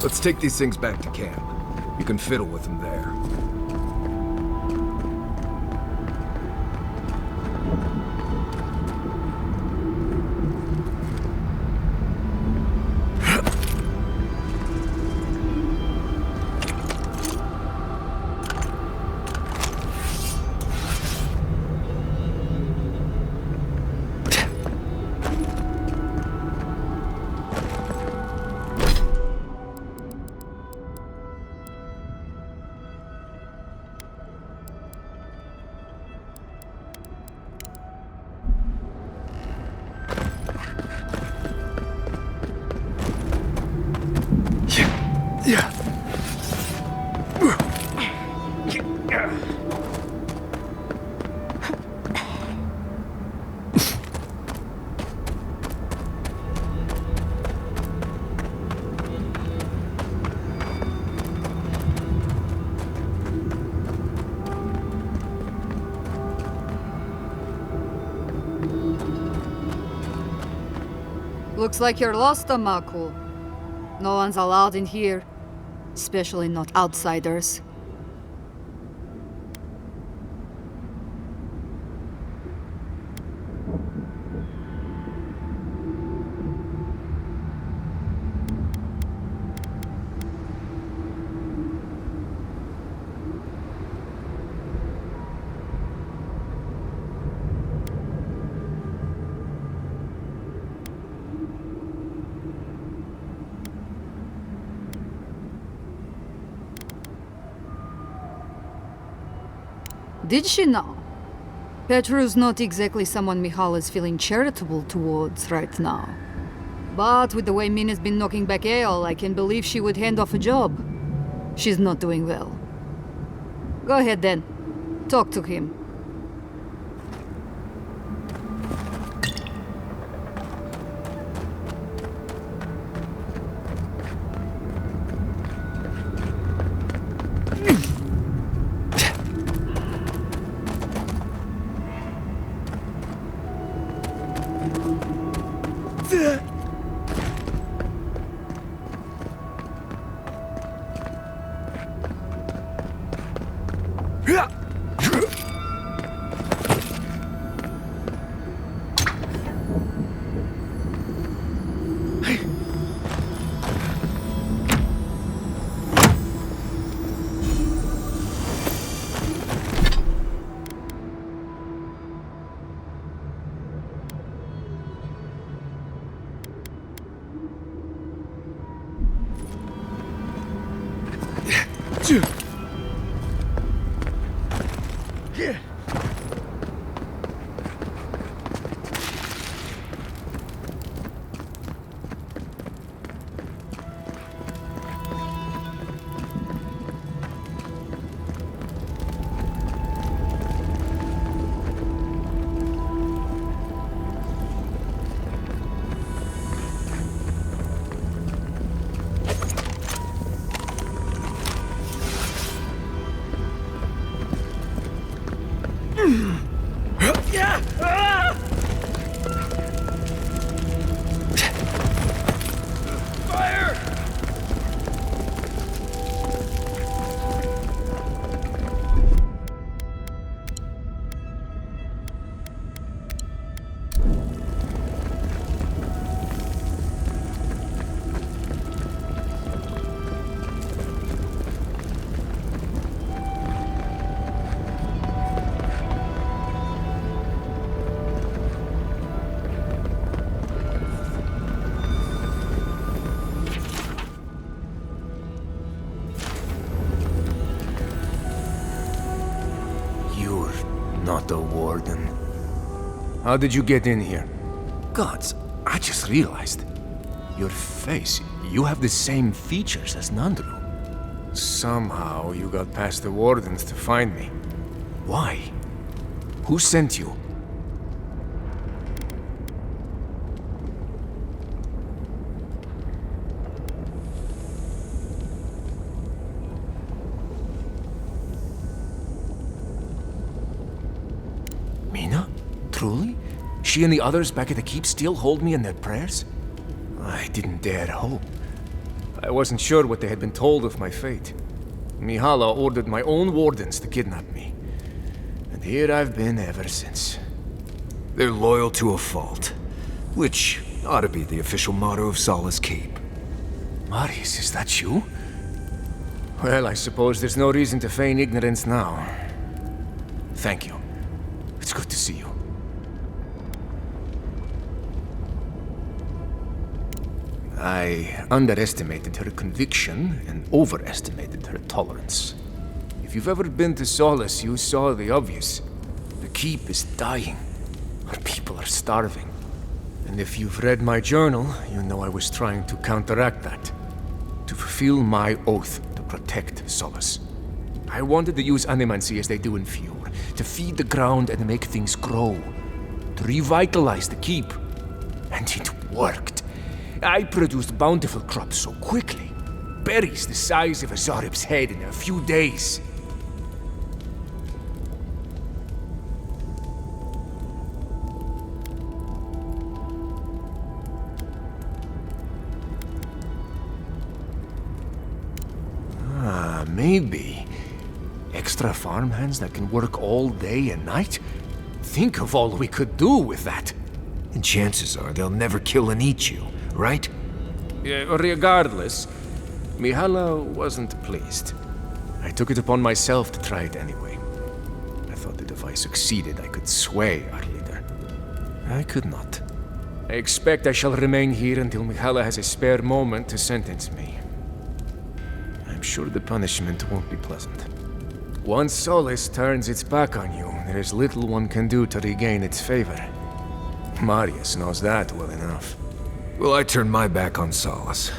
Let's take these things back to camp. You can fiddle with them there. Yeah. Looks like you're lost, Amaku. No one's allowed in here. Especially not outsiders. Did she know? Petru's not exactly someone Michal is feeling charitable towards right now. But with the way Mina's been knocking back ale, I can believe she would hand off a job. She's not doing well. Go ahead then. Talk to him. Not the warden. How did you get in here? Gods, I just realized. Your face, you have the same features as Nandru. Somehow you got past the wardens to find me. Why? Who sent you? Truly? She and the others back at the keep still hold me in their prayers? I didn't dare hope. I I wasn't sure what they had been told of my fate. Mihala ordered my own wardens to kidnap me. And here I've been ever since. They're loyal to a fault, which ought to be the official motto of Solace Keep. Marius, is that you? Well, I suppose there's no reason to feign ignorance now. Thank you. It's good to see you. I underestimated her conviction and overestimated her tolerance. If you've ever been to Solace, you saw the obvious. The keep is dying. Our people are starving. And if you've read my journal, you know I was trying to counteract that. To fulfill my oath to protect Solace. I wanted to use animancy as they do in Fjord, to feed the ground and make things grow. To revitalize the keep. And it worked. I produced bountiful crops so quickly. Berries the size of a Zarib's head in a few days. Maybe. Extra farmhands that can work all day and night? Think of all we could do with that. And chances are they'll never kill and eat you, right? Regardless, Mihala wasn't pleased. I took it upon myself to try it anyway. I thought that if I succeeded, I could sway our leader. I could not. I expect I shall remain here until Mihala has a spare moment to sentence me. I'm sure the punishment won't be pleasant. Once Solace turns its back on you, there is little one can do to regain its favor. Marius knows that well enough. Well, I turned my back on Solace,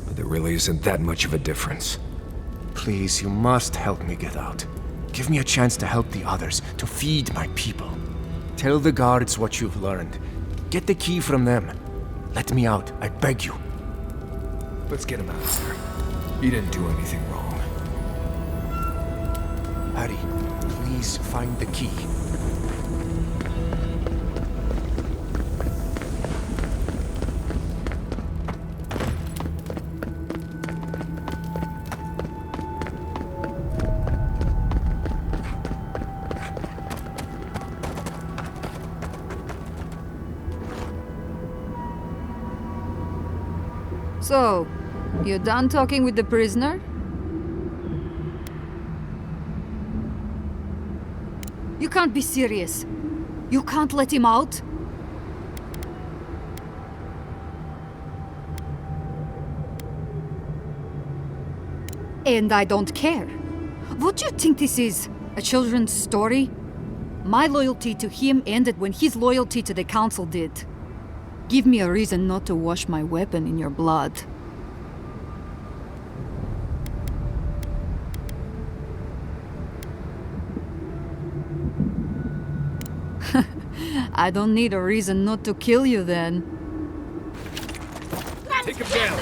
but there really isn't that much of a difference. Please, you must help me get out. Give me a chance to help the others, to feed my people. Tell the guards what you've learned. Get the key from them. Let me out, I beg you. Let's get him out of here. He didn't do anything wrong. Hurry, please find the key. So, you done talking with the prisoner? You can't be serious. You can't let him out? And I don't care. What do you think this is? A children's story? My loyalty to him ended when his loyalty to the Council did. Give me a reason not to wash my weapon in your blood. I don't need a reason not to kill you then. Take him down!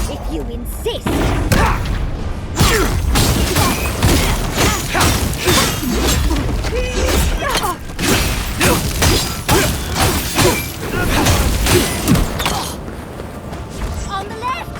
If you insist! On the left!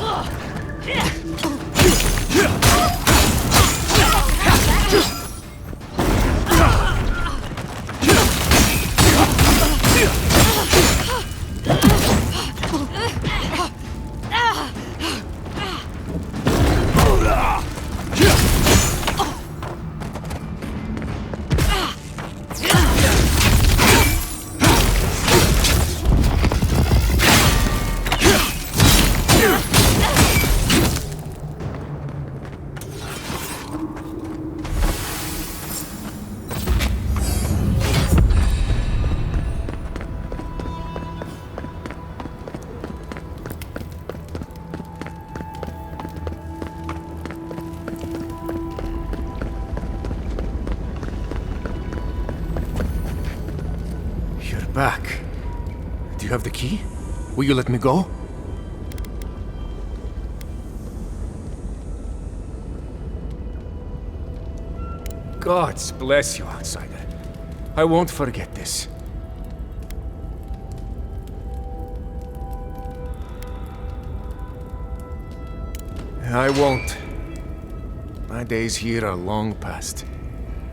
Back. Do you have the key? Will you let me go? Gods bless you, outsider. I won't forget this. I won't. My days here are long past.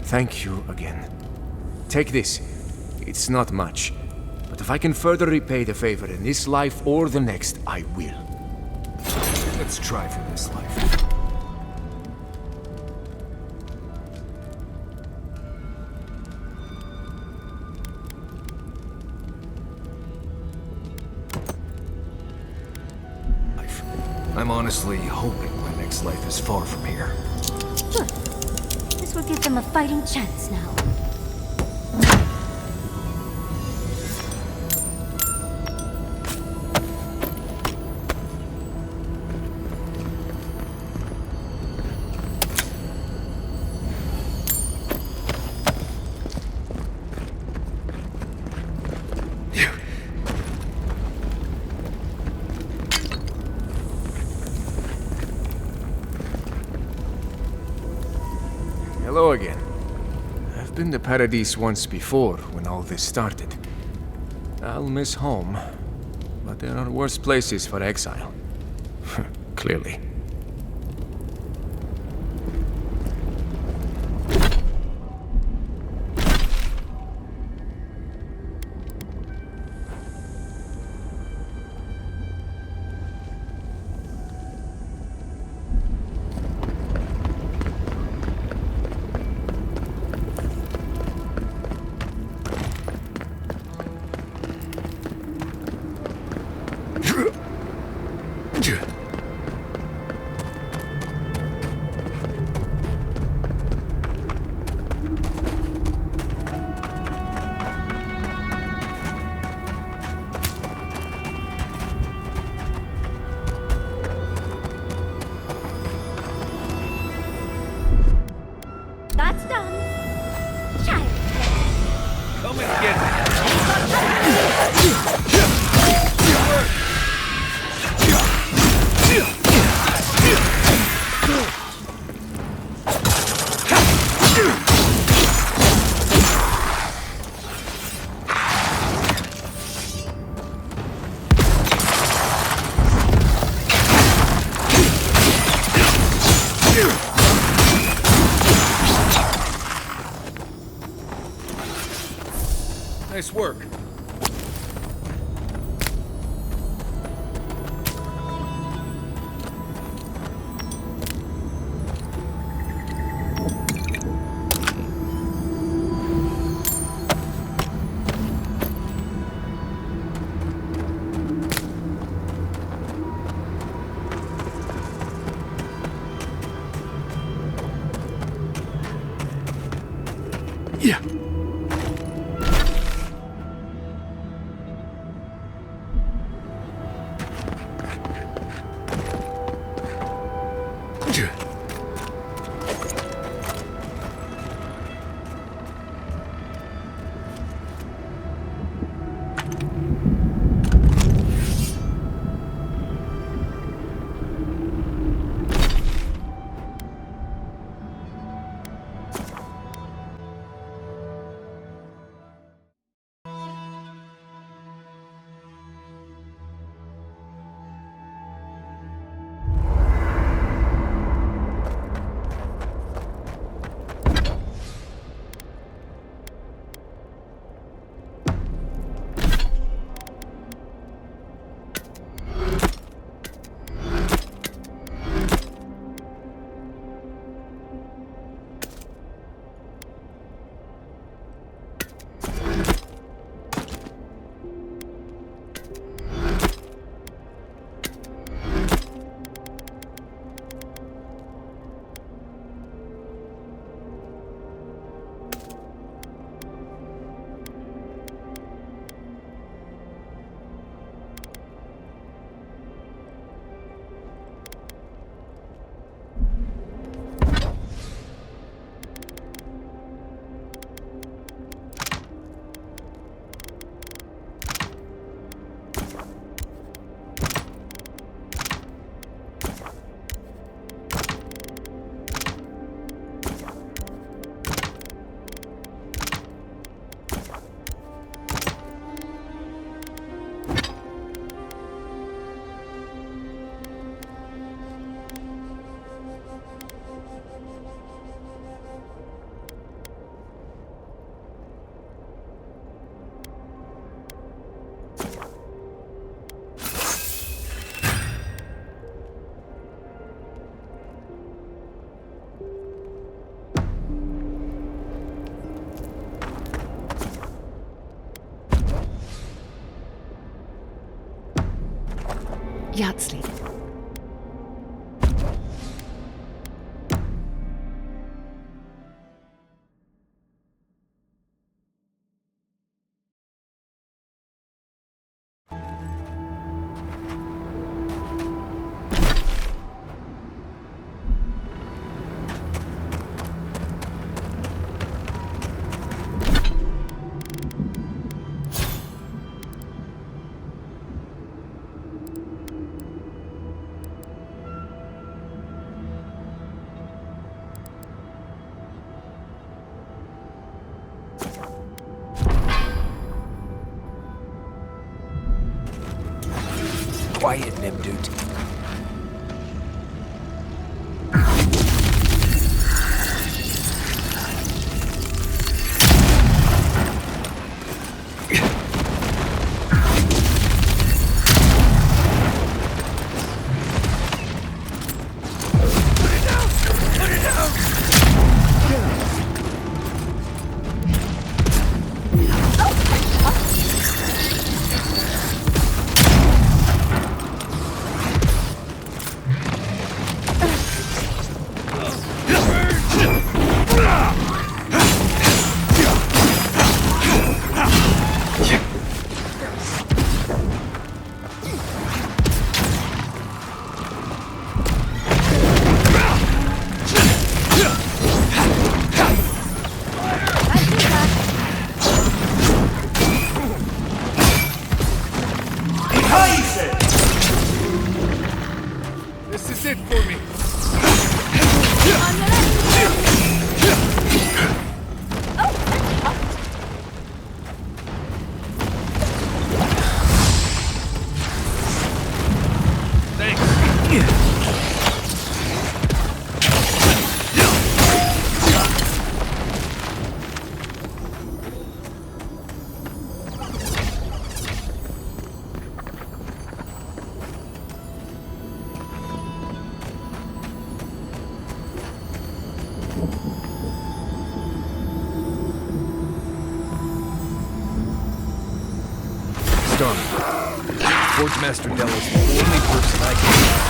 Thank you again. Take this. It's not much. But if I can further repay the favor in this life or the next, I will. Let's try for this life. I'm honestly hoping my next life is far from here. Good. This will give them a fighting chance now. Hello again. I've been to Paradise once before, when all this started. I'll miss home, but there are worse places for exile. Clearly. That's done. Child. Come and get me. Nice work. Yeah. Yahtzee. Quiet, Nimdut. This is it for me. Forge Master Del is the only person I can...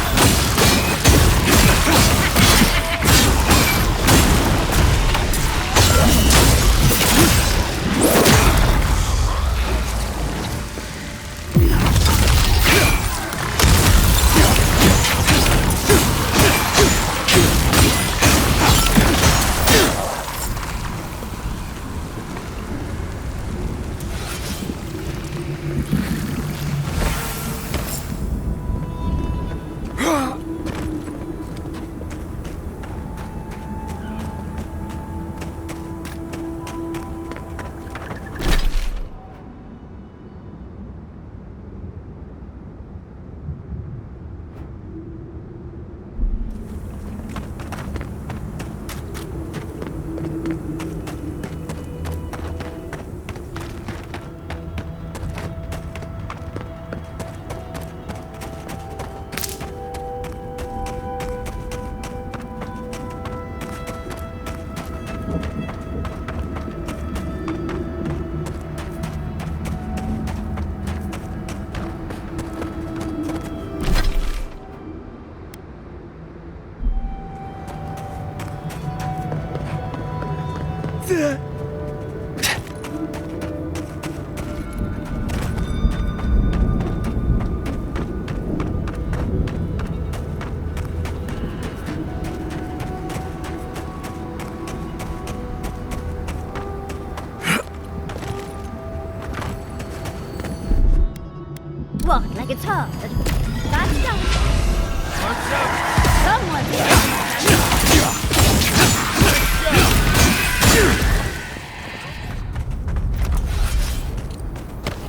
What, like it's hard? That's done.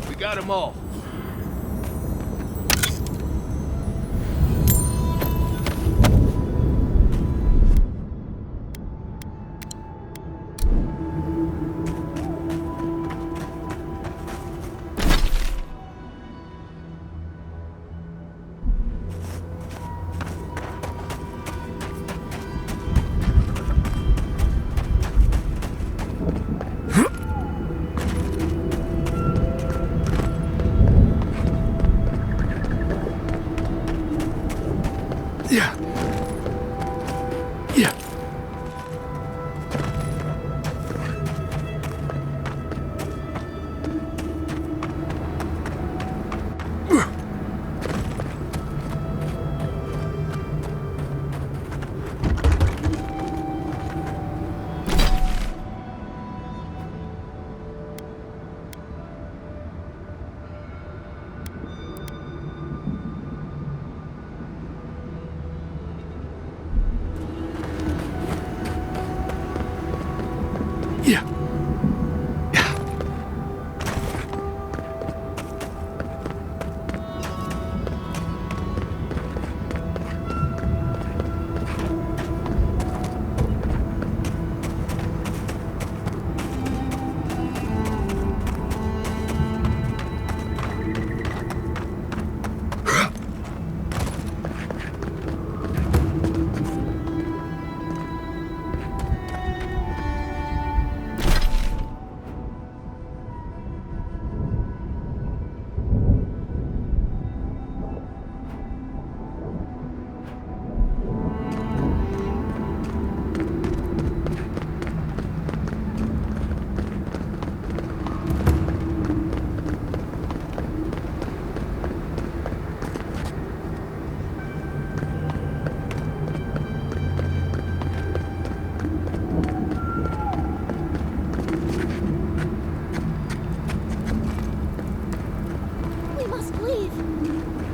We got them all. We must leave.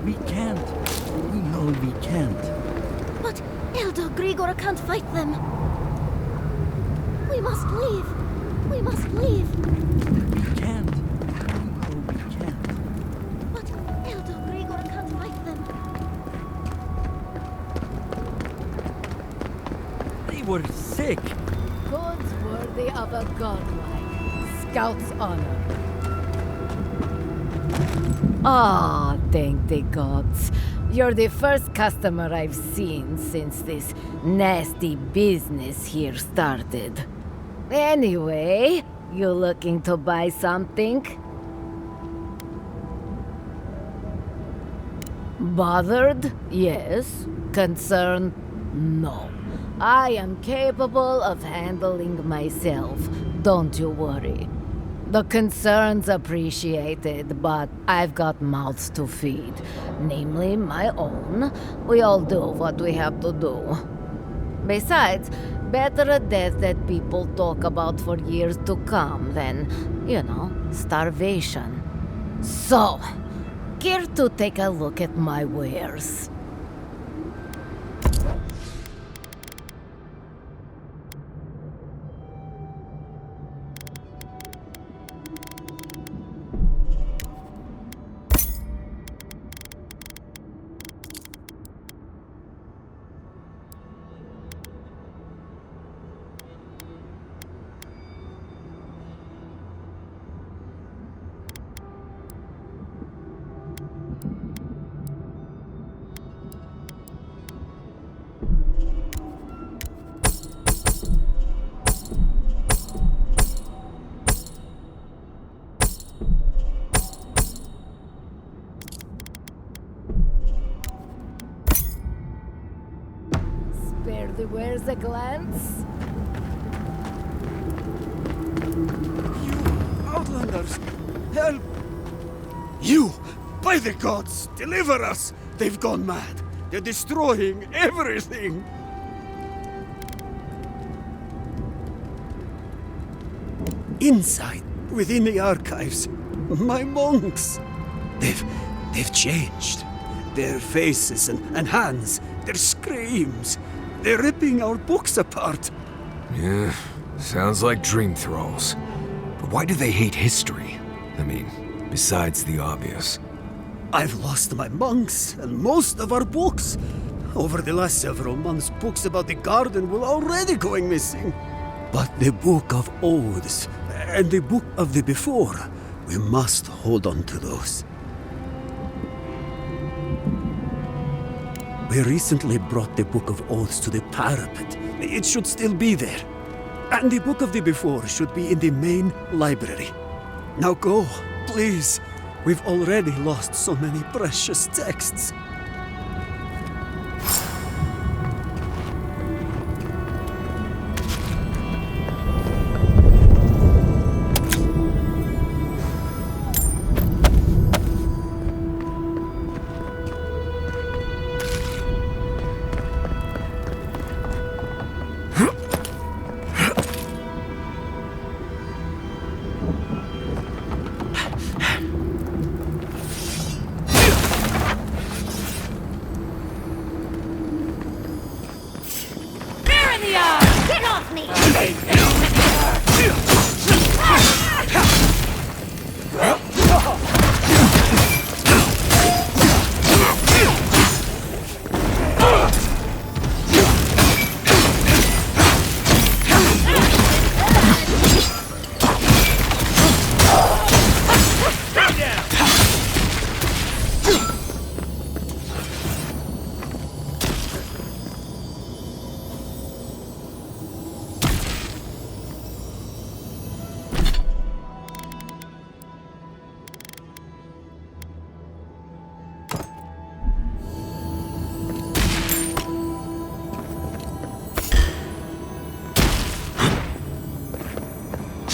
We can't. We know we can't. But Elder Grigor can't fight them. We must leave. We must leave. We can't. We know we can't. But Elder Grigor can't fight them. They were sick. Goods worthy of a godlike. Scout's honor. Ah, thank the gods. You're the first customer I've seen since this nasty business here started. Anyway, you looking to buy something? Bothered? Yes. Concerned? No. I am capable of handling myself. Don't you worry. The concern's appreciated, but I've got mouths to feed. Namely, my own. We all do what we have to do. Besides, better a death that people talk about for years to come than, starvation. So, care to take a look at my wares? Spare the wares a glance? Outlanders! Help! You! By the gods! Deliver us! They've gone mad! They're destroying everything! Inside, within the archives, my monks! They've changed. Their faces and hands, their screams. They're ripping our books apart. Yeah, sounds like dream thralls. But why do they hate history? I mean, besides the obvious. I've lost my monks and most of our books. Over the last several months, books about the garden were already going missing. But the Book of Oaths and the Book of the Before, we must hold on to those. We recently brought the Book of Oaths to the parapet. It should still be there. And the Book of the Before should be in the main library. Now go, please. We've already lost so many precious texts.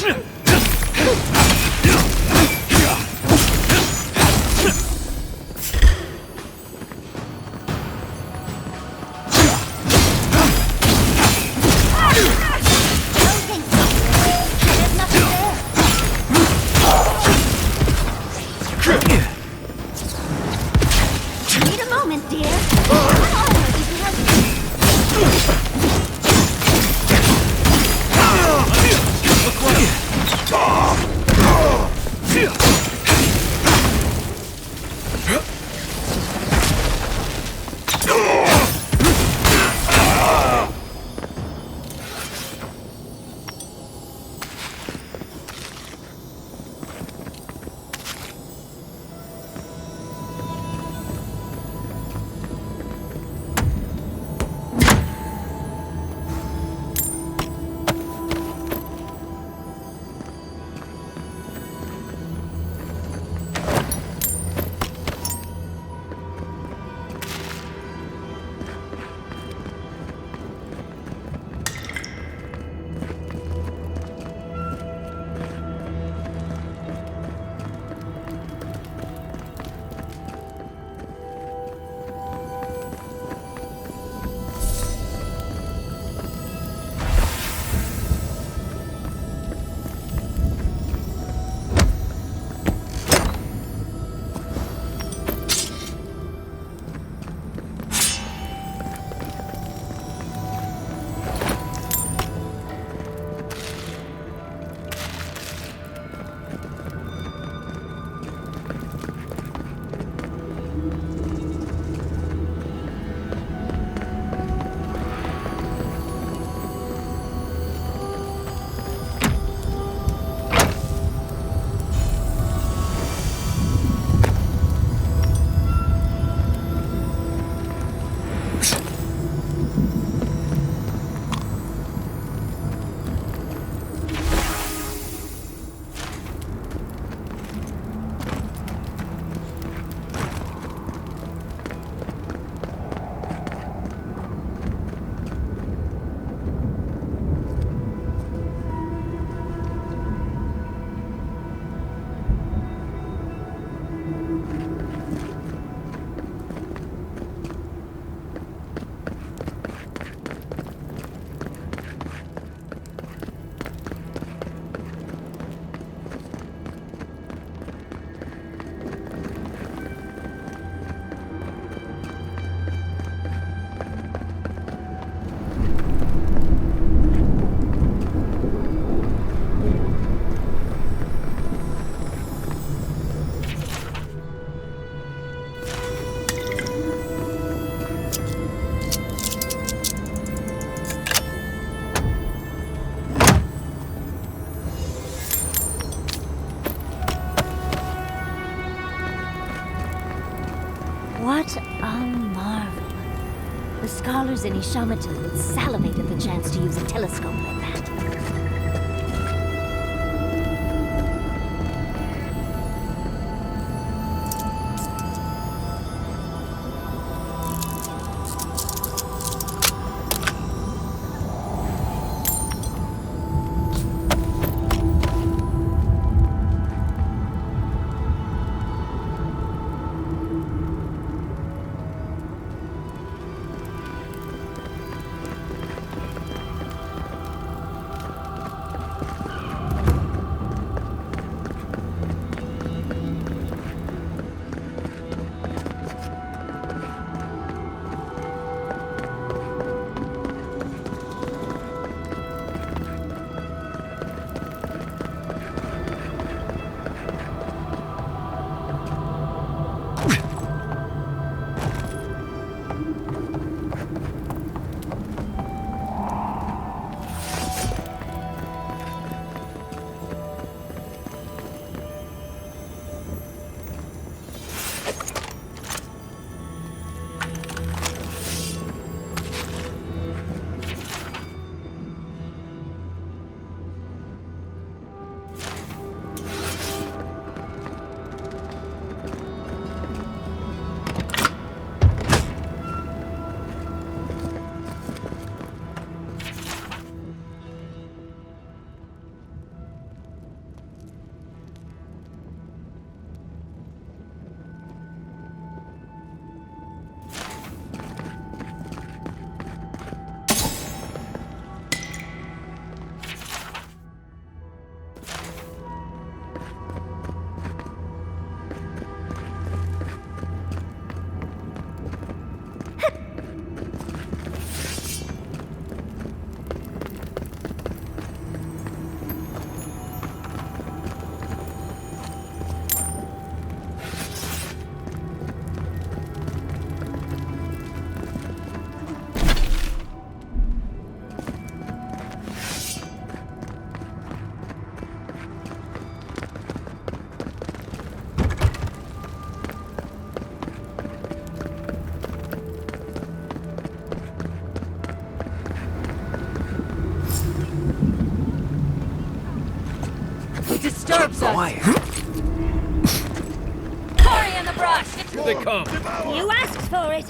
Need a moment, dear. What a marvel. The scholars in Ishamatan would salivate at the chance to use a telescope like that. disturbs us. Quiet. Cory in the brush! Here they come. You asked for it!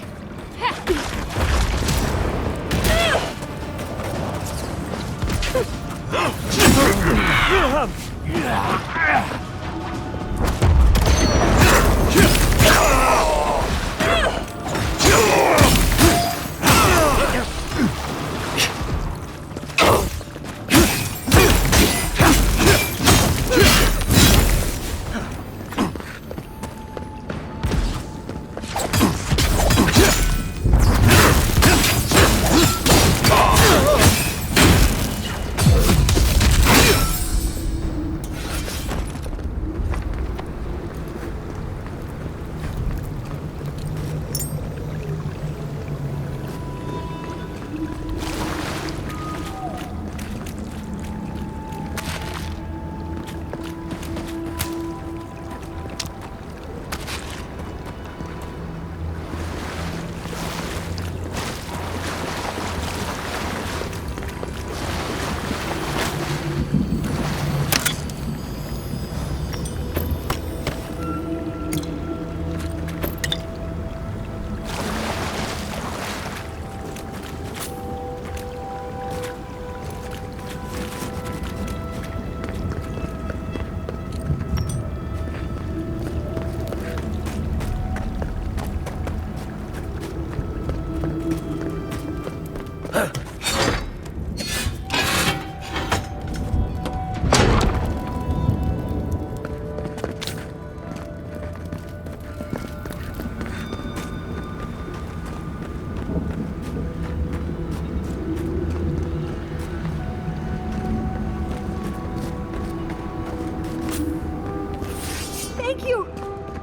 Thank you!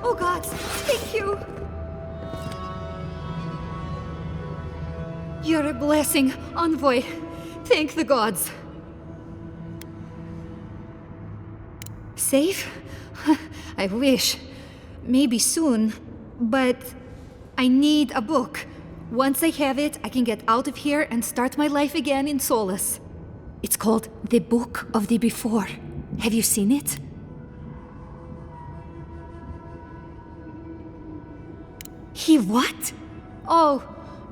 Oh gods, thank you! You're a blessing, envoy. Thank the gods. Safe? I wish. Maybe soon. But I need a book. Once I have it, I can get out of here and start my life again in Solace. It's called The Book of the Before. Have you seen it? He what? Oh,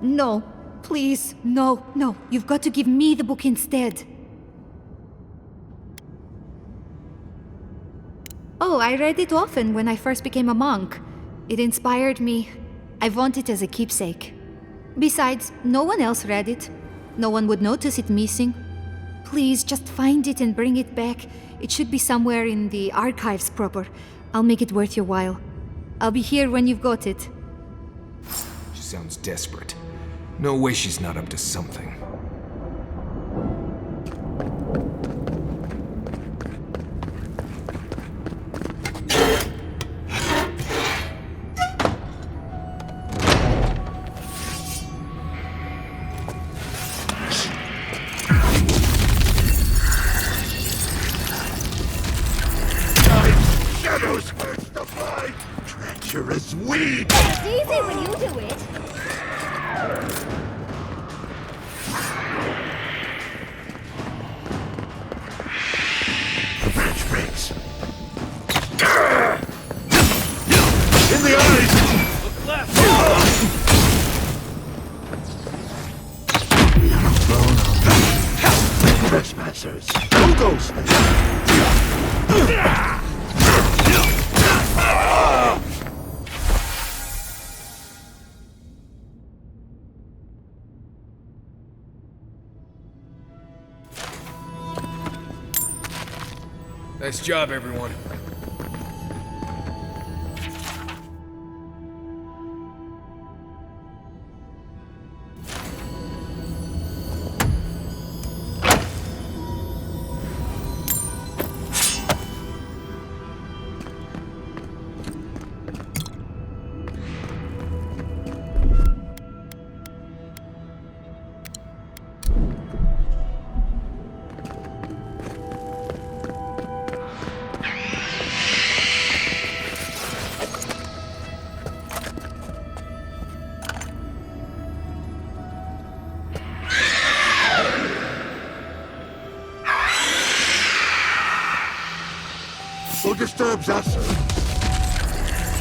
no. Please, no. You've got to give me the book instead. Oh, I read it often when I first became a monk. It inspired me. I want it as a keepsake. Besides, no one else read it. No one would notice it missing. Please, just find it and bring it back. It should be somewhere in the archives proper. I'll make it worth your while. I'll be here when you've got it. She sounds desperate. No way she's not up to something. Shadows hurts the fight! Treacherous weed! It's easy when you do it! The branch breaks. In the eyes! Look left! Trespassers! Who goes? Nice job, everyone. who disturbs us.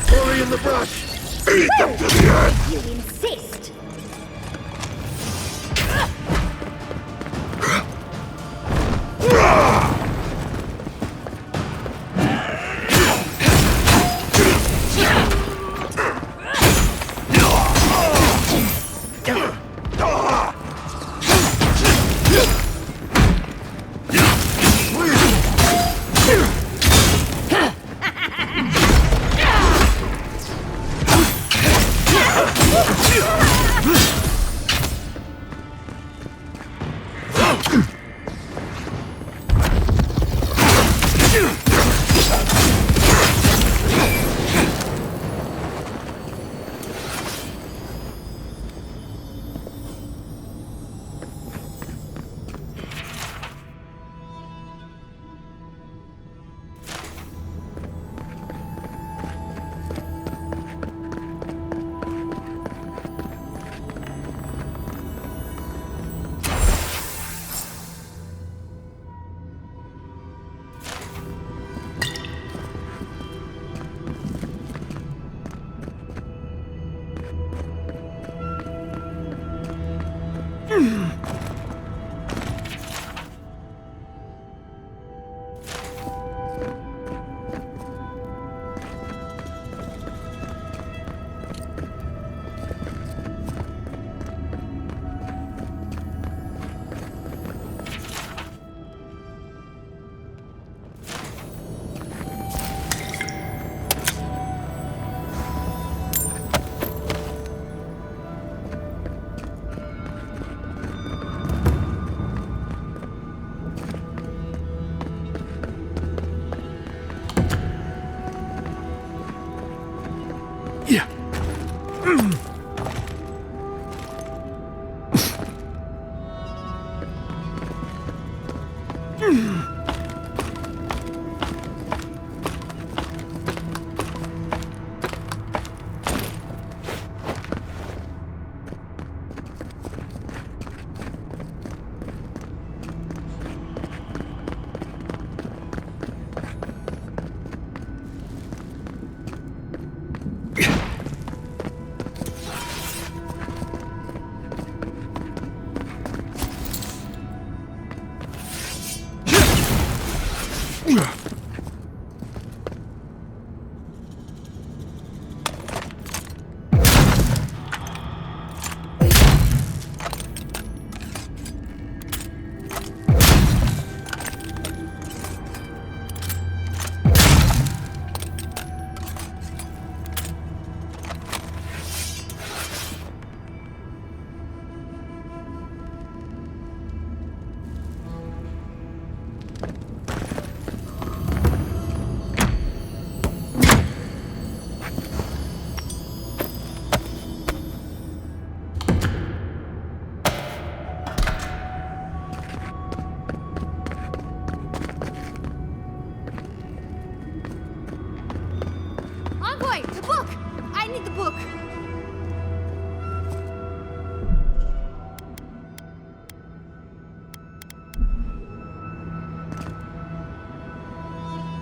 Fully in the brush. Eat them to the earth! You insist!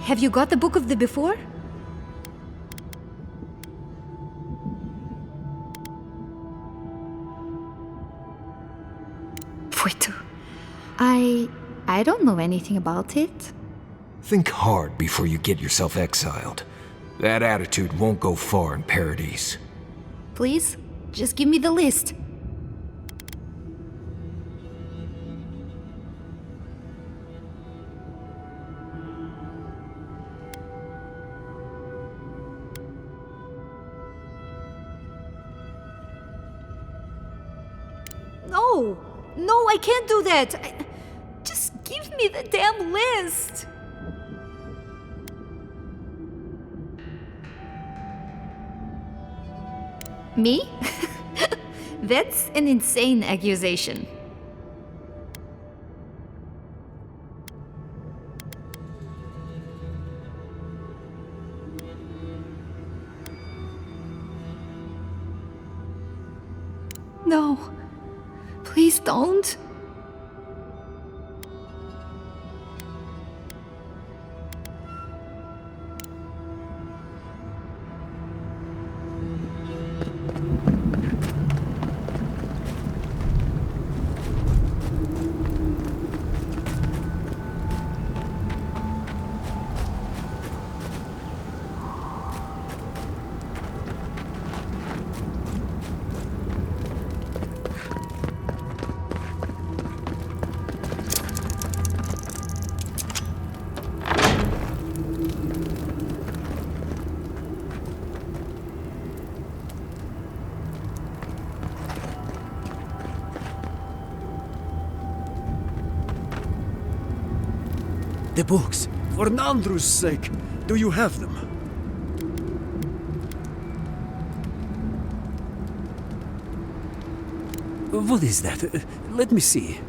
Have you got the Book of the Before? Fuitu. I don't know anything about it. Think hard before you get yourself exiled. That attitude won't go far in Paradise. Please, just give me the list. No, I can't do that. Just give me the damn list. Me? That's an insane accusation. No. Please don't. The books. For Nandru's sake, do you have them? What is that? Let me see.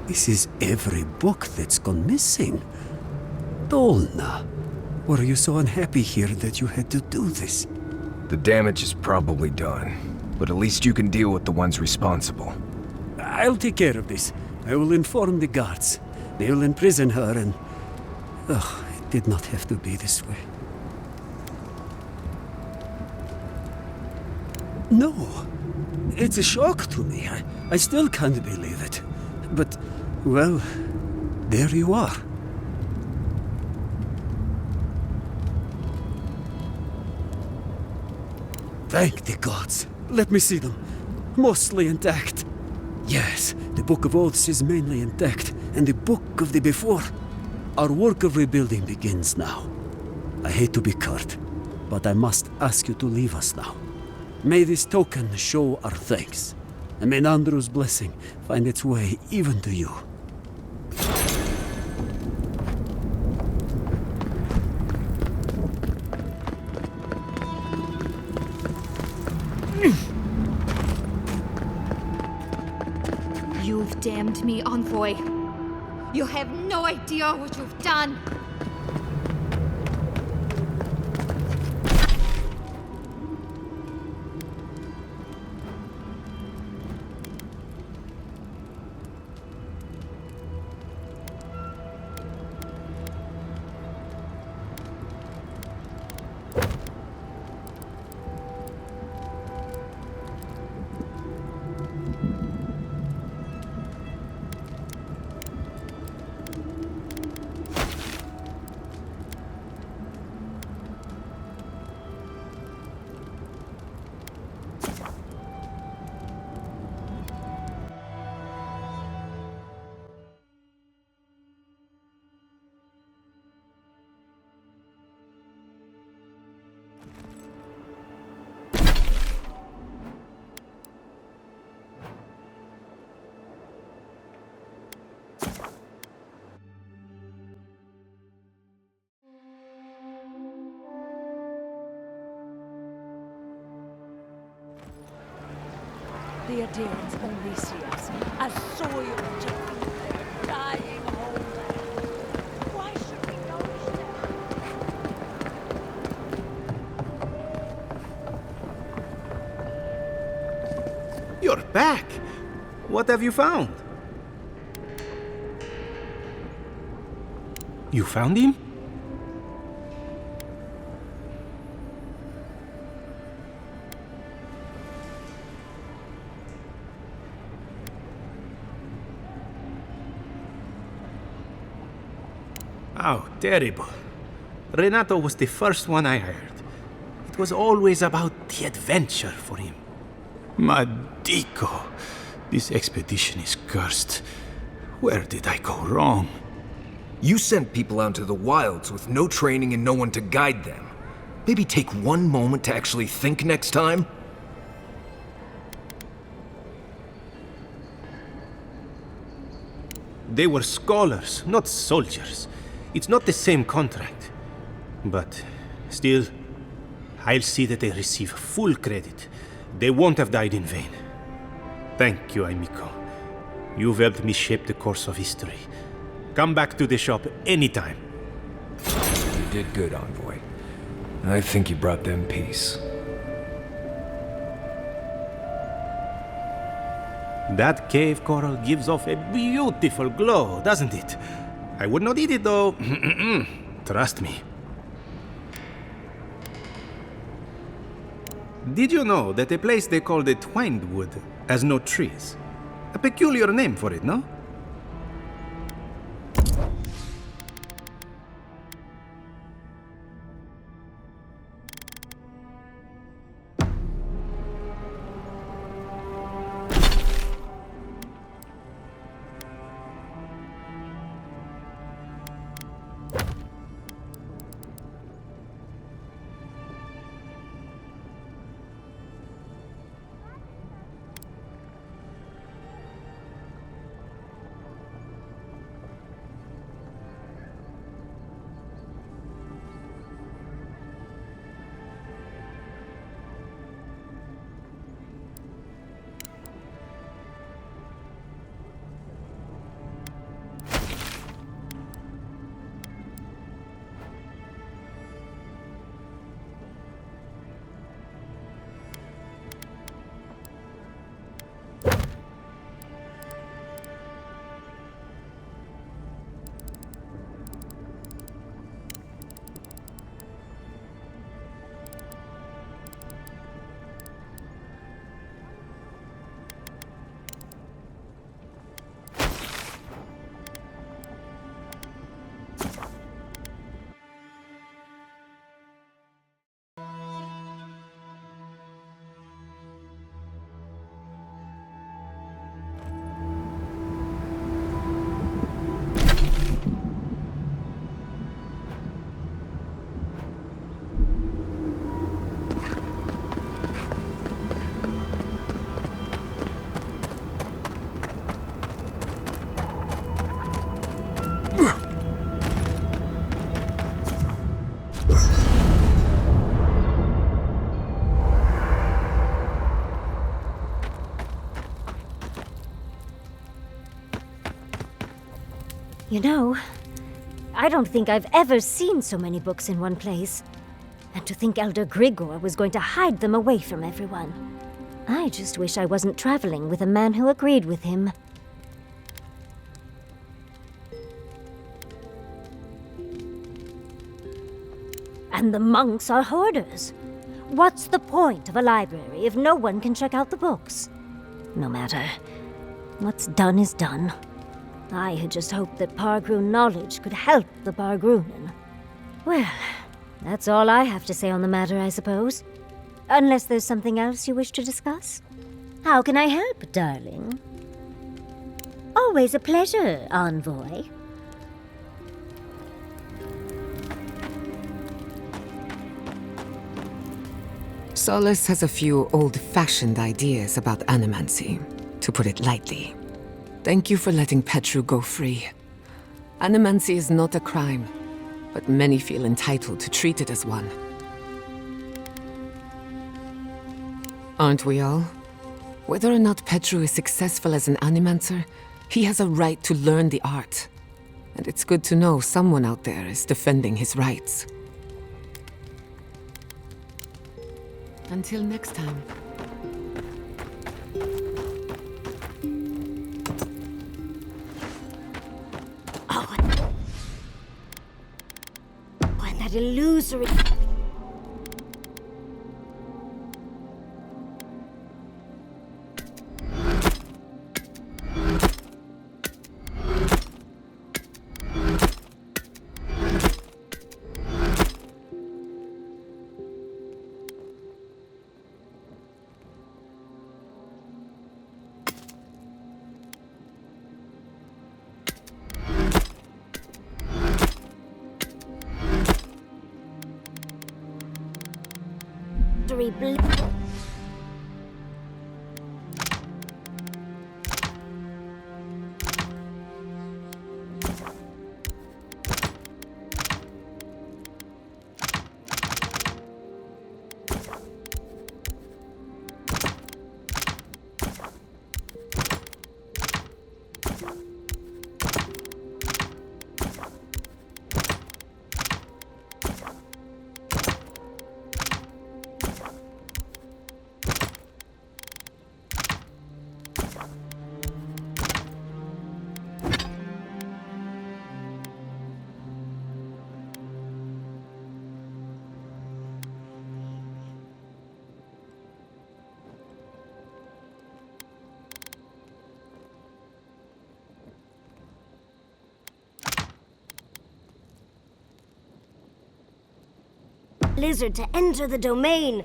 This is every book that's gone missing. Dolna, were you so unhappy here that you had to do this? The damage is probably done, but at least you can deal with the ones responsible. I'll take care of this. I will inform the guards. They will imprison her and... Ugh, it did not have to be this way. No. It's a shock to me. I still can't believe it. But, well, there you are. Thank the gods. Let me see them. Mostly intact. Yes, the Book of Oaths is mainly intact, and the Book of the Before. Our work of rebuilding begins now. I hate to be curt, but I must ask you to leave us now. May this token show our thanks, and may Nandru's blessing find its way even to you. You've damned me, Envoy. You have no idea what you've done. The Adherents only see us as soil to feed their dying homeland. Why should we notice them? You're back! What have you found? You found him? Oh, terrible. Renato was the first one I heard. It was always about the adventure for him. Madico, this expedition is cursed. Where did I go wrong? You sent people out into the wilds with no training and no one to guide them. Maybe take one moment to actually think next time? They were scholars, not soldiers. It's not the same contract. But still, I'll see that they receive full credit. They won't have died in vain. Thank you, amico. You've helped me shape the course of history. Come back to the shop anytime. You did good, Envoy. I think you brought them peace. That cave coral gives off a beautiful glow, doesn't it? I would not eat it, though. Trust me. Did you know that a place they call the Twined Wood has no trees? A peculiar name for it, no? You know, I don't think I've ever seen so many books in one place. And to think Elder Grigor was going to hide them away from everyone. I just wish I wasn't traveling with a man who agreed with him. And the monks are hoarders. What's the point of a library if no one can check out the books? No matter. What's done is done. I had just hoped that Pargroon knowledge could help the Pargroonen. Well, that's all I have to say on the matter, I suppose. Unless there's something else you wish to discuss? How can I help, darling? Always a pleasure, envoy. Solace has a few old-fashioned ideas about animancy, to put it lightly. Thank you for letting Petru go free. Animancy is not a crime, but many feel entitled to treat it as one. Aren't we all? Whether or not Petru is successful as an animancer, he has a right to learn the art. And it's good to know someone out there is defending his rights. Until next time. Oh, and that illusory... Lizard to enter the domain.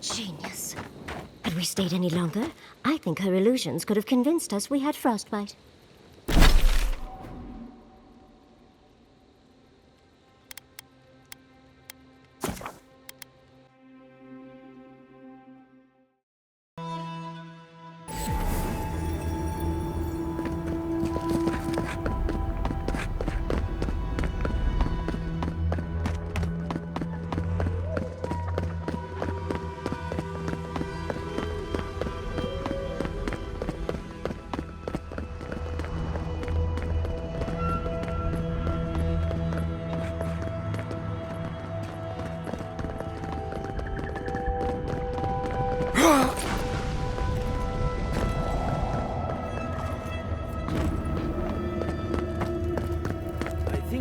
Genius. Had we stayed any longer, I think her illusions could have convinced us we had frostbite.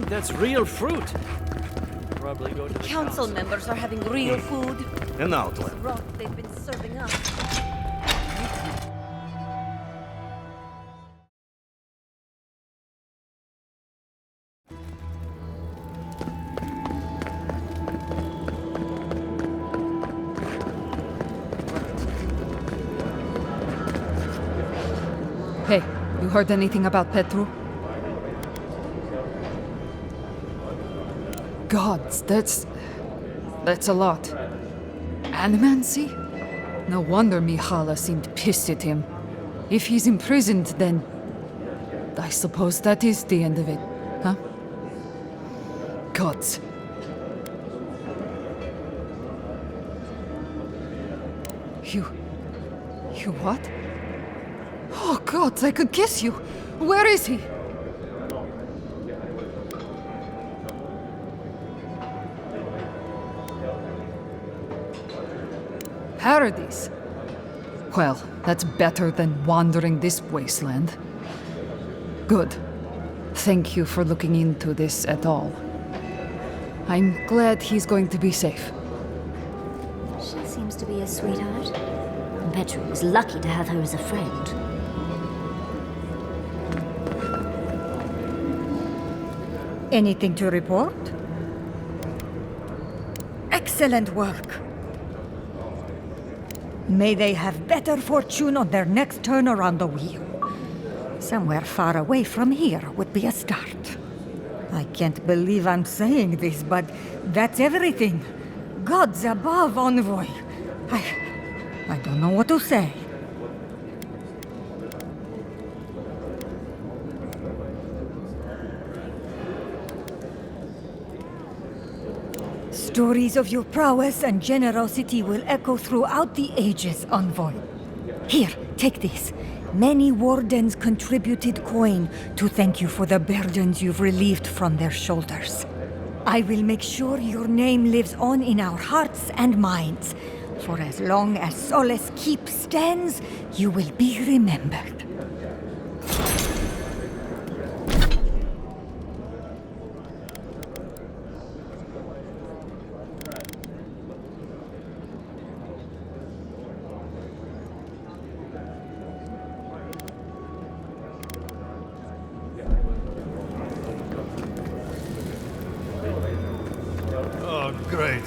That's real fruit. Probably go to the council members are having real food. An outlet. This rot they've been serving up. Hey, you heard anything about Petru? Gods, that's a lot. Animancy? No wonder Mihala seemed pissed at him. If he's imprisoned, then I suppose that is the end of it, huh? Gods. You what? Oh gods, I could kiss you. Where is he? paradise. Well, that's better than wandering this wasteland. Good. Thank you for looking into this at all. I'm glad he's going to be safe. She seems to be a sweetheart. And Petru was lucky to have her as a friend. Anything to report? Excellent work. May they have better fortune on their next turn around the wheel. Somewhere far away from here would be a start. I can't believe I'm saying this, but that's everything. Gods above, Envoy. I don't know what to say. Stories of your prowess and generosity will echo throughout the ages, Envoy. Here, take this. Many wardens contributed coin to thank you for the burdens you've relieved from their shoulders. I will make sure your name lives on in our hearts and minds. For as long as Solace Keep stands, you will be remembered. Oh, great.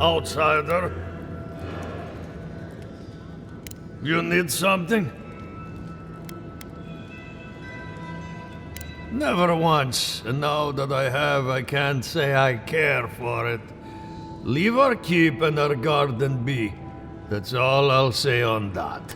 Outsider? You need something? Never once, and now that I have, I can't say I care for it. Leave our keep and our garden be. That's all I'll say on that.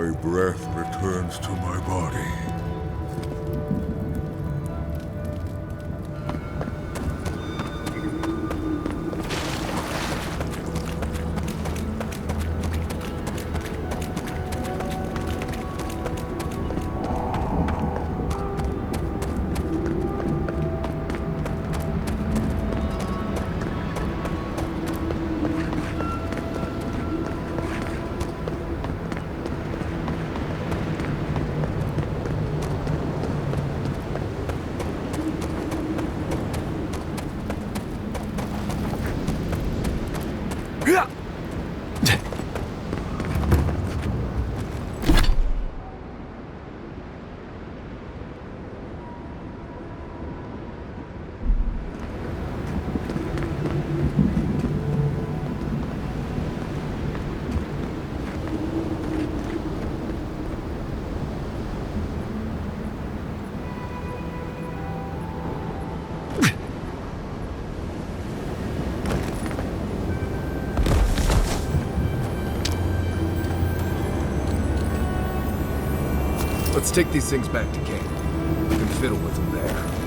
my breath returns to my body. Let's take these things back to camp. We can fiddle with them there.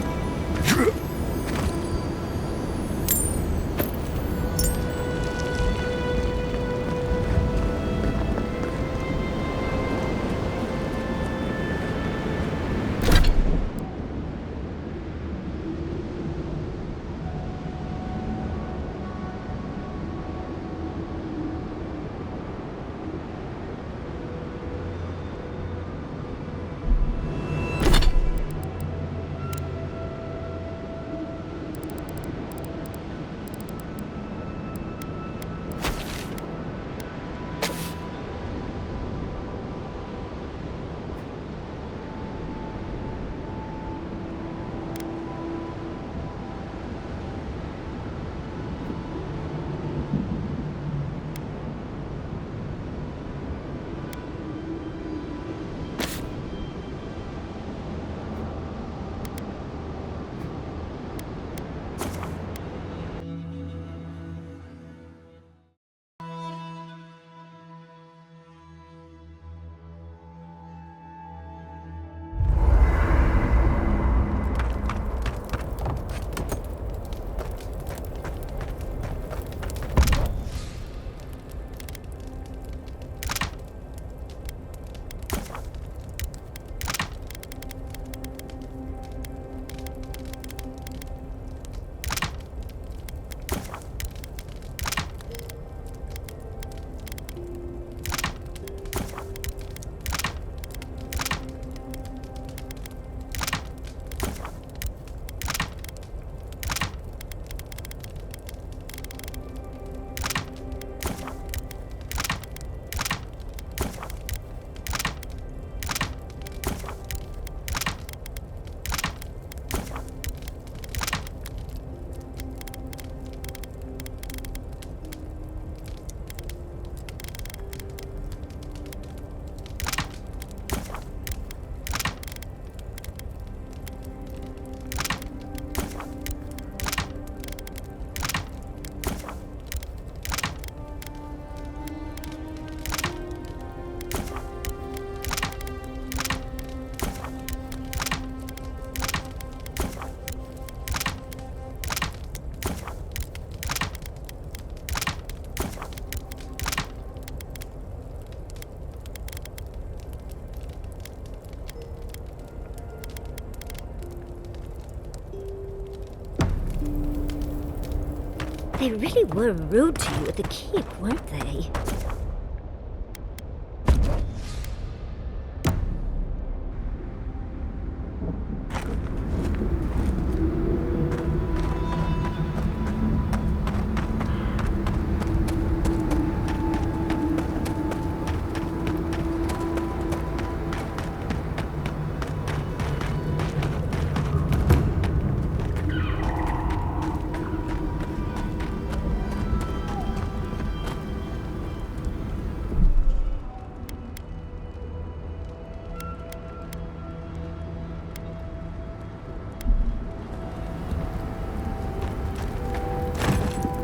They really were rude to you at the keep, weren't they?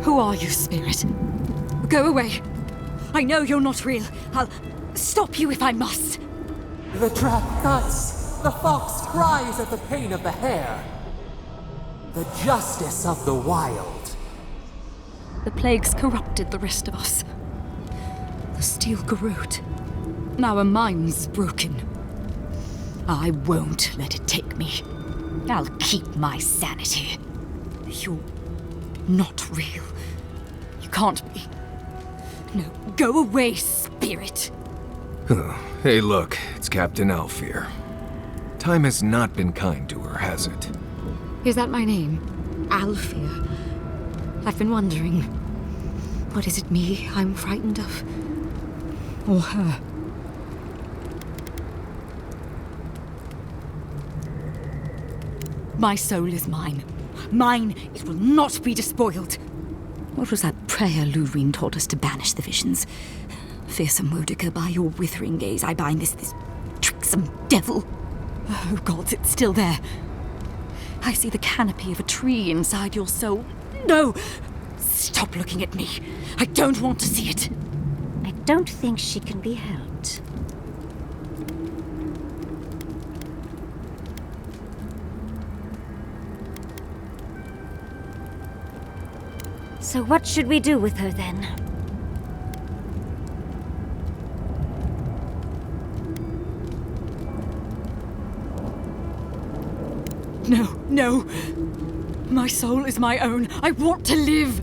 Who are you, spirit? Go away. I know you're not real. stop you if I must. The trap thuds. The fox cries at the pain of the hare. The justice of the wild. The plague's corrupted the rest of us. The steel garrote. Our minds broken. I won't let it take me. I'll keep my sanity. You're not real. You can't be. No, go away, spirit. Hey, look, it's Captain Alfear. Time has not been kind to her, has it? Is that my name? Alfear? I've been wondering. What is it me I'm frightened of? Or her? My soul is mine. Mine, it will not be despoiled. What was that prayer Lureen taught us to banish the visions? Fearsome Wodica, by your withering gaze, I bind this tricksome devil. Oh, gods, it's still there. I see the canopy of a tree inside your soul. No! Stop looking at me. I don't want to see it. I don't think she can be helped. So what should we do with her then? No, no. My soul is my own. I want to live.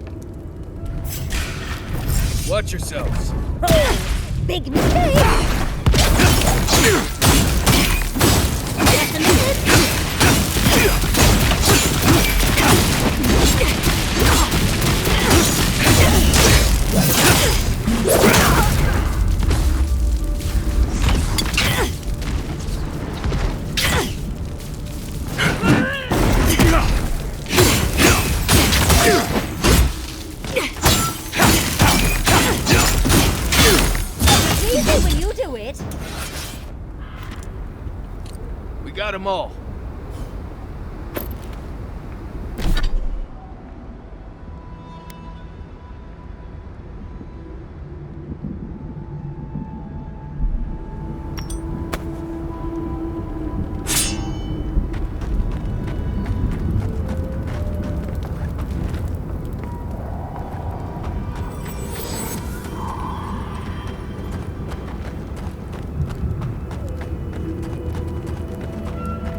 Watch yourselves. Big mistake! Got them all.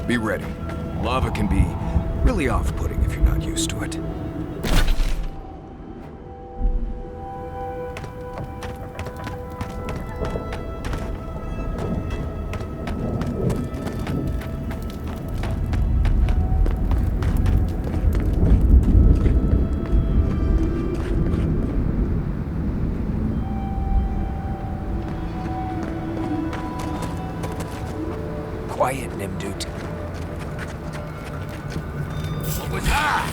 Be ready. Lava can be really off-putting if you're not used to it. Quiet, Nimdut. What was that?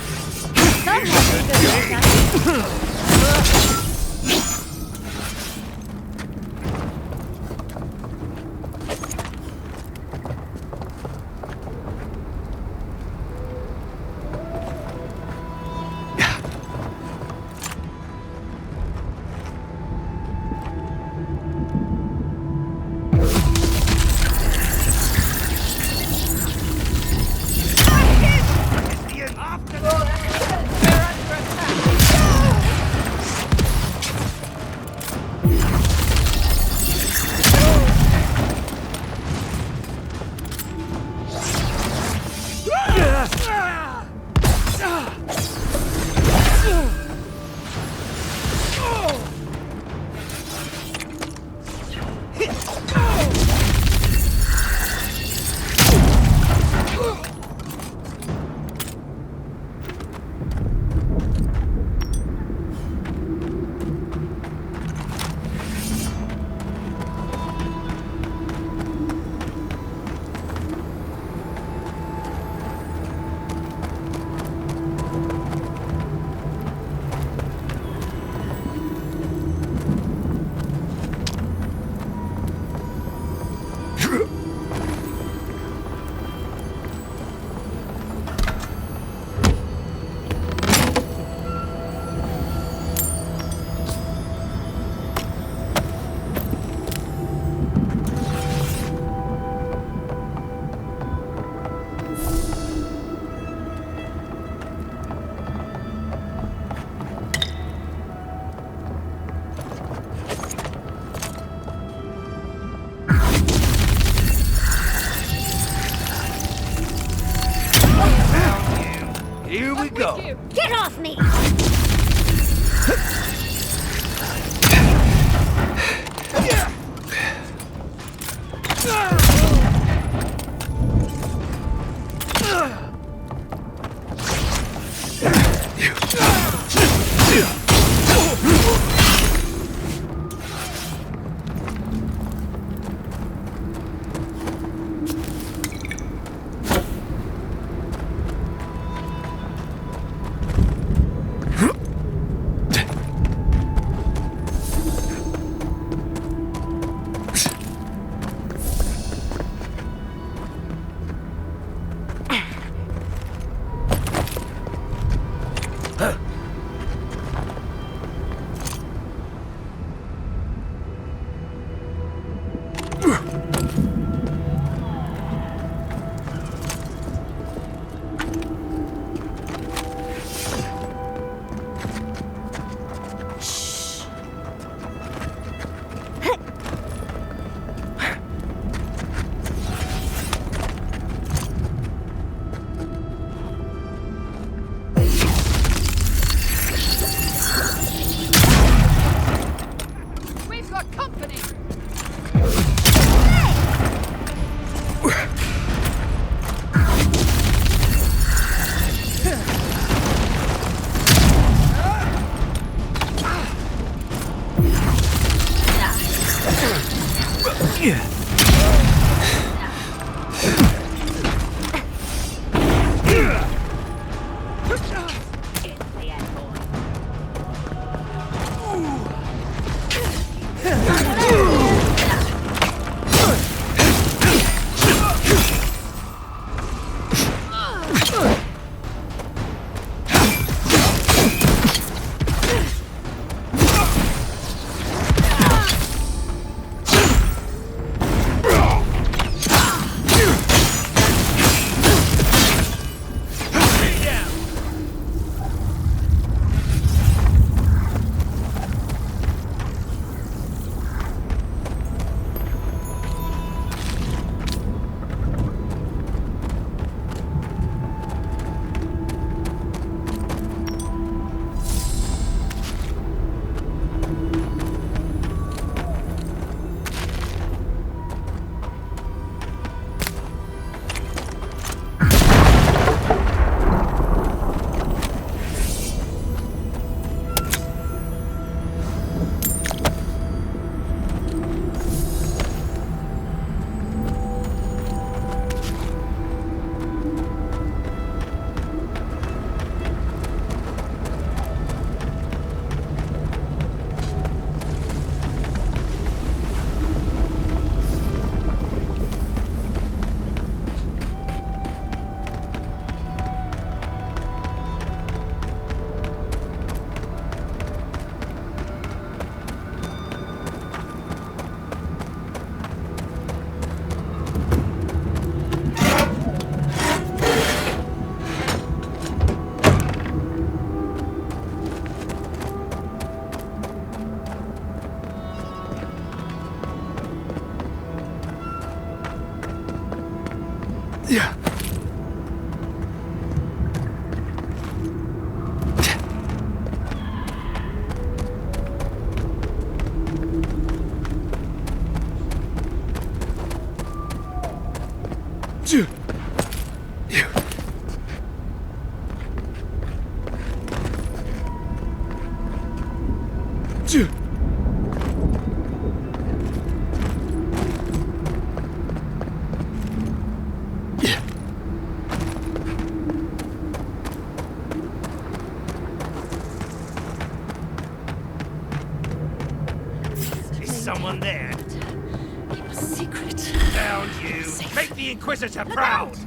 Here we go. Get off me! Someone there. Keep a secret. Found you. Make the Inquisitor proud.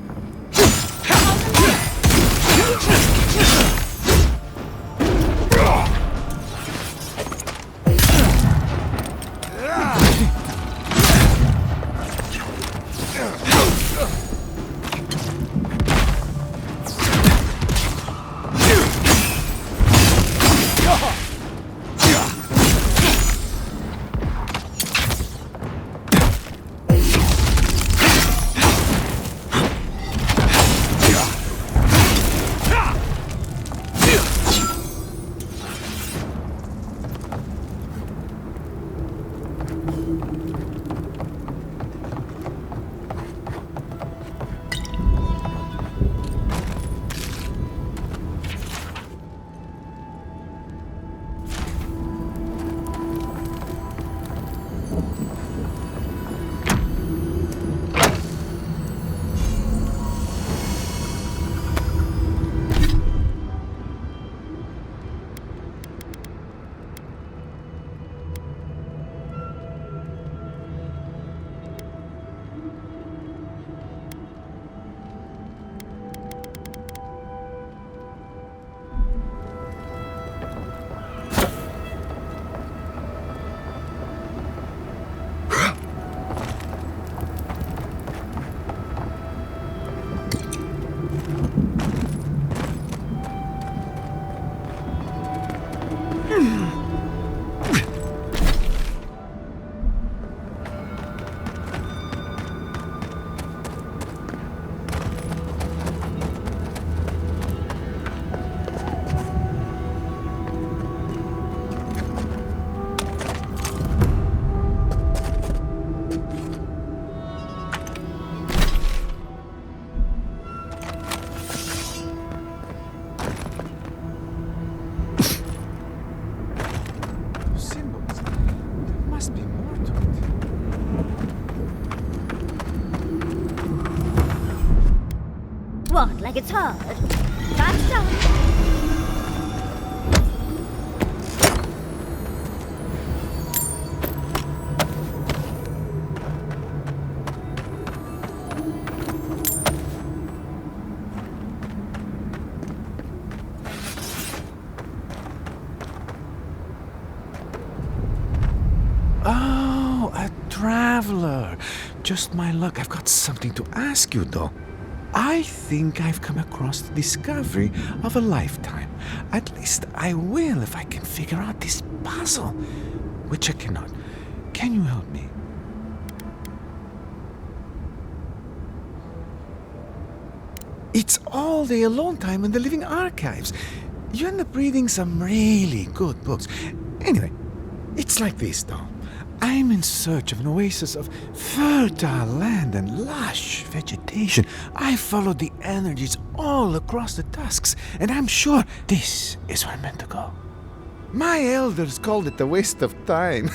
Symbols. There must be more to it. What, like it's hard? That's done. Oh, a traveler. Just my luck. I've got something to ask you, though. I think I've come across the discovery of a lifetime. At least I will if I can figure out this puzzle, which I cannot. Can you help me? It's all the alone time in the living archives. You end up reading some really good books. Anyway, it's like this, though. I'm in search of an oasis of fertile land and lush vegetation. I followed the energies all across the Tusks, and I'm sure this is where I'm meant to go. My elders called it a waste of time.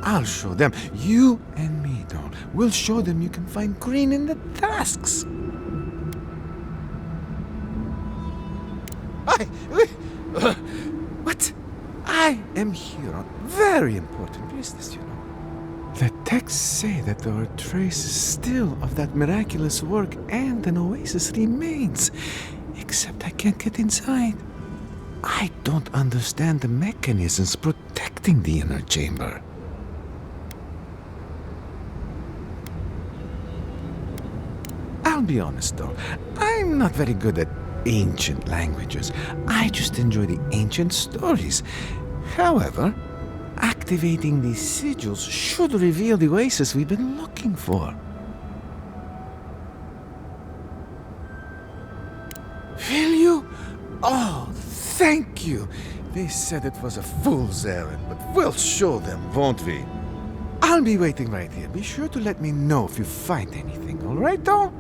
I'll show them. You and me, though. We'll show them you can find green in the Tusks. What? I am here on very important business, you know. The texts say that there are traces still of that miraculous work and an oasis remains. Except I can't get inside. I don't understand the mechanisms protecting the inner chamber. I'll be honest though, I'm not very good at ancient languages. I just enjoy the ancient stories. However, activating these sigils should reveal the oasis we've been looking for. Will you? Oh, thank you. They said it was a fool's errand, but we'll show them, won't we? I'll be waiting right here. Be sure to let me know if you find anything, all right, though?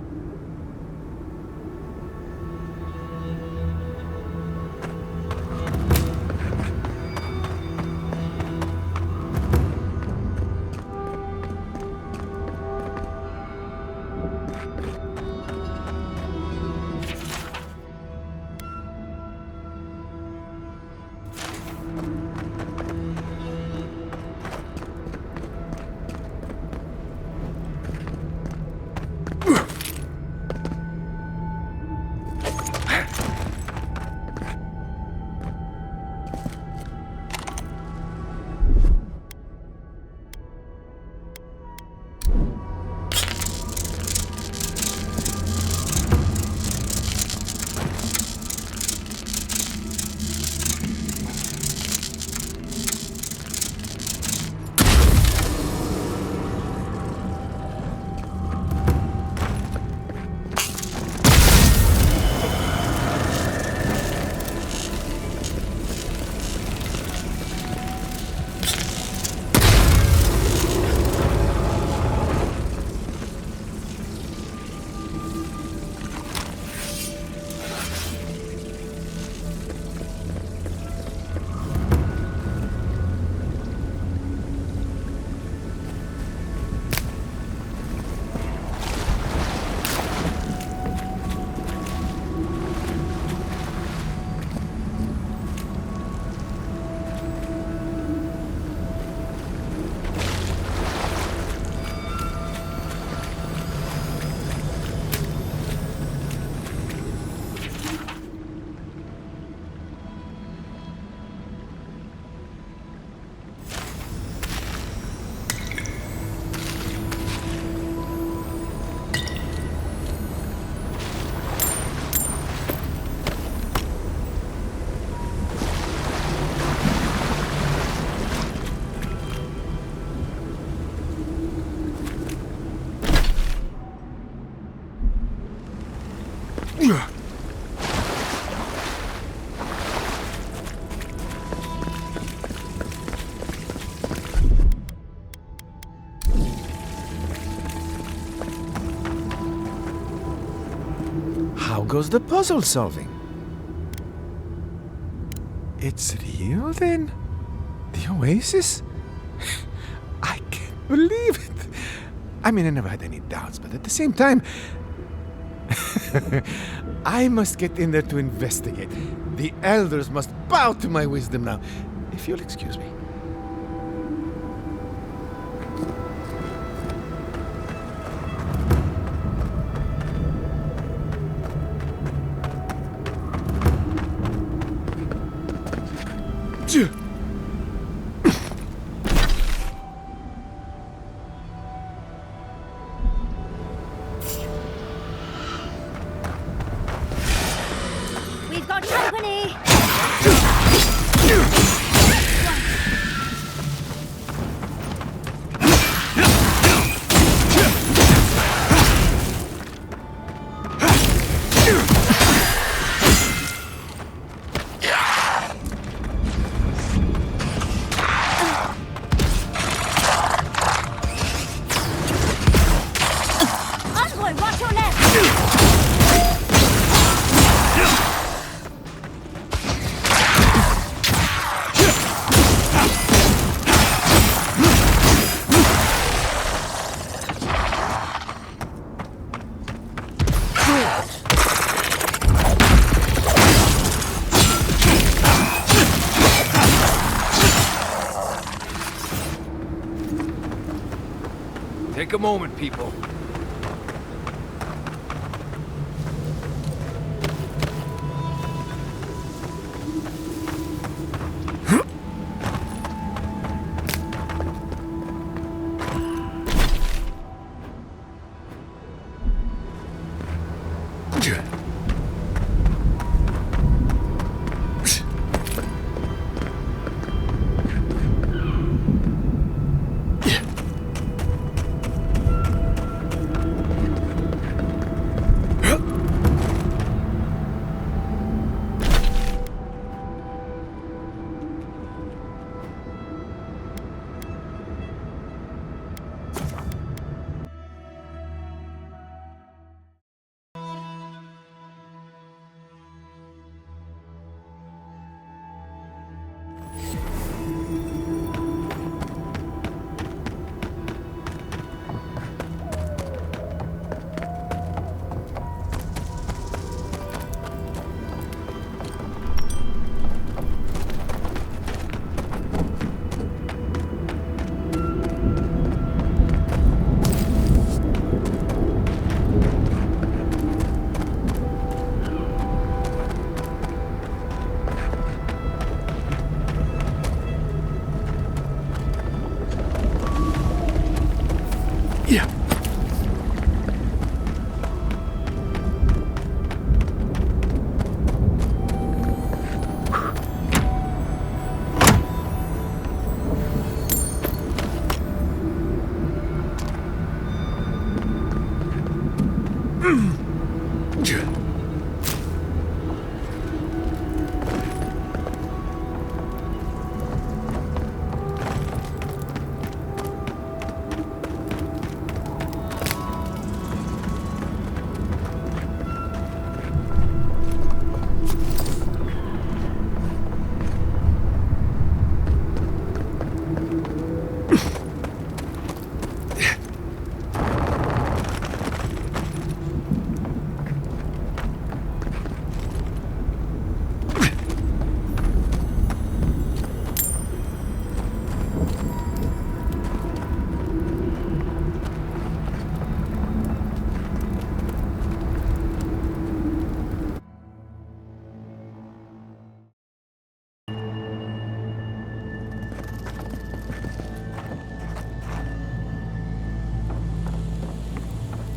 goes the puzzle solving. It's real then? The Oasis? I can't believe it. I mean, I never had any doubts, but at the same time, I must get in there to investigate. The elders must bow to my wisdom now. If you'll excuse me. We've got company! Envoy, watch your neck! Take a moment, people.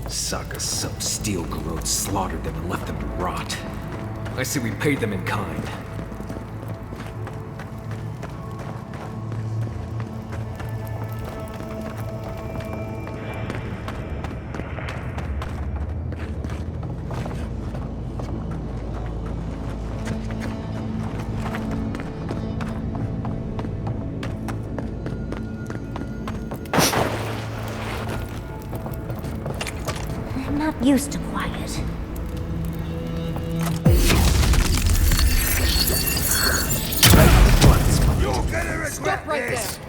Suckers, some steel corrode slaughtered them and left them to rot. I say we paid them in kind. I'm not used to quiet. right there.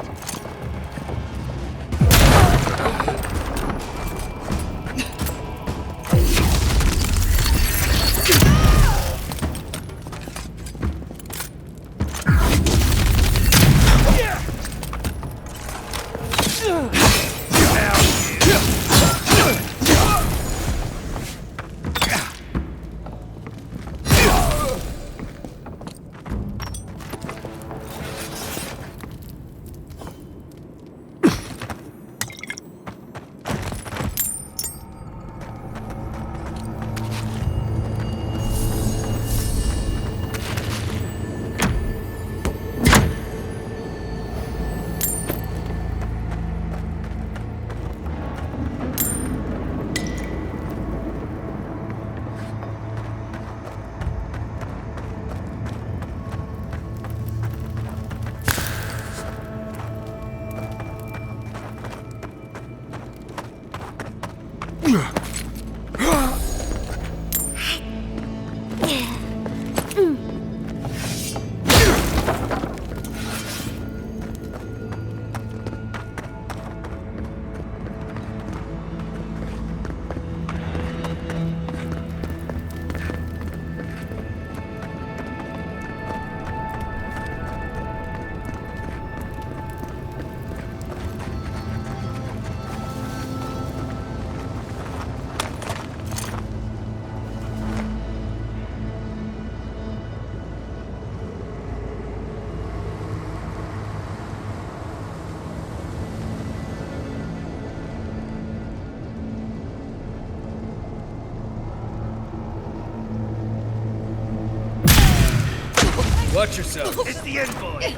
Watch yourself. It's the envoy.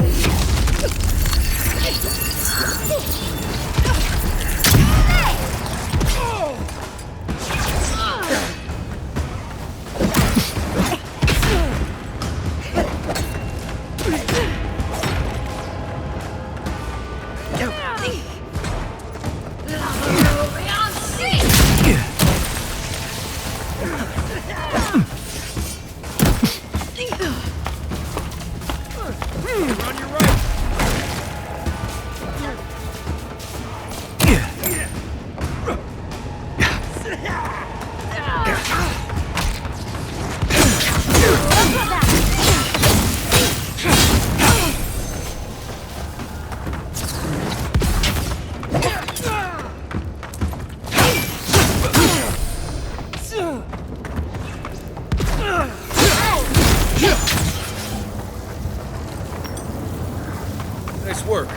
Nice work.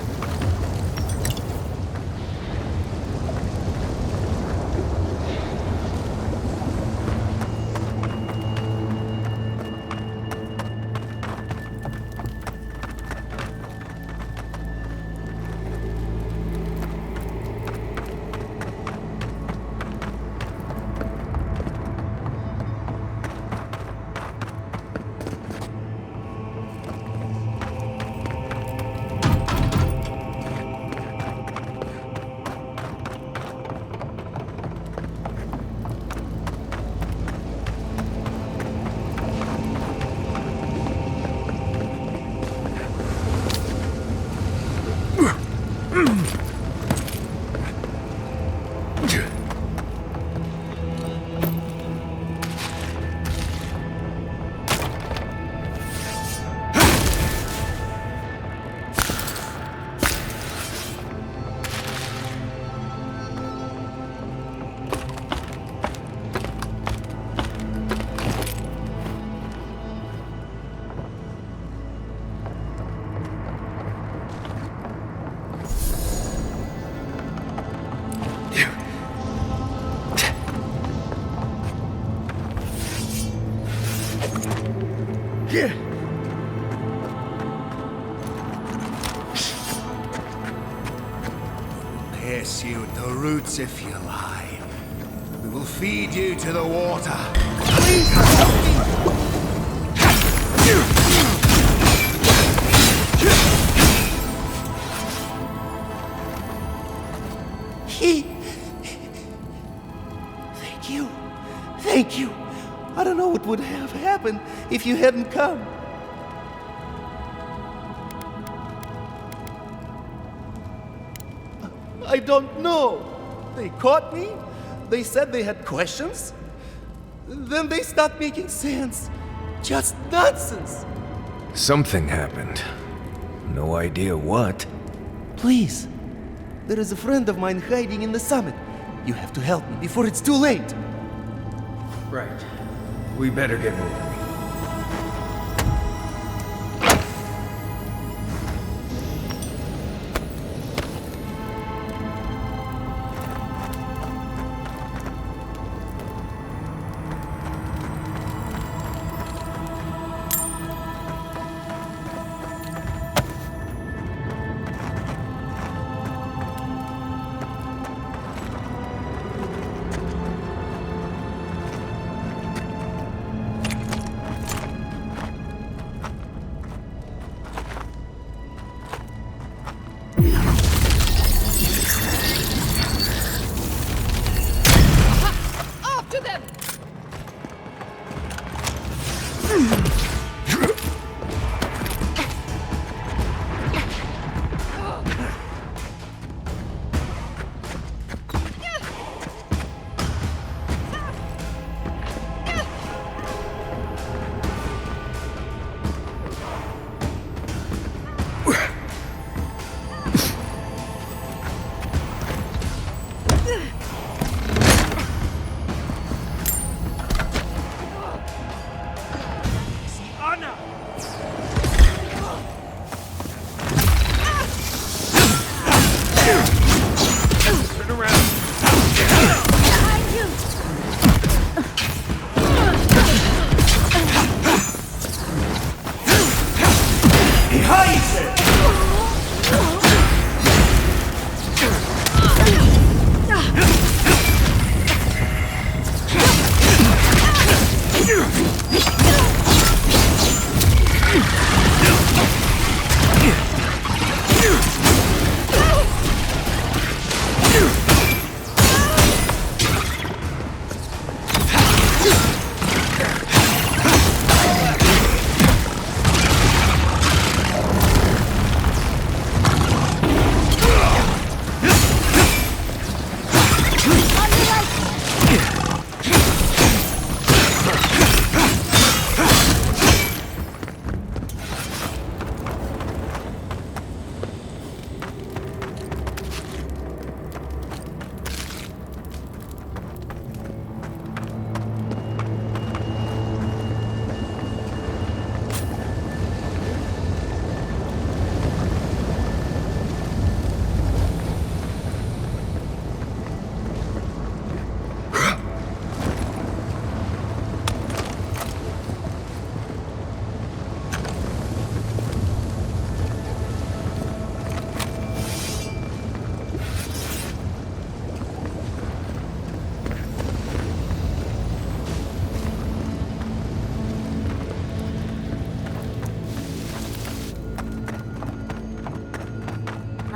Pierce you at the roots if you lie. We will feed you to the water. Thank you. Thank you. I don't know what would have happened if you hadn't come. I don't know. They caught me. They said they had questions. Then they stopped making sense. Just nonsense. Something happened. No idea what. Please. There is a friend of mine hiding in the summit. You have to help me before it's too late. Right. We better get moving.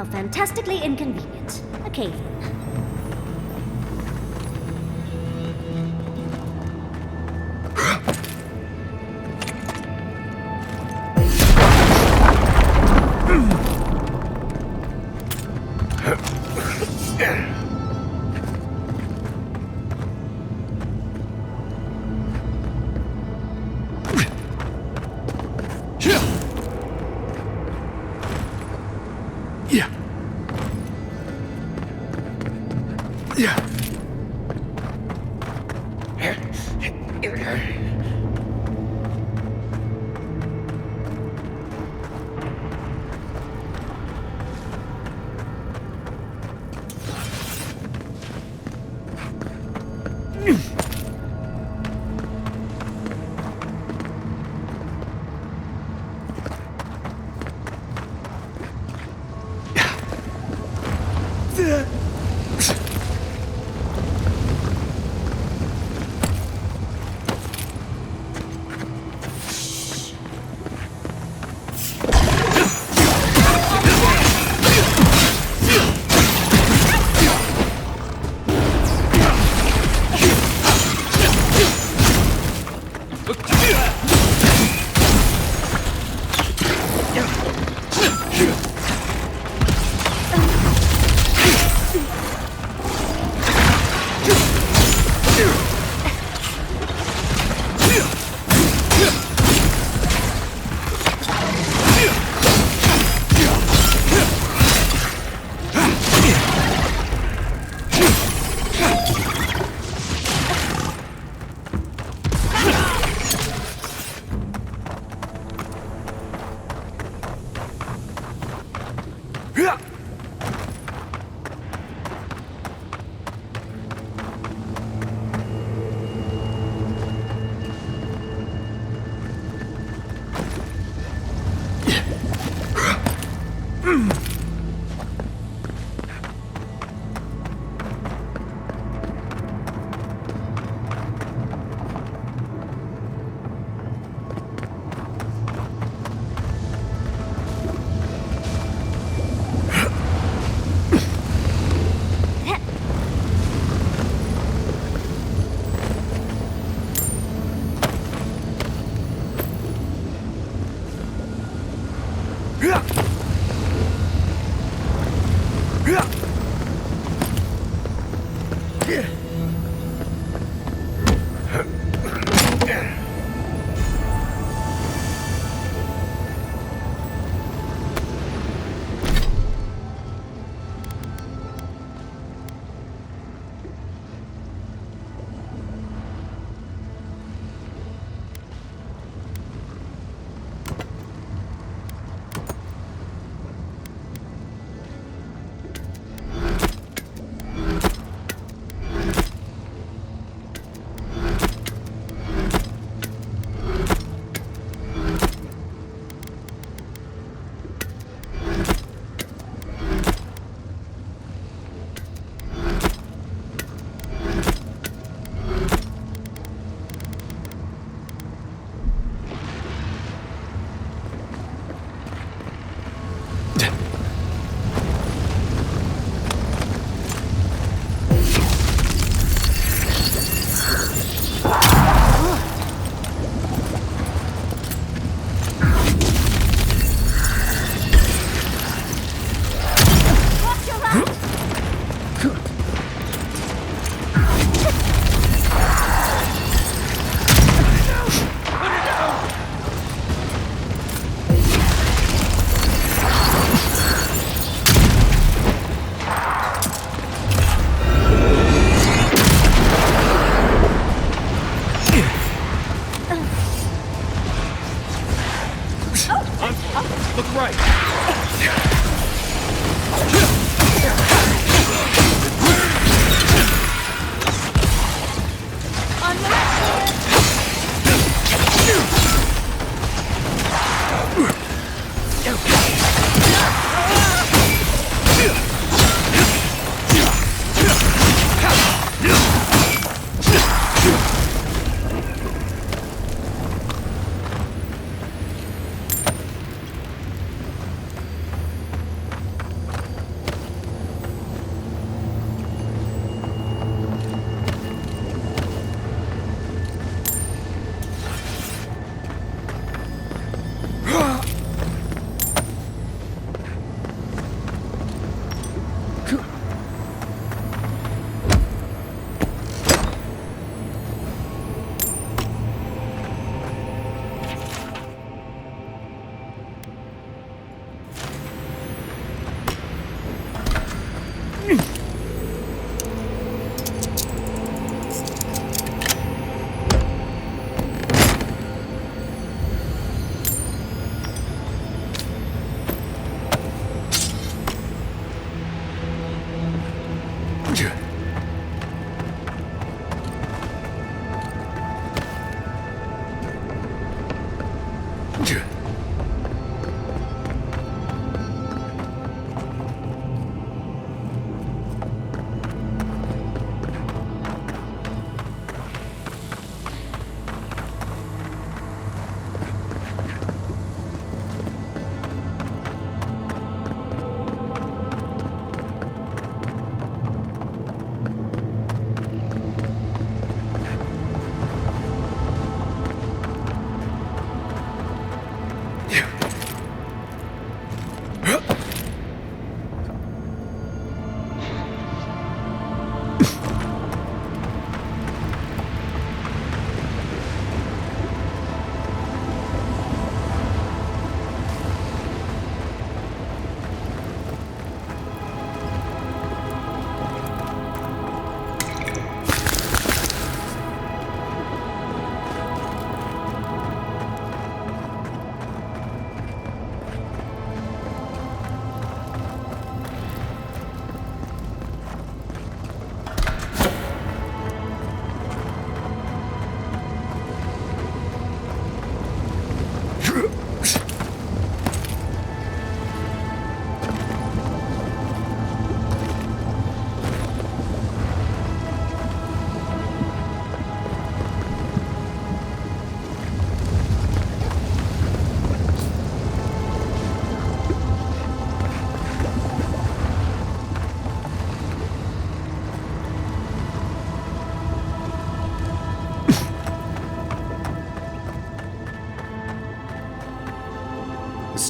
How fantastically inconvenient. A cave-in.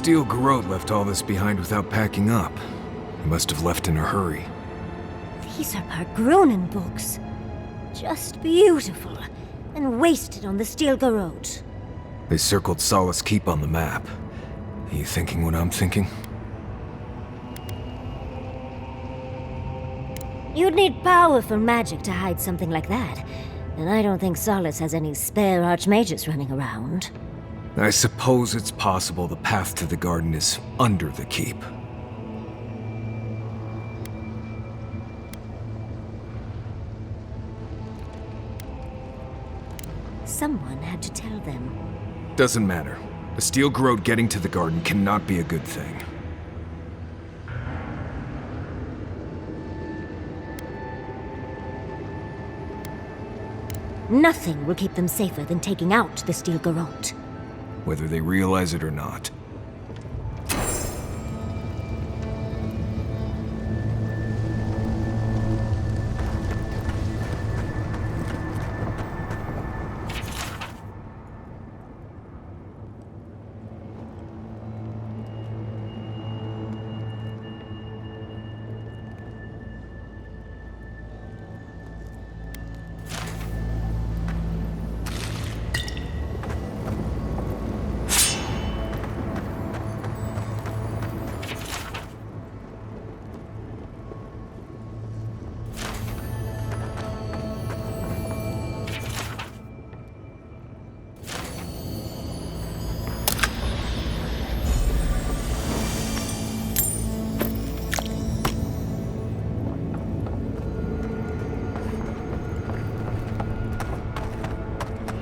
steel garrote left all this behind without packing up. He must have left in a hurry. These are Pargrunen books. Just beautiful. And wasted on the steel garrote. They circled Solace Keep on the map. Are you thinking what I'm thinking? You'd need powerful magic to hide something like that. And I don't think Solace has any spare archmages running around. I suppose it's possible the path to the garden is under the keep. Someone had to tell them. Doesn't matter. A steel garrote getting to the garden cannot be a good thing. Nothing will keep them safer than taking out the steel garrote. Whether they realize it or not.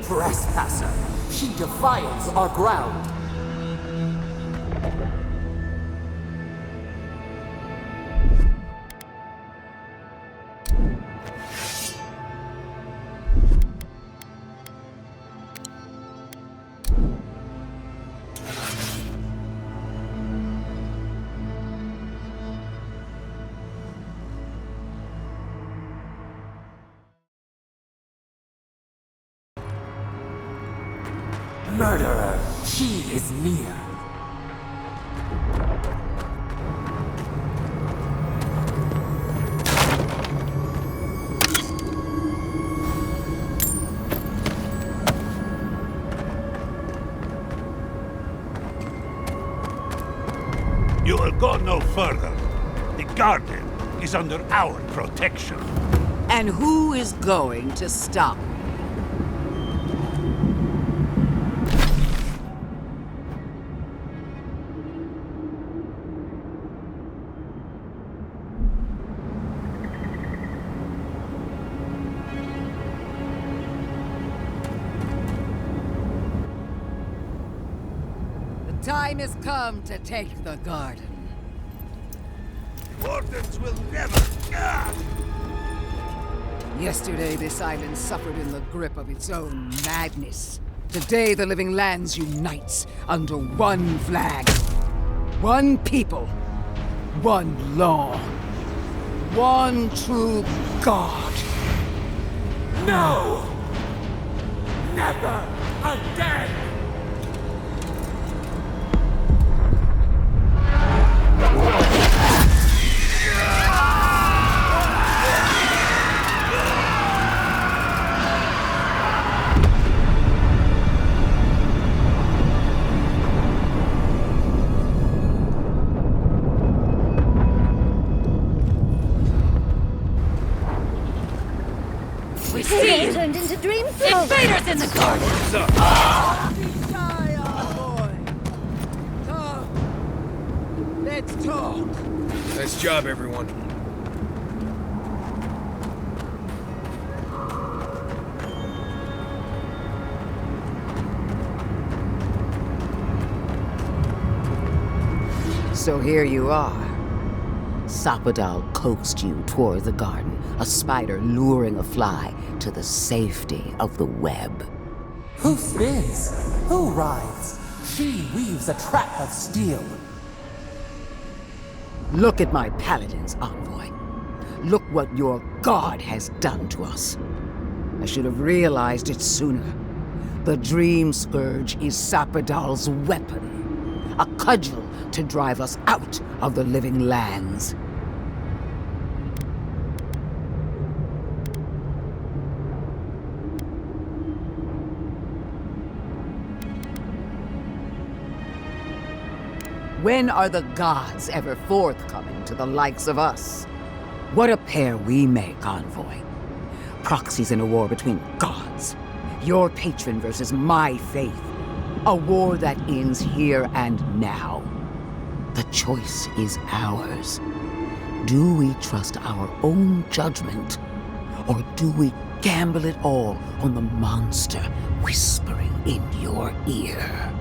Trespasser! She defiles our ground! Murderer! She is near! You will go no further. The garden is under our protection. And who is going to stop? Time has come to take the garden. Wardens will never... Yesterday, this island suffered in the grip of its own madness. Today, the living lands unites under one flag. One people. One law. One true God. No! Never again! It turned into dream flow. Invaders in the garden! Let's talk. Nice job, everyone. So here you are. Sapadal coaxed you toward the garden, a spider luring a fly to the safety of the web. Who spins? Who rides? She weaves a trap of steel. Look at my paladin's envoy. Look what your god has done to us. I should have realized it sooner. The Dream Scourge is Sapadal's weapon. a cudgel to drive us out of the living lands. When are the gods ever forthcoming to the likes of us? What a pair we make, Envoy. Proxies in a war between gods. Your patron versus my faith. A war that ends here and now. The choice is ours. Do we trust our own judgment? Or do we gamble it all on the monster whispering in your ear?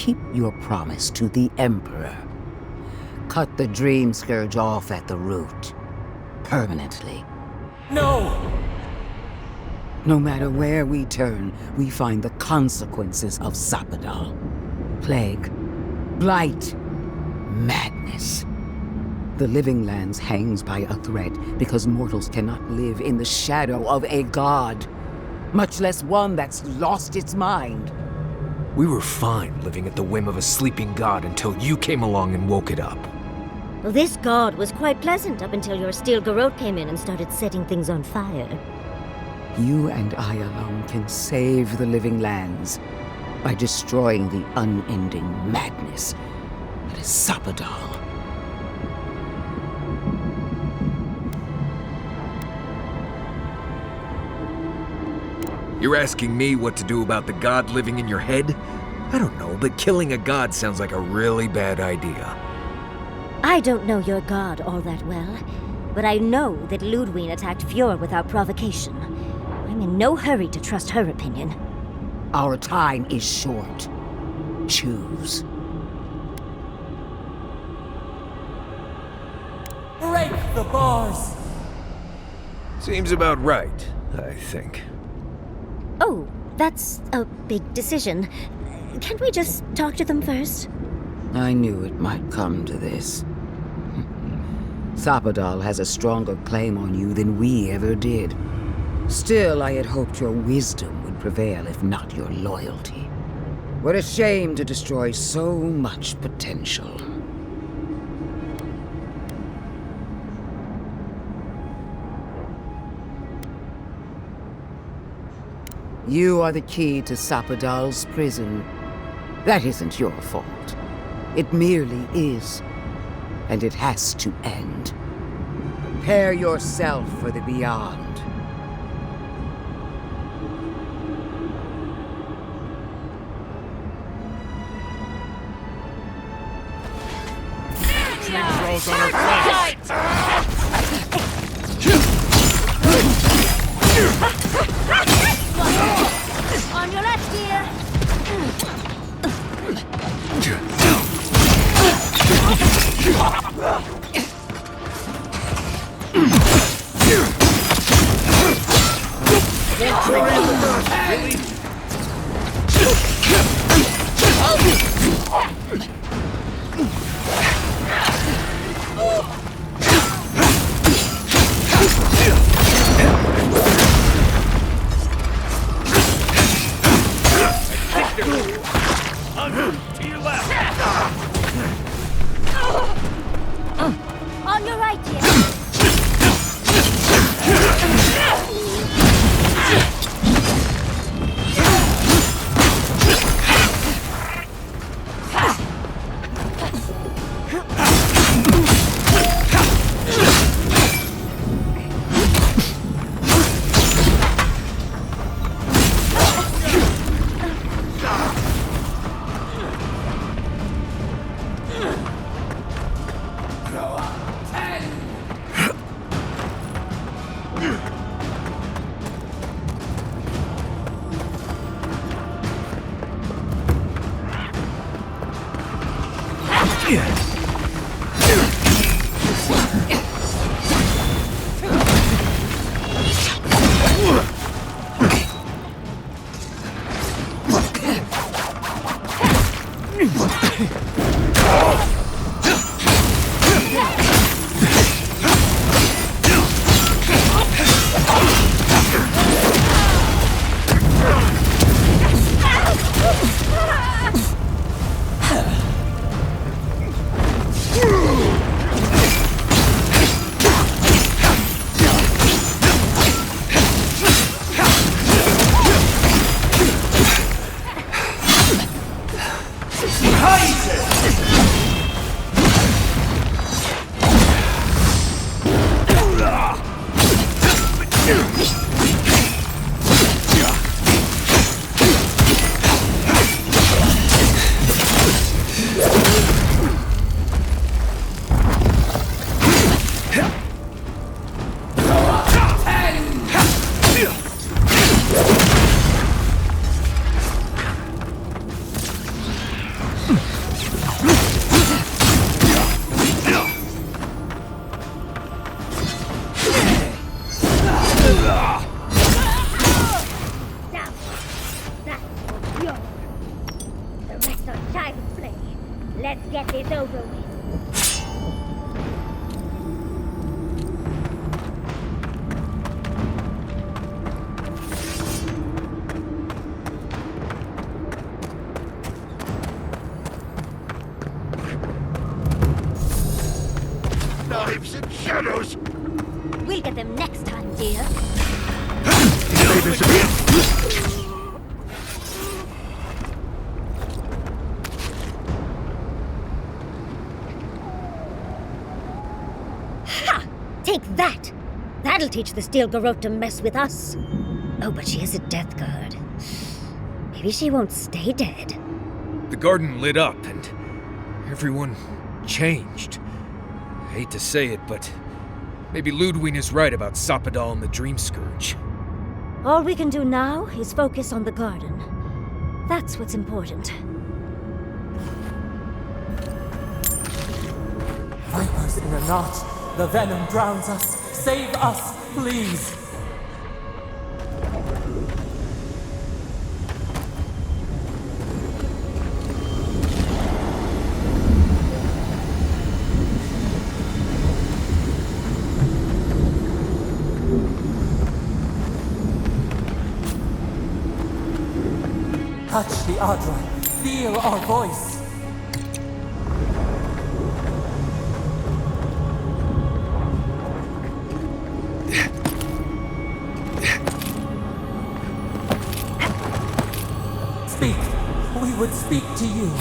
Keep your promise to the Emperor. Cut the Dream Scourge off at the root. Permanently. No! No matter where we turn, we find the consequences of Sapadal. Plague, blight, madness. The Living Lands hangs by a thread because mortals cannot live in the shadow of a god, much less one that's lost its mind. We were fine living at the whim of a sleeping god until you came along and woke it up. Well, this god was quite pleasant up until your steel garrote came in and started setting things on fire. You and I alone can save the Living Lands by destroying the unending madness that is Sapadal. You're asking me what to do about the god living in your head? I don't know, but killing a god sounds like a really bad idea. I don't know your god all that well, but I know that Ludwig attacked Fiora without provocation. I'm in no hurry to trust her opinion. Our time is short. Choose. Break the bars! Seems about right, I think. Oh, that's a big decision. Can't we just talk to them first? I knew it might come to this. Sapadal has a stronger claim on you than we ever did. Still, I had hoped your wisdom would prevail, if not your loyalty. What a shame to destroy so much potential. You are the key to Sapadal's prison. That isn't your fault. It merely is. And it has to end. Prepare yourself for the beyond. Rolls on her On your left, dear. To your left. On your right, dear. over with. Knives and shadows! We'll get them next time, dear. Ha! Take that! That'll teach the steel garrote to mess with us. Oh, but she is a death guard. Maybe she won't stay dead. The garden lit up and everyone changed. I hate to say it, but maybe Ludwig is right about Sapadal and the Dream Scourge. All we can do now is focus on the garden. That's what's important. Vipers in a knot. The venom drowns us. Save us, please. Touch the Adra. Feel our voice. Speak. We would speak to you.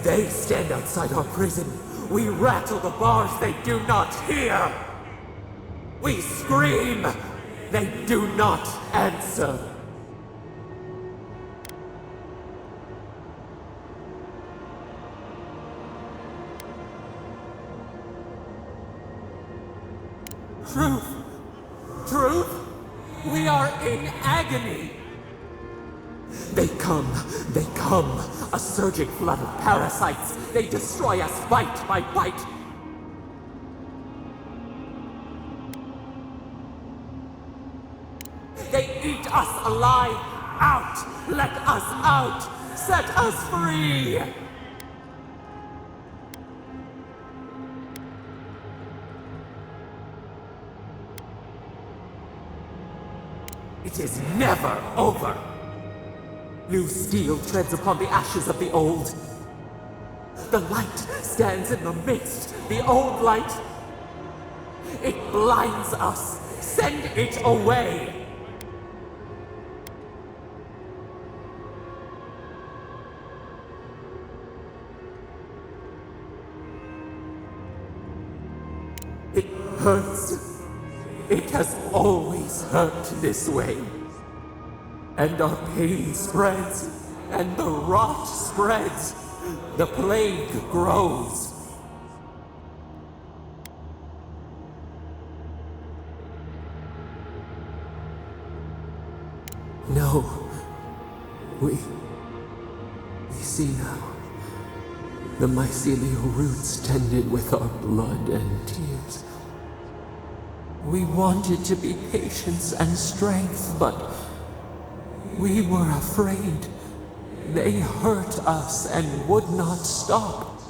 They stand outside our prison. We rattle the bars they do not hear. We scream. They do not answer. Truth! Truth! We are in agony! They come, a surging flood of parasites. They destroy us bite by bite. They eat us alive. Out! Let us out! Set us free! It is never over! New steel treads upon the ashes of the old. The light stands in the midst, the old light. It blinds us. Send it away! It hurts. It has always hurt this way. And our pain spreads, and the rot spreads. The plague grows. No. We see now. The mycelial roots tended with our blood and tears. We wanted to be patience and strength, but we were afraid. They hurt us and would not stop.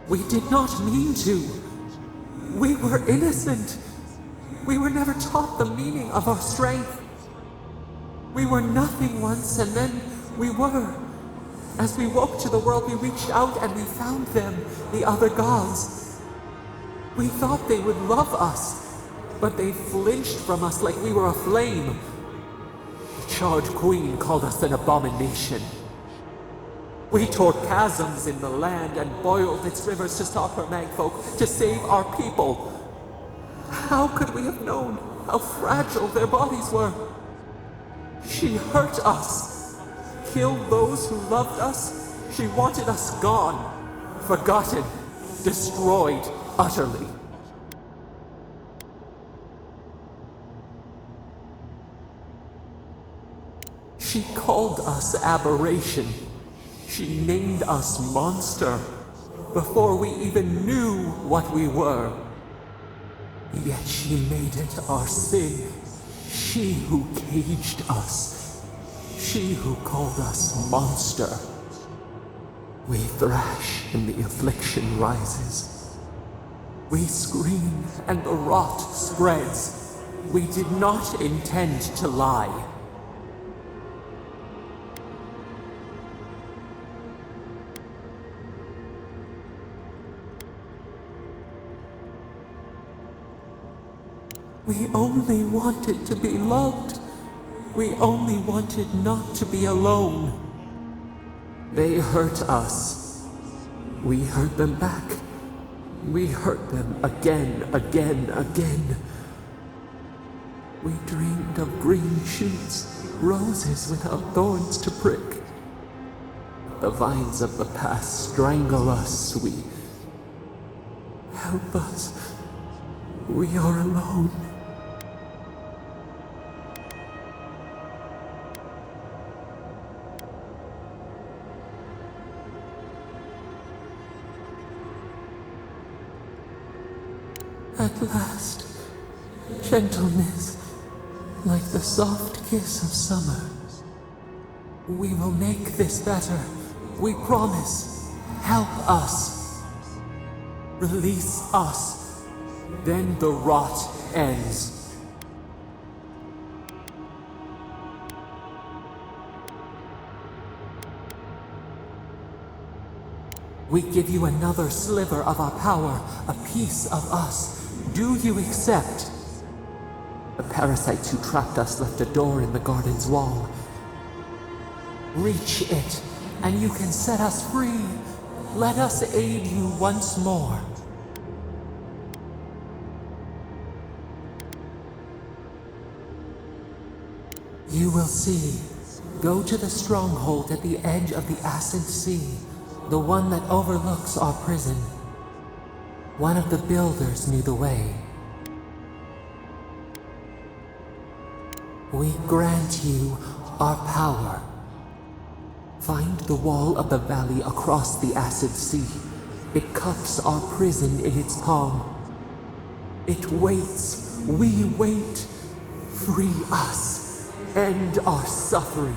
We did not mean to. We were innocent. We were never taught the meaning of our strength. We were nothing once, and then we were. As we woke to the world, we reached out and we found them, the other gods. We thought they would love us, but they flinched from us like we were a flame. The charred queen called us an abomination. We tore chasms in the land and boiled its rivers to stop her magfolk, to save our people. How could we have known how fragile their bodies were? She hurt us, killed those who loved us. She wanted us gone, forgotten, destroyed utterly. She called us aberration. She named us monster before we even knew what we were. Yet she made it our sin. She who caged us. She who called us monster. We thrash and the affliction rises. We scream and the rot spreads. We did not intend to lie. We only wanted to be loved. We only wanted not to be alone. They hurt us. We hurt them back. We hurt them again. We dreamed of green shoots, roses without thorns to prick. The vines of the past strangle us. Help us. We are alone. At last, gentleness, like the soft kiss of summer. We will make this better. We promise. Help us. Release us. Then the rot ends. We give you another sliver of our power, a piece of us. Do you accept? The parasites who trapped us left a door in the garden's wall. Reach it, and you can set us free. Let us aid you once more. You will see. Go to the stronghold at the edge of the Acid Sea, the one that overlooks our prison. One of the builders knew the way. We grant you our power. Find the wall of the valley across the Acid Sea. It cups our prison in its palm. It waits. We wait. Free us. End our suffering.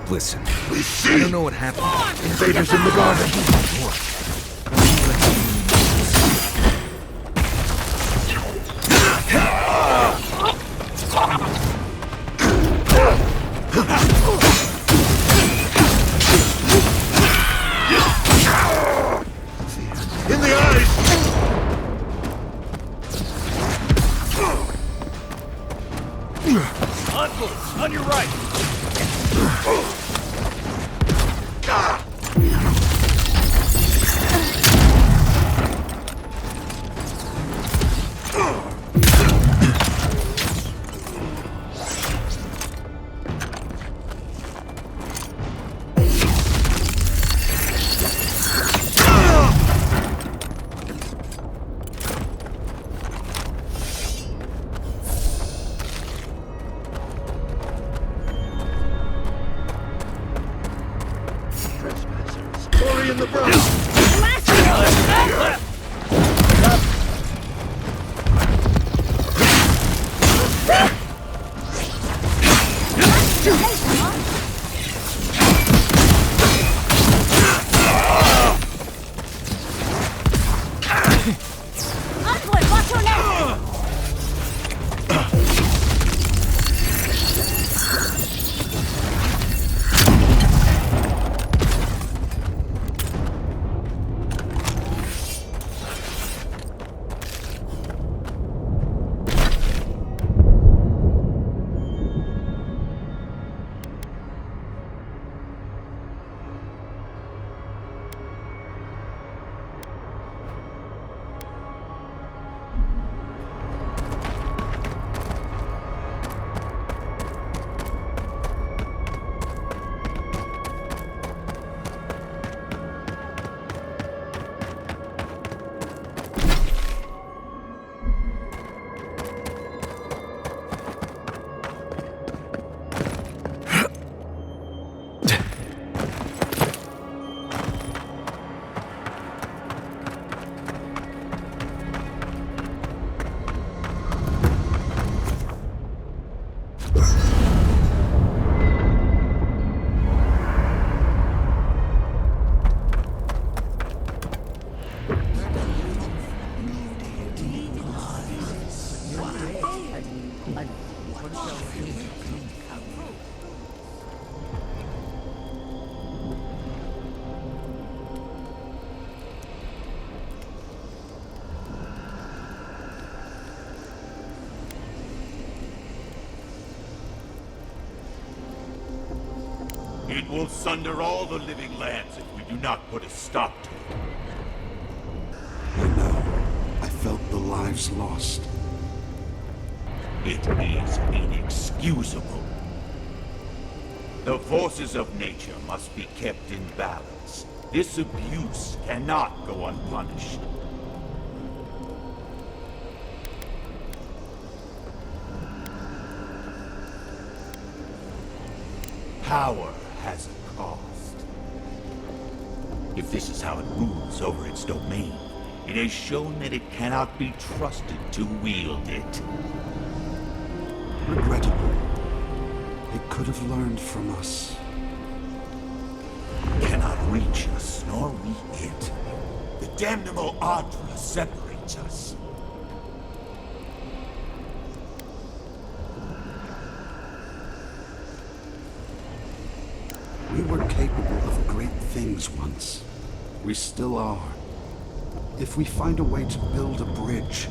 Listen, I don't know what happened. Invaders in the garden. In the eyes! Envoys, on your right! Glory in the brown! Envoy, watch your left! It will sunder all the living lands if we do not put a stop to it. I know. I felt the lives lost. It is inexcusable. The forces of nature must be kept in balance. This abuse cannot go unpunished. Power has a cost. If this is how it rules over its domain, it has shown that it cannot be trusted to wield it. Regrettable. It could have learned from us. It cannot reach us, nor we it. The damnable Adra separates us. We were capable of great things once. We still are. If we find a way to build a bridge.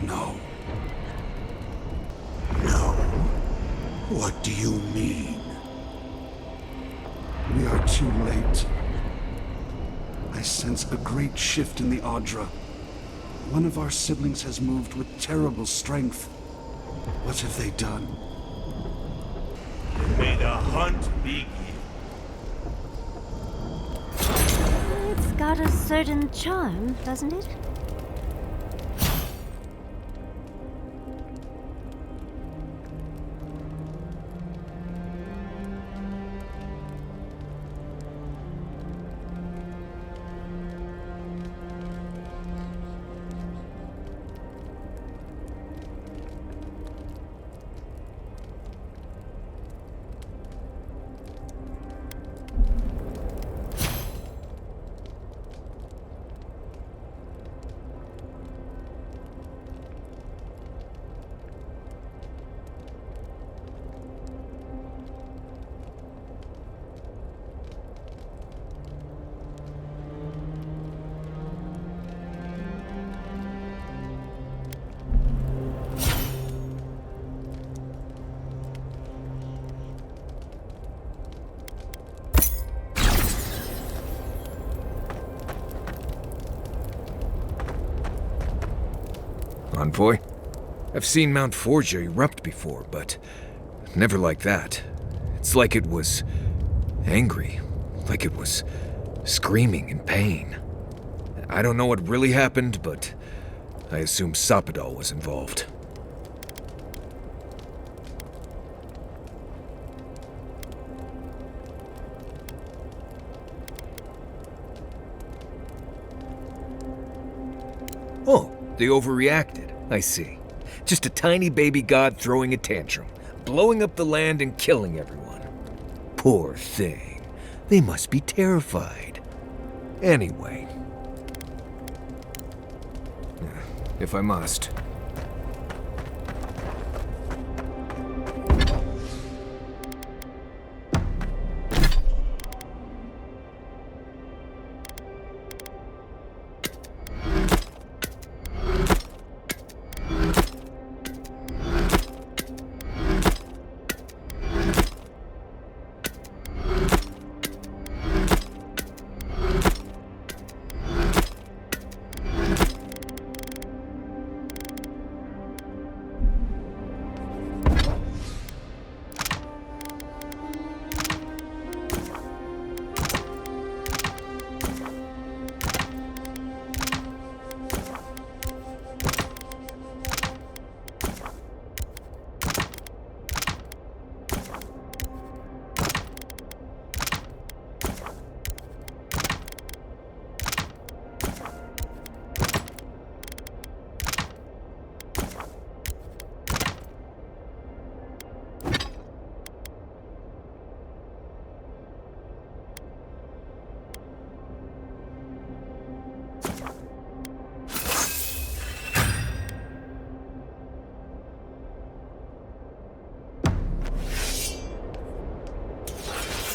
No. No? What do you mean? We are too late. I sense a great shift in the Adra. One of our siblings has moved with terrible strength. What have they done? May the hunt begin. It's got a certain charm, doesn't it? Envoy? I've seen Mount Forgia erupt before, but never like that. It's like it was angry, like it was screaming in pain. I don't know what really happened, but I assume Sapadal was involved. Oh, they overreacted. I see. Just a tiny baby god throwing a tantrum, blowing up the land and killing everyone. Poor thing. They must be terrified. Anyway. If I must.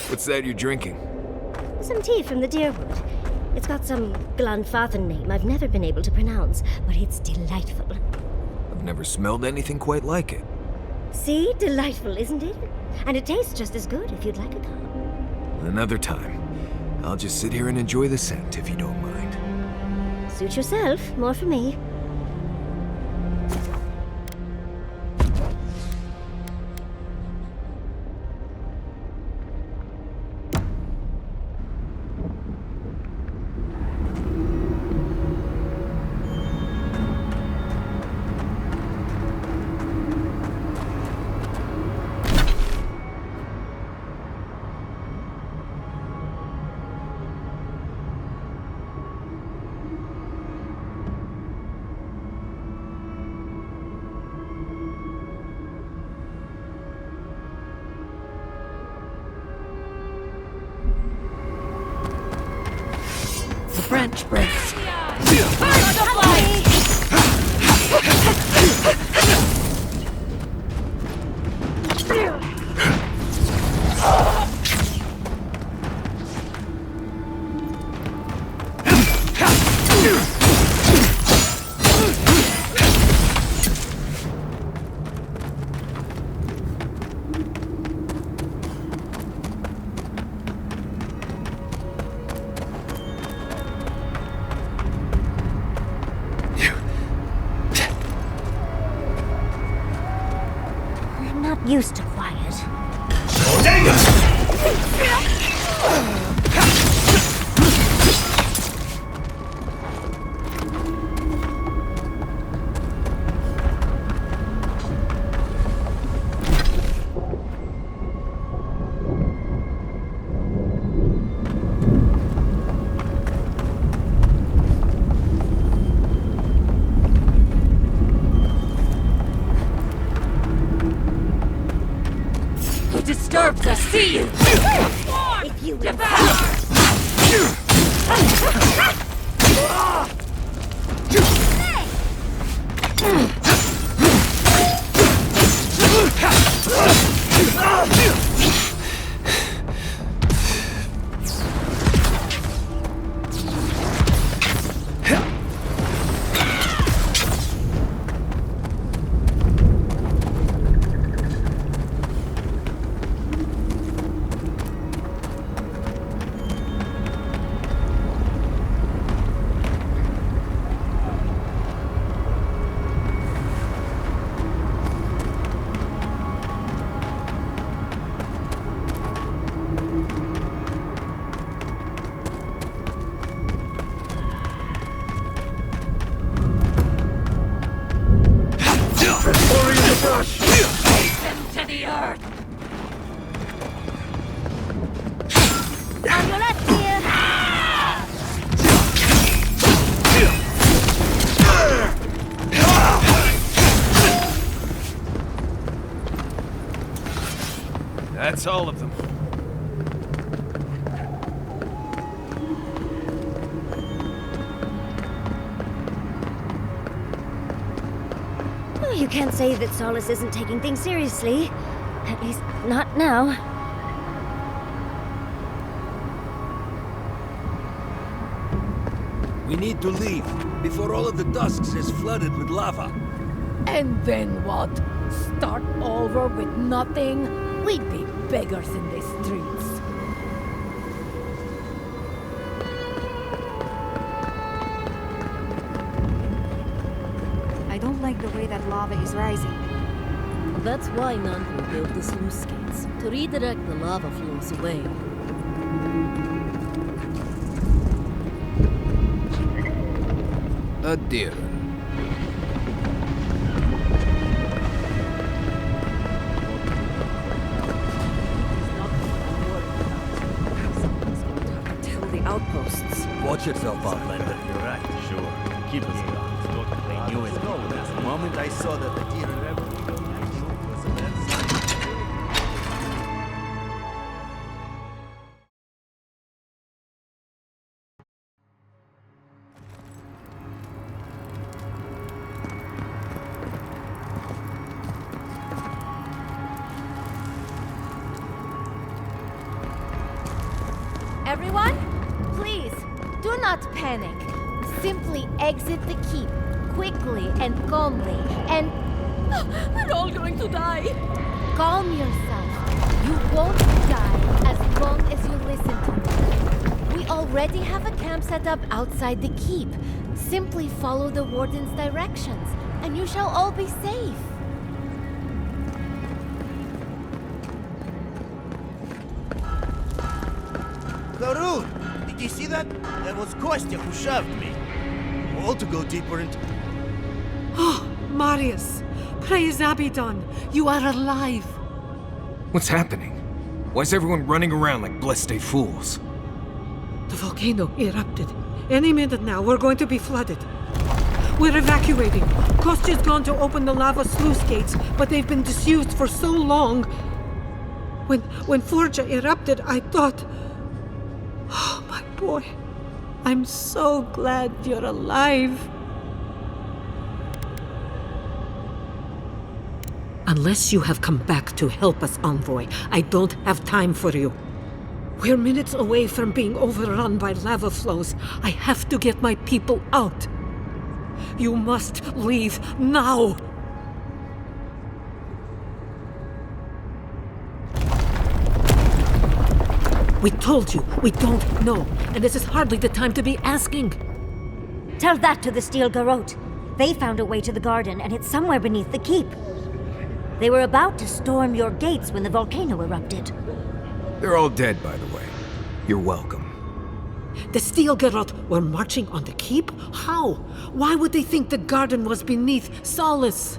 What's that you're drinking? Some tea from the Deerwood. It's got some Glanfathan name I've never been able to pronounce, but it's delightful. I've never smelled anything quite like it. See? Delightful, isn't it? And it tastes just as good if you'd like a cup. Another time. I'll just sit here and enjoy the scent, if you don't mind. Suit yourself. More for me. French breaks. Used to quiet. Disturbs us, see you! If you That's all of them. Well, you can't say that Solace isn't taking things seriously. At least, not now. We need to leave before all of the Tusks is flooded with lava. And then what? Start over with nothing? We'd be beggars in the streets. I don't like the way that lava is rising. That's why Nandru built the sluice gates, to redirect the lava flows away. A deer. Tell the outposts. Watch yourself, Outlander. You're right. Sure. Keep us around. They knew it. The moment I saw that the deer was a bad sign. Everyone, please, do not panic. Simply exit the keep, quickly and calmly, and... We're all going to die! Calm yourself. You won't die as long as you listen to me. We already have a camp set up outside the keep. Simply follow the warden's directions, and you shall all be safe. Karun, did you see that? That was Kostya who shoved me. All to go deeper into... Oh, Marius! Praise Abidan! You are alive! What's happening? Why is everyone running around like blessed fools? The volcano erupted. Any minute now, we're going to be flooded. We're evacuating. Kostya's gone to open the lava sluice gates, but they've been disused for so long. When Forja erupted, I thought... Oh, my boy. I'm so glad you're alive. Unless you have come back to help us, Envoy, I don't have time for you. We're minutes away from being overrun by lava flows. I have to get my people out. You must leave now. We told you, we don't know, and this is hardly the time to be asking. Tell that to the Steel Garrote. They found a way to the garden, and it's somewhere beneath the keep. They were about to storm your gates when the volcano erupted. They're all dead, by the way. You're welcome. The Steel Garrote were marching on the keep? How? Why would they think the garden was beneath Solace?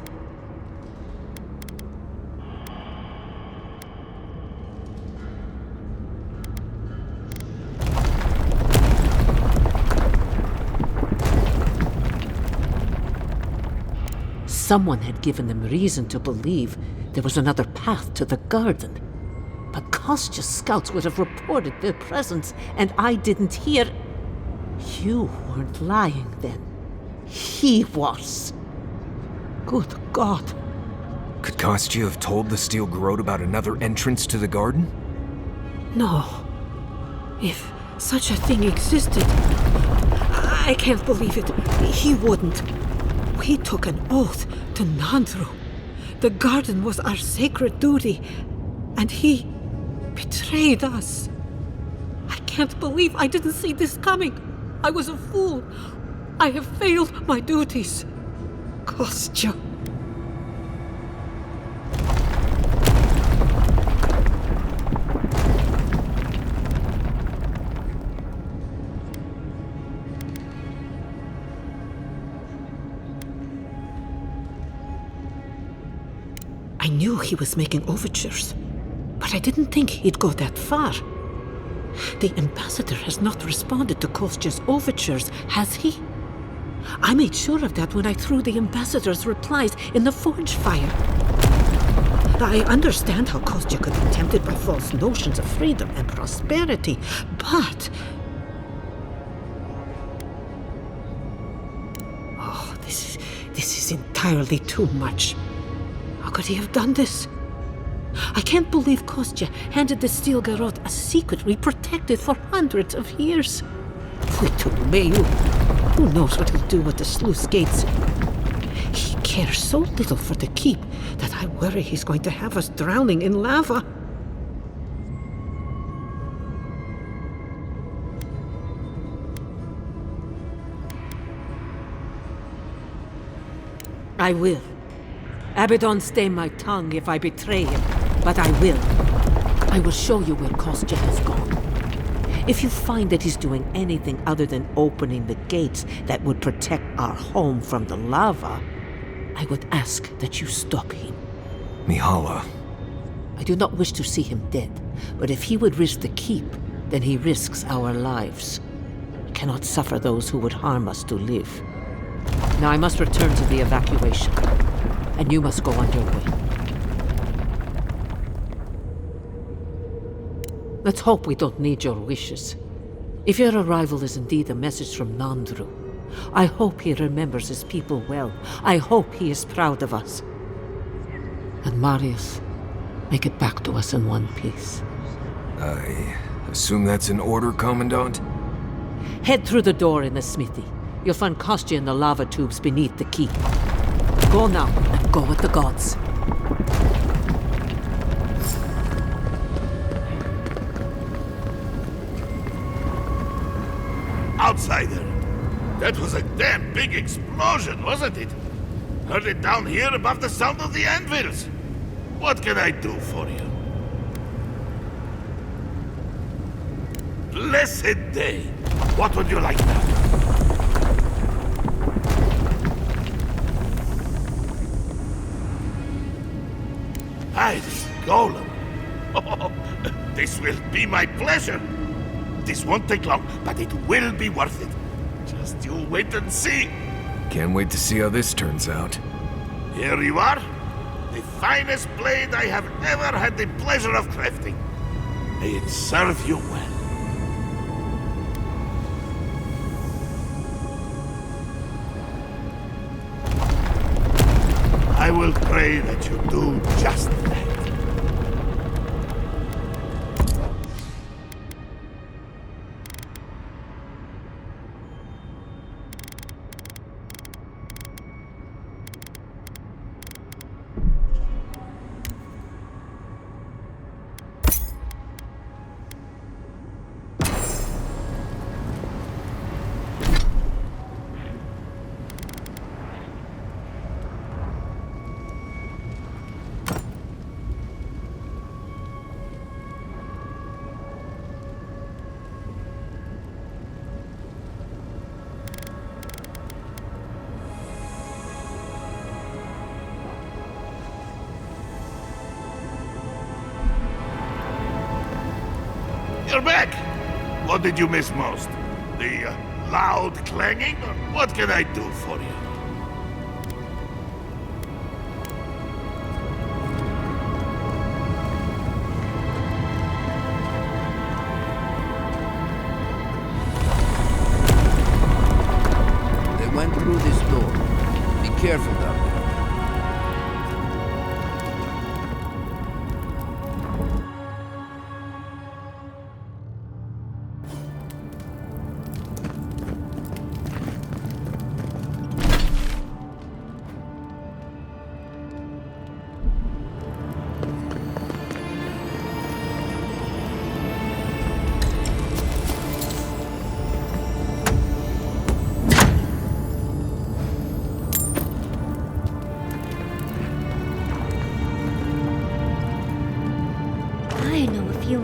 Someone had given them reason to believe there was another path to the garden. But Kostya's scouts would have reported their presence, and I didn't hear. You weren't lying then. He was. Good God. Could Kostya have told the Steel Garrote about another entrance to the garden? No. If such a thing existed, I can't believe it. He wouldn't. We took an oath to Nandru. The garden was our sacred duty, and he betrayed us. I can't believe I didn't see this coming. I was a fool. I have failed my duties. Kostya. I knew he was making overtures, but I didn't think he'd go that far. The ambassador has not responded to Kostya's overtures, has he? I made sure of that when I threw the ambassador's replies in the forge fire. I understand how Kostya could be tempted by false notions of freedom and prosperity, but... Oh, this is entirely too much. How could he have done this? I can't believe Kostya handed the steel garrote a secret we protected for hundreds of years. Who knows what he'll do with the sluice gates? He cares so little for the keep that I worry he's going to have us drowning in lava. I will. Abaddon stay my tongue if I betray him, but I will. I will show you where Kostya has gone. If you find that he's doing anything other than opening the gates that would protect our home from the lava, I would ask that you stop him. Mihala. I do not wish to see him dead, but if he would risk the keep, then he risks our lives. We cannot suffer those who would harm us to live. Now I must return to the evacuation, and you must go on your way. Let's hope we don't need your wishes. If your arrival is indeed a message from Nandru, I hope he remembers his people well. I hope he is proud of us. And Marius, make it back to us in one piece. I assume that's an order, Commandant? Head through the door in the smithy. You'll find Kostya in the lava tubes beneath the keep. Go now, and go with the gods. Outsider! That was a damn big explosion, wasn't it? Heard it down here above the sound of the anvils. What can I do for you? Blessed day! What would you like now? Mighty Golem! Oh, this will be my pleasure! This won't take long, but it will be worth it. Just you wait and see. Can't wait to see how this turns out. Here you are. The finest blade I have ever had the pleasure of crafting. May it serve you well. I will pray that you do just that. You're back! What did you miss most? The loud clanging? Or what can I do for you? They went through this door. Be careful down there.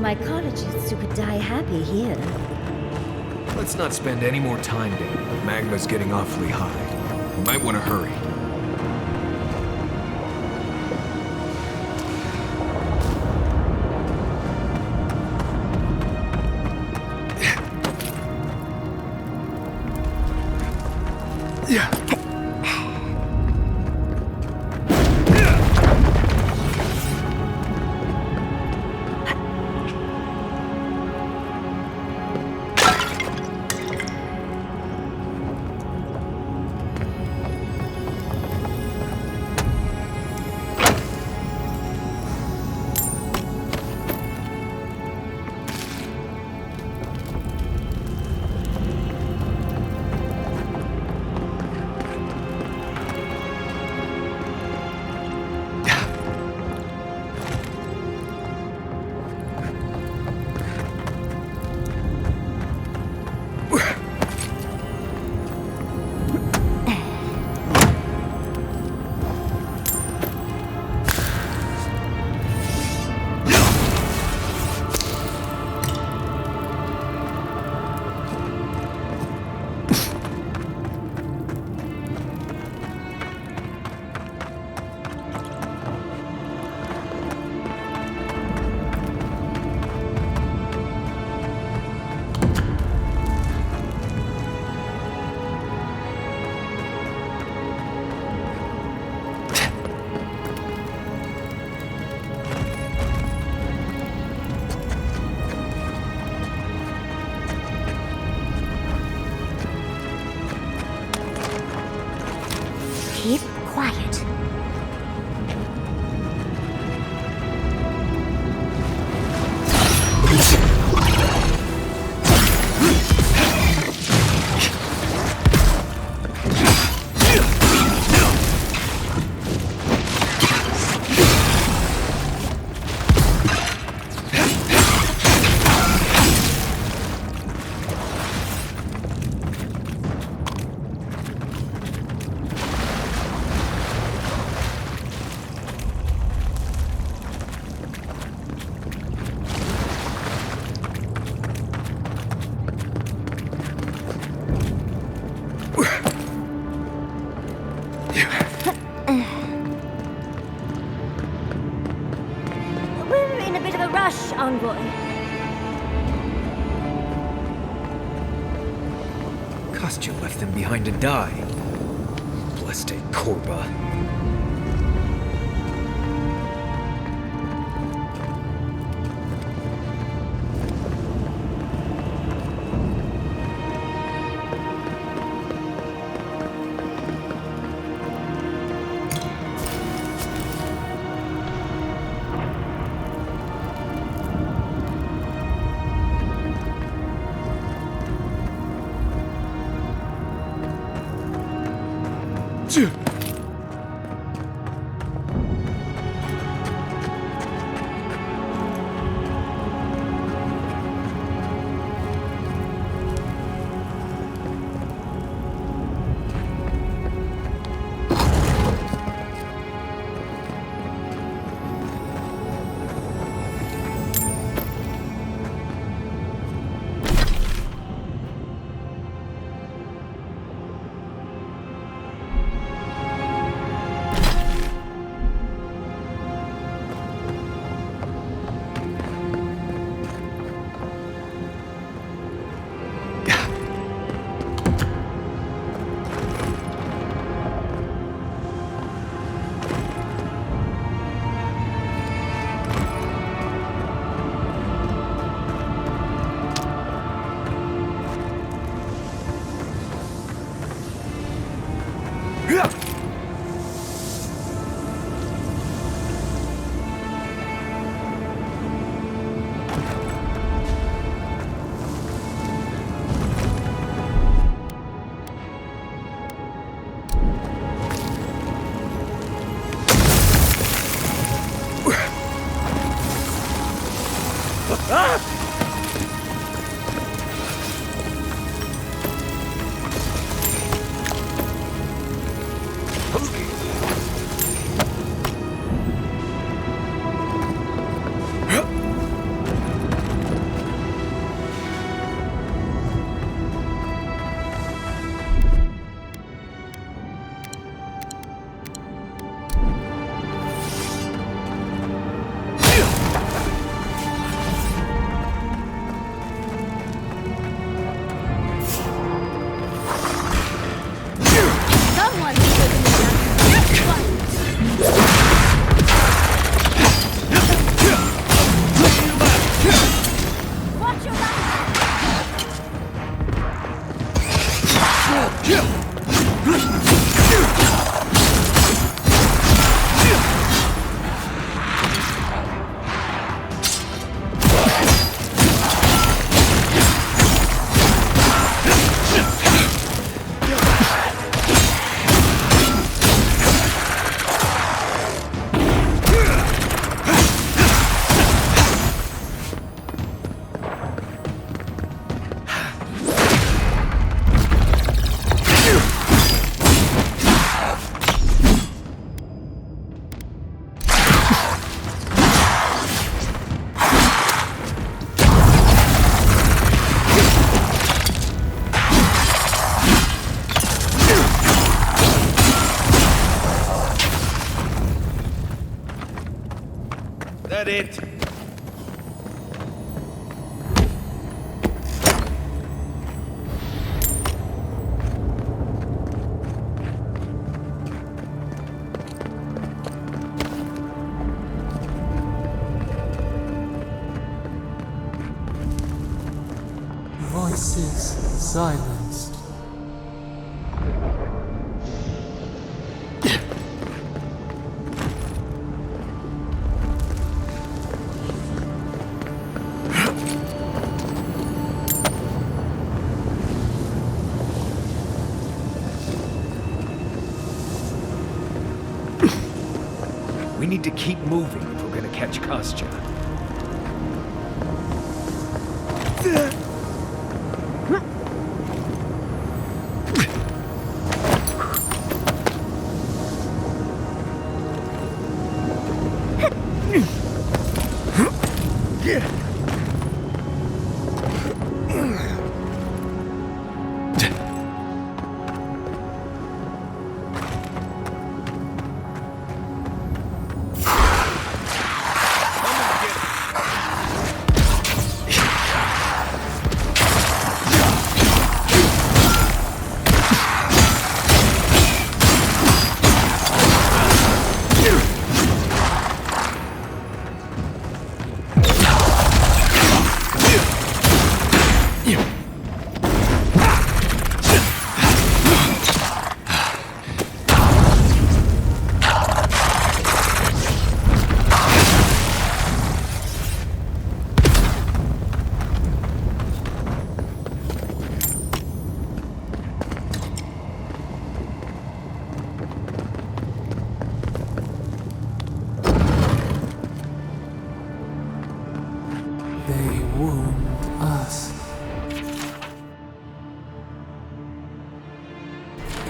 My collegists who could die happy here. Let's not spend any more time there. Magma's getting awfully high. We might want to hurry. Khonziel left them behind to die. Blessed Korba. That it? Voices silenced. We need to keep moving if we're gonna catch Khonziel.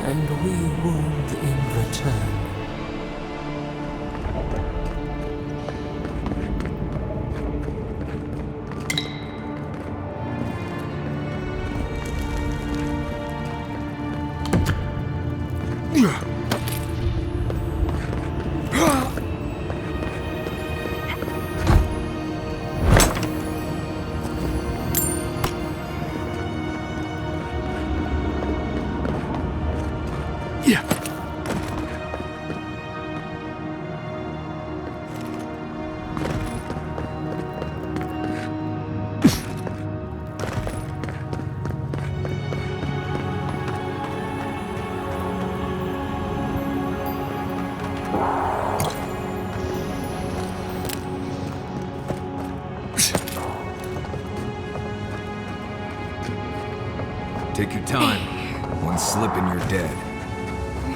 and we wound in return. Take your time. One slip and you're dead.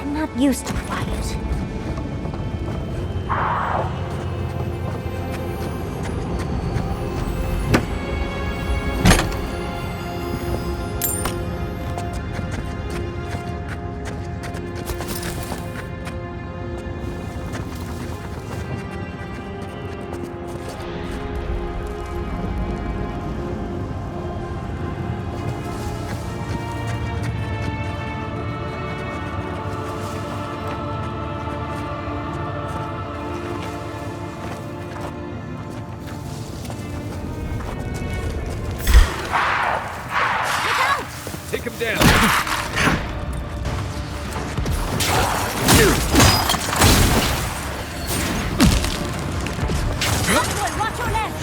I'm not used to quiet. Take him down. Watch your left!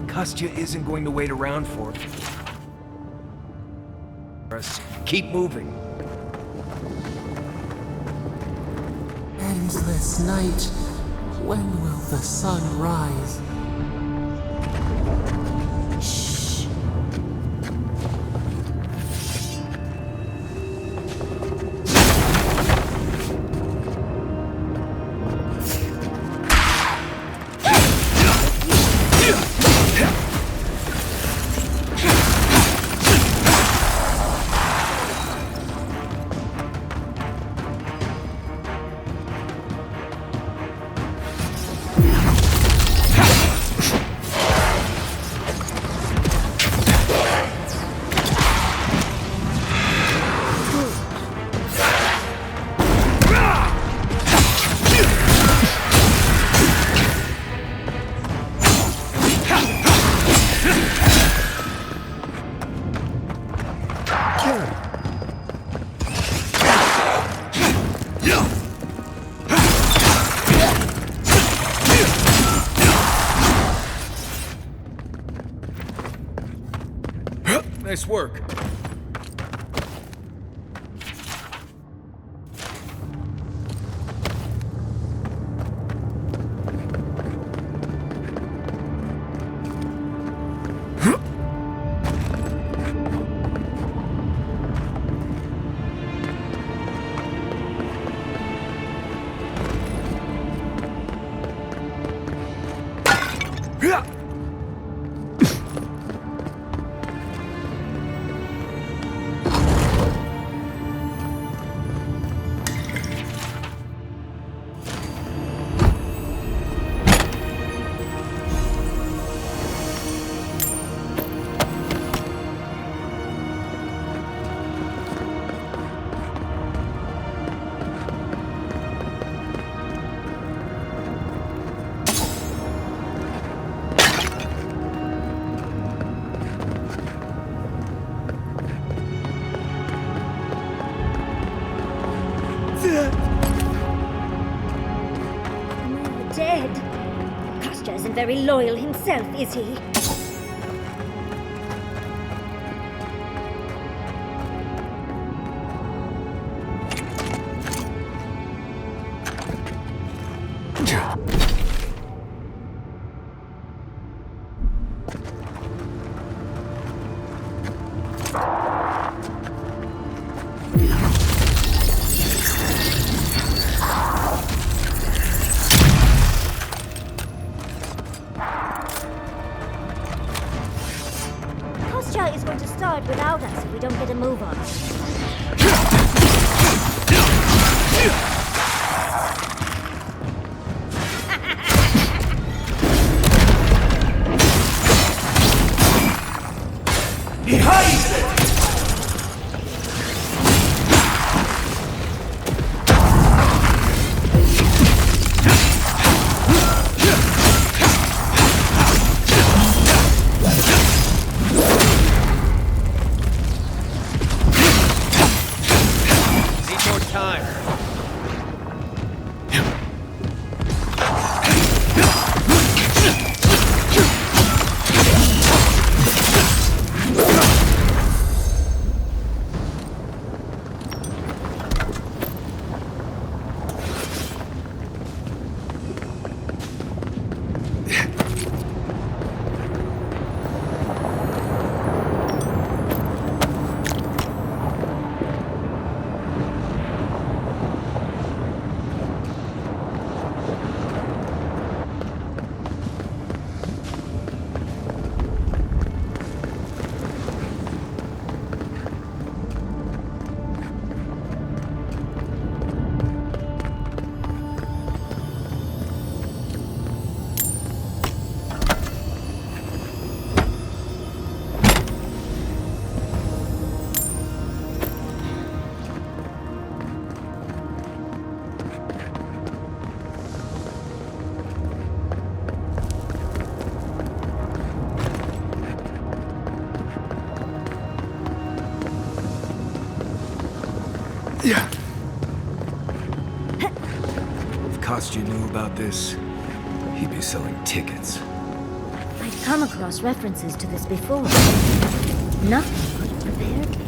Kostya isn't going to wait around for us. Keep moving. Endless night. When will the sun rise? Nice work. Dead. Kostya isn't very loyal himself, is he? Kostya is going to start without us if we don't get a move on. If Kostya knew about this, He'd be selling tickets. I'd come across references to this before. Nothing could have prepared me.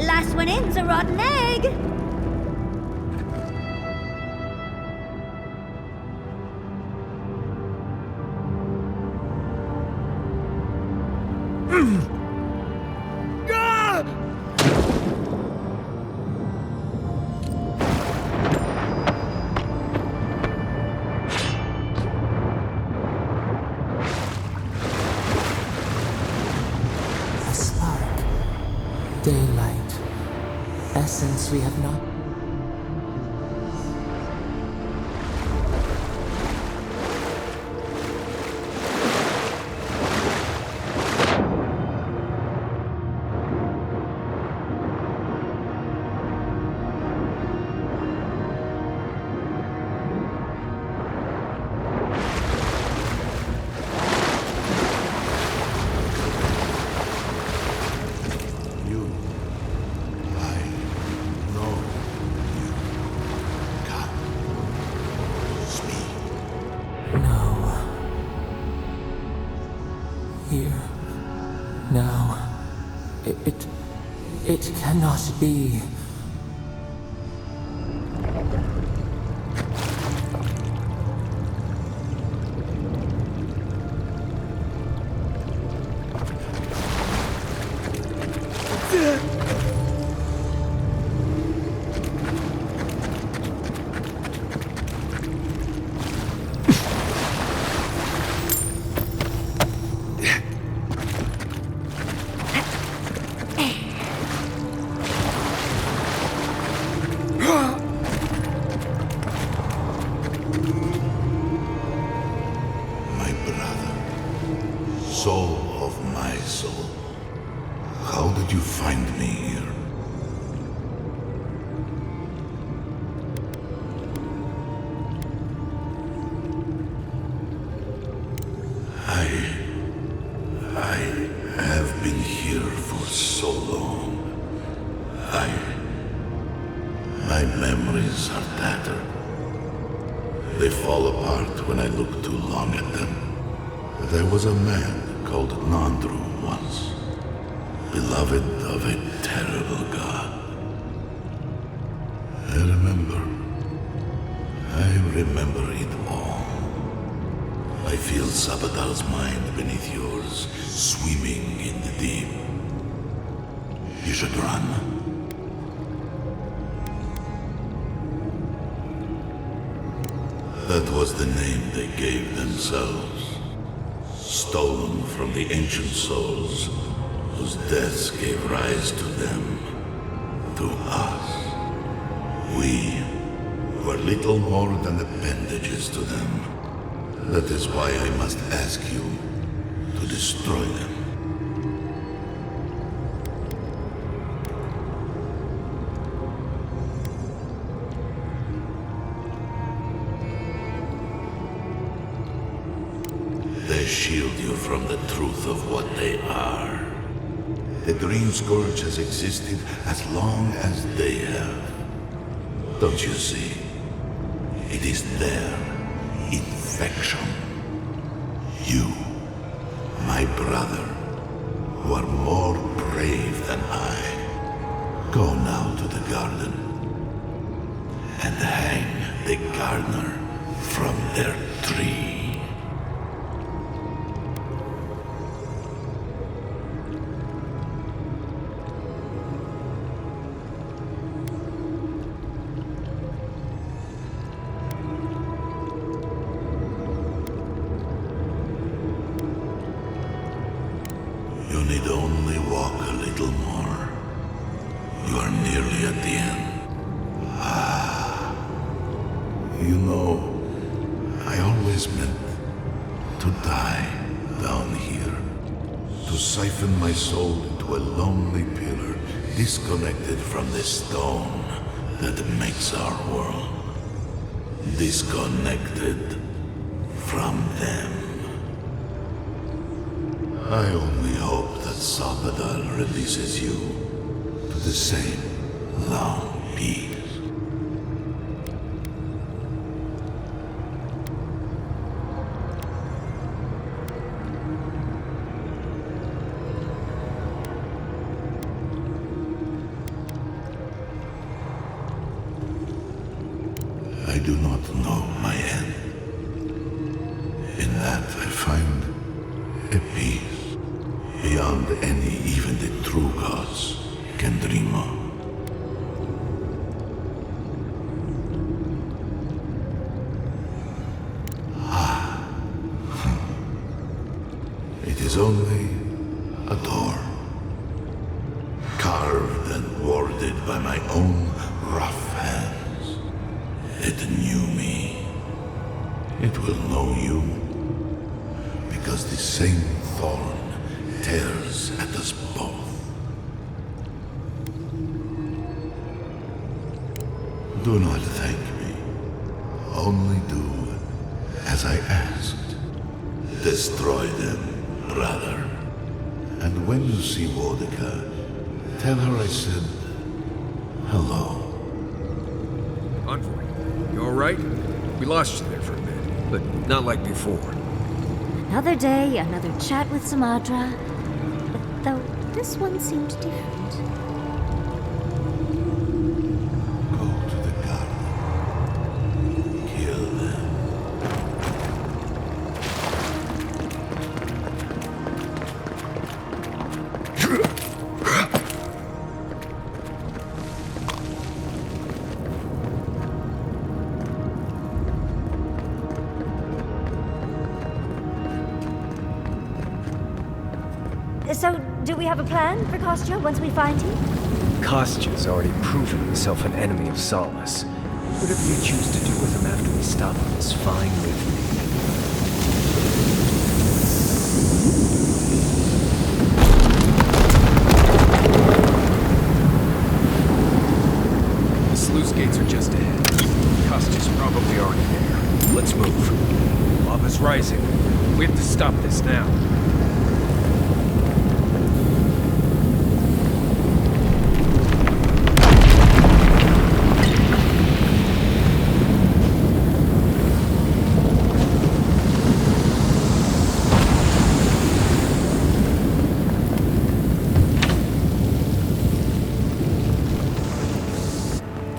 Last one in's a rotten egg! A spark. Daylight. Essence we have not. Here. Now. It cannot be. Soul of my soul. How did you find me here? I have been here for so long. My memories are tattered. They fall apart when I look too long at them. There was a man called Nandru once, beloved of a terrible god. I remember it all. I feel Sabadal's mind beneath yours, swimming in the deep. You should run. That was the name they gave themselves. Stolen from the ancient souls whose deaths gave rise to them, to us. We were little more than appendages to them. That is why I must ask you to destroy them. They shield you from the truth of what they are. The Green Scourge has existed as long as they have. Don't you see? It is their infection. You, my brother, who are more brave than I, go now to the garden and hang the gardener from their tree. You need only walk a little more. You are nearly at the end. You know, I always meant to die down here. To siphon my soul into a lonely pillar, disconnected from the stone that makes our world. Disconnected from them. I only hope that Sabadal releases you to the same long peace. I do not know my end. In that I find a peace beyond any even the true gods can dream of. It is only a door, carved and warded by my own rough hands. It knew me. It will know you, because the same thorn tears at us both. Do not thank me. Only do as I asked. Destroy them, brother. And when you see Wodika, tell her I said hello. Envoy, you alright? We lost you there for a bit, but not like before. Another day, another chat with Samadra. But though this one seemed different. Kill them. So, do we have a plan for Kostya once we find him? Kostya's already proven himself an enemy of Solace. Whatever you choose to do with him after we stop him is fine with me. The sluice gates are just ahead. Kostya's probably already there. Let's move. Lava's rising. We have to stop this now.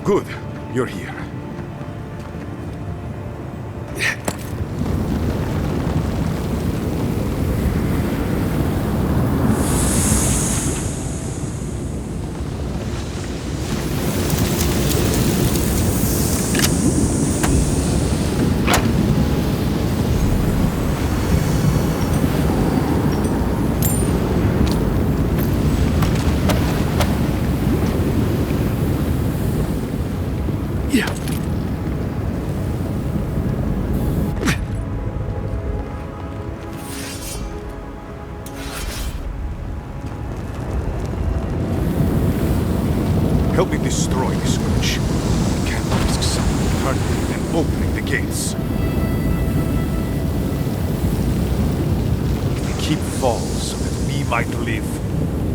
Good, you're here. Help me destroy this witch. We can't risk someone turning and opening the gates. If the keep falls so that we might live,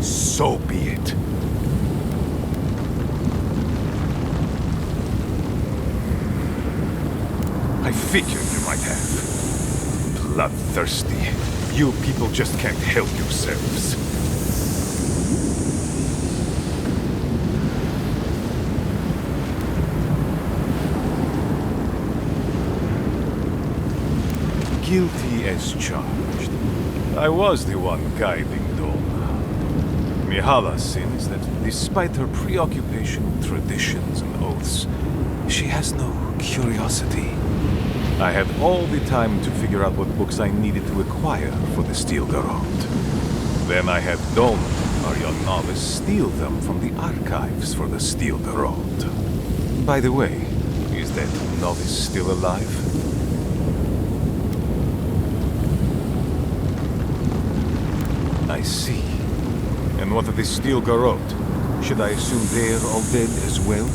So be it. I figured you might have. Bloodthirsty. You people just can't help yourselves. Guilty as charged. I was the one guiding Doma. Mihala's sin is that despite her preoccupation with traditions and oaths, she has no curiosity. I had all the time to figure out what books I needed to acquire for the Steel Garrote. Then I had Doma, our young novice, steal them from the archives for the Steel Garrote. By the way, is that novice still alive? I see. And what of the Steel Garrote? Should I assume they're all dead as well?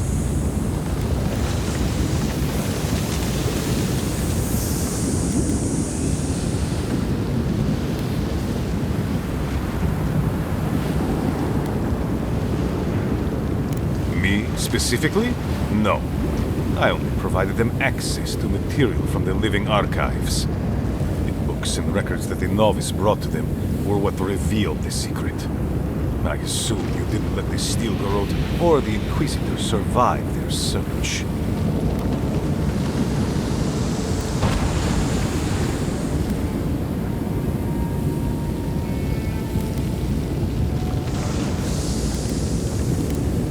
Me, specifically? No. I only provided them access to material from the living archives. The books and records that the novice brought to them were what revealed the secret. I assume you didn't let the Steel Garrote or the Inquisitor survive their search.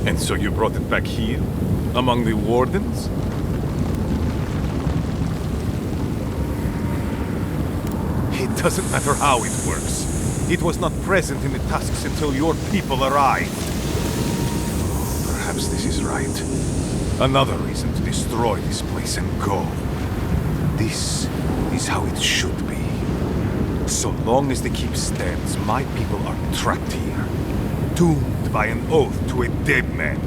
And so you brought it back here? Among the Wardens? It doesn't matter how it works. It was not present in the Tusks until your people arrived. Perhaps this is right. Another reason to destroy this place and go. This is how it should be. So long as the keep stands, my people are trapped here. Doomed by an oath to a dead man.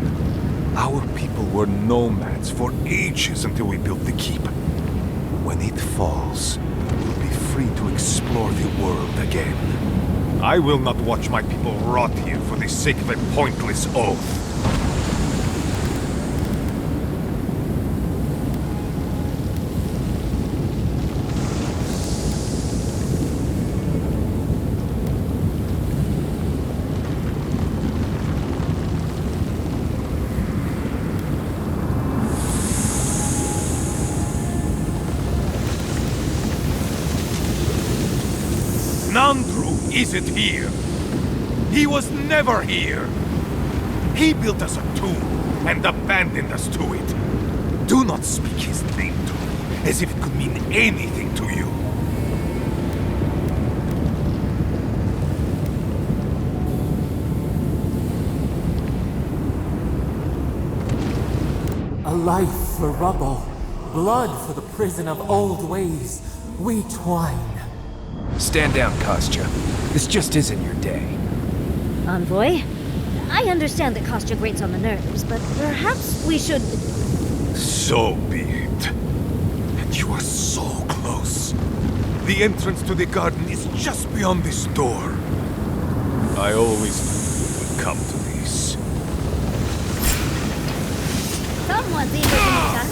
Our people were nomads for ages until we built the keep. When it falls, we'll be free to explore the world again. I will not watch my people rot here for the sake of a pointless oath. Isn't here. He was never here. He built us a tomb and abandoned us to it. Do not speak his name to me as if it could mean anything to you. A life for rubble, blood for the prison of old ways. We twine. Stand down, Kostya. This just isn't your day. Envoy, I understand that Kostya grates on the nerves, but perhaps we should... So be it. And you are so close. The entrance to the garden is just beyond this door. I always knew it would come to this. Someone's eager to meet us.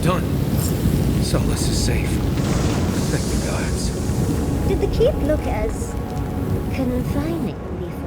done. Solace is safe. Thank the gods. Did the keep look as confining before?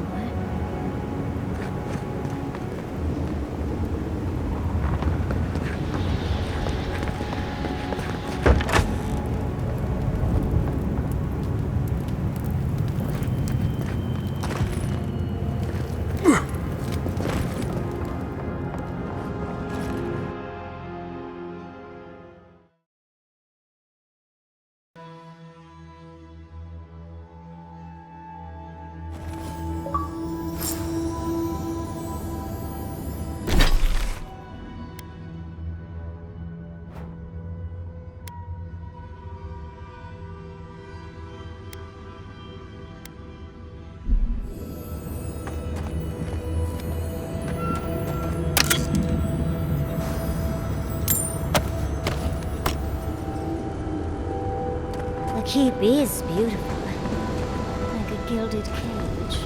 The keep is beautiful, like a gilded cage.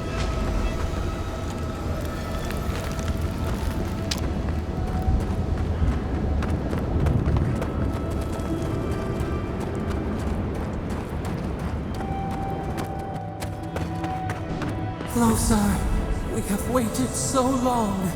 Closer. We have waited so long.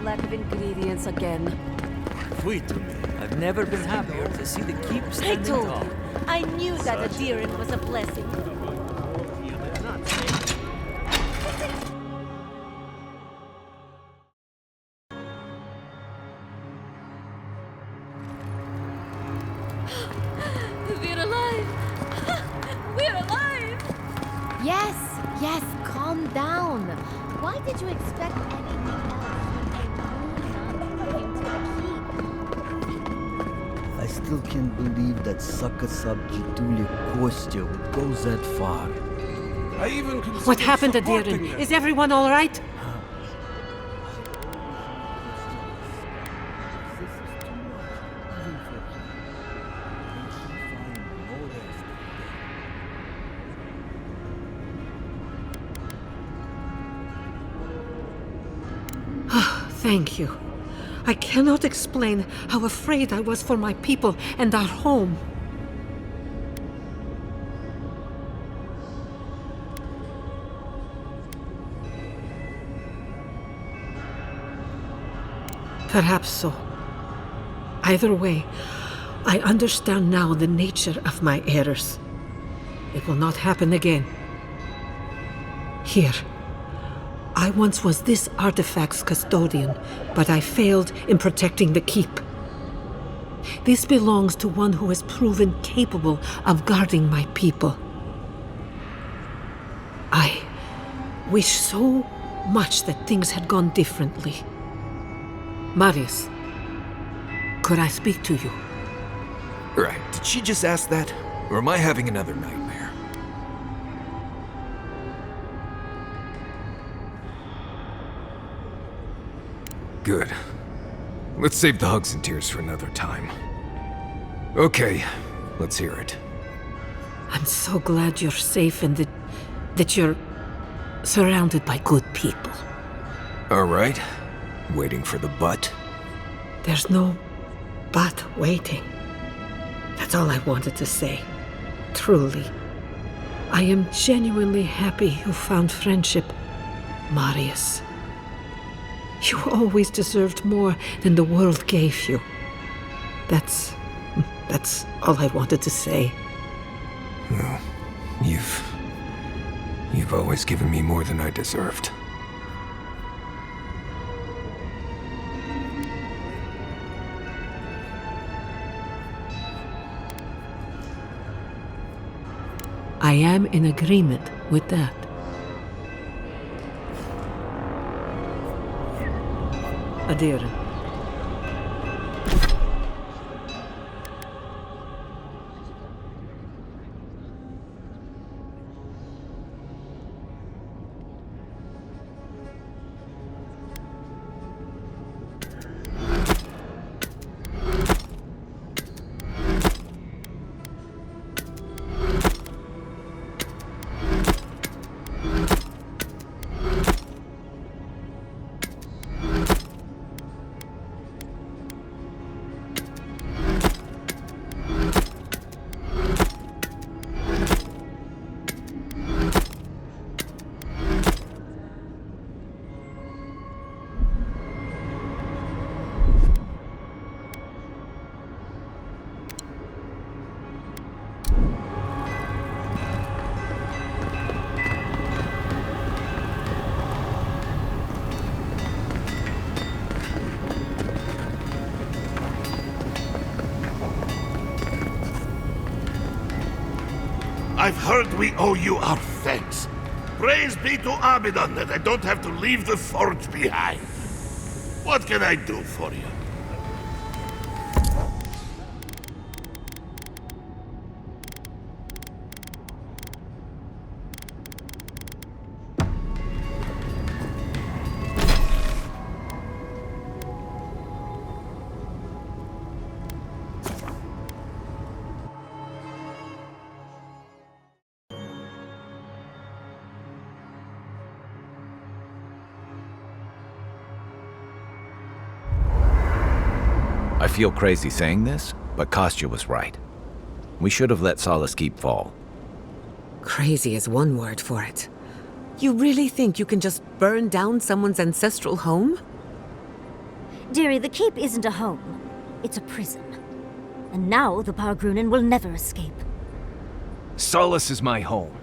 Lack of ingredients again. Wait a minute. I've never been happier to see the keep I standing told tall. you. I knew that Adirin was a blessing. We're alive! We're alive! Yes, yes, calm down. Why did you expect anything else when a new nun came to the keep? I still can't believe that Saka Sabjitulia Kostya would go that far. I even What happened to supporting Deeren? them. Is everyone all right? Thank you. I cannot explain how afraid I was for my people and our home. Perhaps so. Either way, I understand now the nature of my errors. It will not happen again. Here. I once was this artifact's custodian, but I failed in protecting the keep. This belongs to one who has proven capable of guarding my people. I wish so much that things had gone differently. Marius, could I speak to you? Right, did she just ask that? Or am I having another nightmare? Good. Let's save the hugs and tears for another time. Okay, let's hear it. I'm so glad you're safe and that you're surrounded by good people. All right. Waiting for the butt? There's no but waiting. That's all I wanted to say. Truly. I am genuinely happy you found friendship, Marius. You always deserved more than the world gave you. That's all I wanted to say. Well, you've always given me more than I deserved. I am in agreement with that. Adira. I've heard we owe you our thanks. Praise be to Abaddon that I don't have to leave the forge behind. What can I do for you? I feel crazy saying this, but Kostya was right. We should have let Solace Keep fall. Crazy is one word for it. You really think you can just burn down someone's ancestral home? Dearie, the keep isn't a home. It's a prison. And now the Pargrunen will never escape. Solace is my home.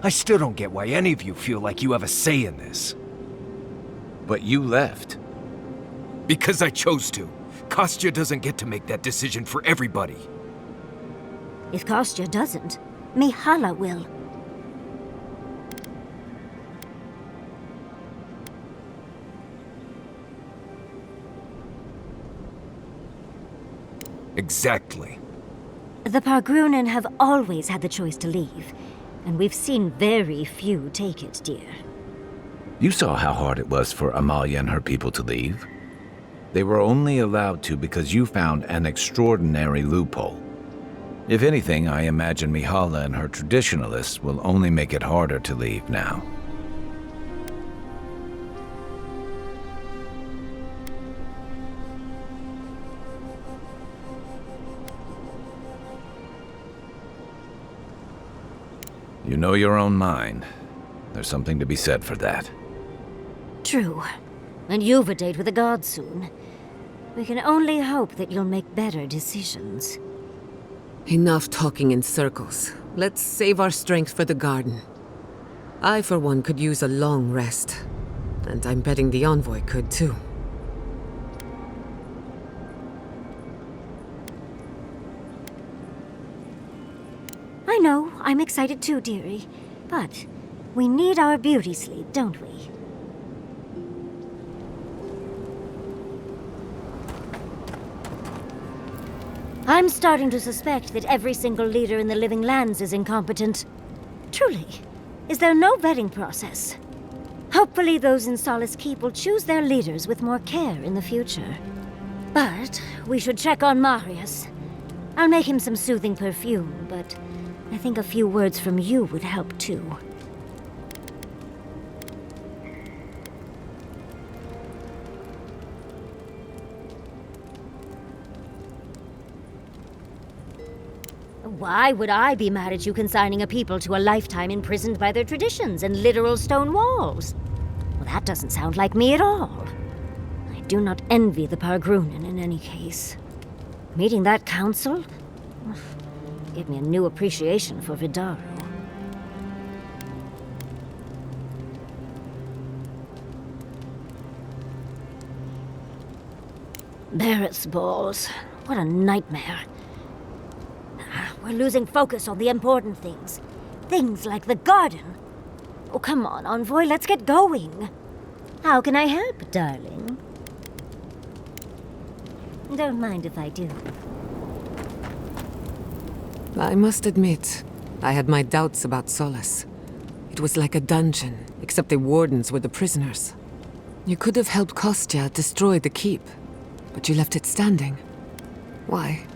I still don't get why any of you feel like you have a say in this. But you left. Because I chose to. Kostya doesn't get to make that decision for everybody. If Kostya doesn't, Mihala will. Exactly. The Pargrunen have always had the choice to leave, and we've seen very few take it, dear. You saw how hard it was for Amalia and her people to leave. They were only allowed to because you found an extraordinary loophole. If anything, I imagine Mihala and her traditionalists will only make it harder to leave now. You know your own mind. There's something to be said for that. True. And you've a date with the gods soon. We can only hope that you'll make better decisions. Enough talking in circles. Let's save our strength for the garden. I, for one, could use a long rest. And I'm betting the envoy could, too. I know, I'm excited too, dearie. But we need our beauty sleep, don't we? I'm starting to suspect that every single leader in the Living Lands is incompetent. Truly. Is there no vetting process? Hopefully those in Solace Keep will choose their leaders with more care in the future. But we should check on Marius. I'll make him some soothing perfume, but I think a few words from you would help too. Why would I be mad at you consigning a people to a lifetime imprisoned by their traditions and literal stone walls? Well, that doesn't sound like me at all. I do not envy the Pargrunen in any case. Meeting that council gave me a new appreciation for Vidaro. Barrett's balls. What a nightmare. We're losing focus on the important things. Things like the garden. Oh, come on, Envoy, let's get going. How can I help, darling? Don't mind if I do. I must admit, I had my doubts about Solace. It was like a dungeon, except the wardens were the prisoners. You could have helped Kostya destroy the keep, but you left it standing. Why?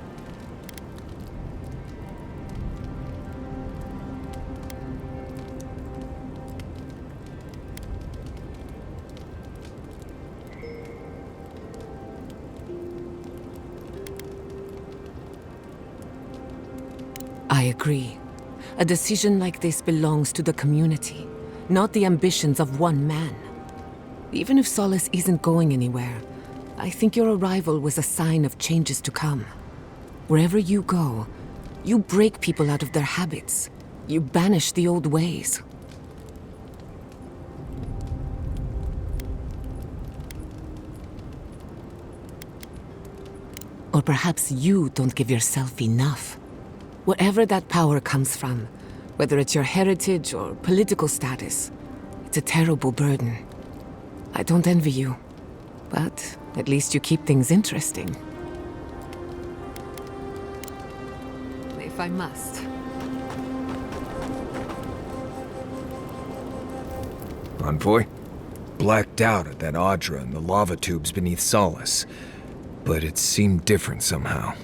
I agree. A decision like this belongs to the community, not the ambitions of one man. Even if Solace isn't going anywhere, I think your arrival was a sign of changes to come. Wherever you go, you break people out of their habits. You banish the old ways. Or perhaps you don't give yourself enough. Wherever that power comes from, whether it's your heritage or political status, it's a terrible burden. I don't envy you, but at least you keep things interesting. If I must. Envoy? Blacked out at that Audra and the lava tubes beneath Solace, but it seemed different somehow.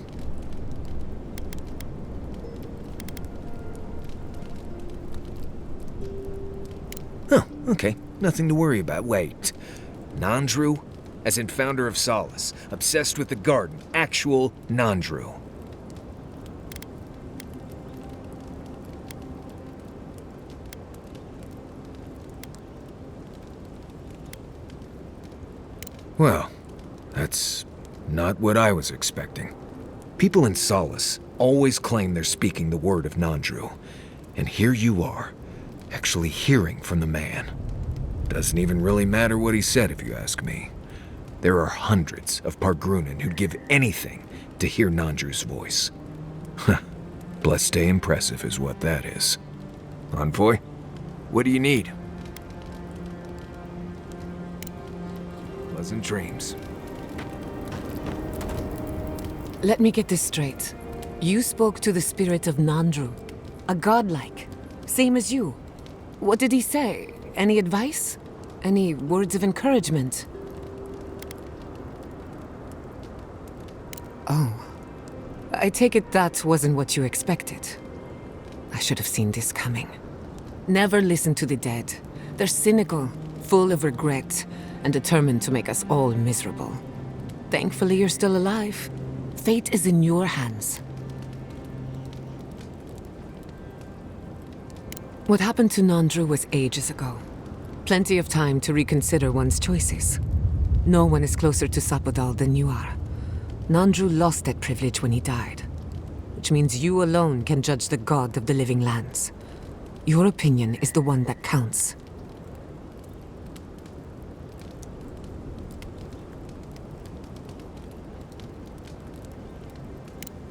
Oh, okay. Nothing to worry about. Wait. Nandru? As in founder of Solace, obsessed with the garden, actual Nandru. Well, that's not what I was expecting. People in Solace always claim they're speaking the word of Nandru, and here you are, actually hearing from the man. Doesn't even really matter what he said, if you ask me. There are hundreds of Pargrunen who'd give anything to hear Nandru's voice. Blessed day impressive is what that is. Envoy, what do you need? Pleasant dreams. Let me get this straight. You spoke to the spirit of Nandru, a godlike, same as you. What did he say? Any advice? Any words of encouragement? Oh. I take it that wasn't what you expected. I should have seen this coming. Never listen to the dead. They're cynical, full of regret, and determined to make us all miserable. Thankfully, you're still alive. Fate is in your hands. What happened to Nandru was ages ago. Plenty of time to reconsider one's choices. No one is closer to Sapodal than you are. Nandru lost that privilege when he died, which means you alone can judge the god of the living lands. Your opinion is the one that counts.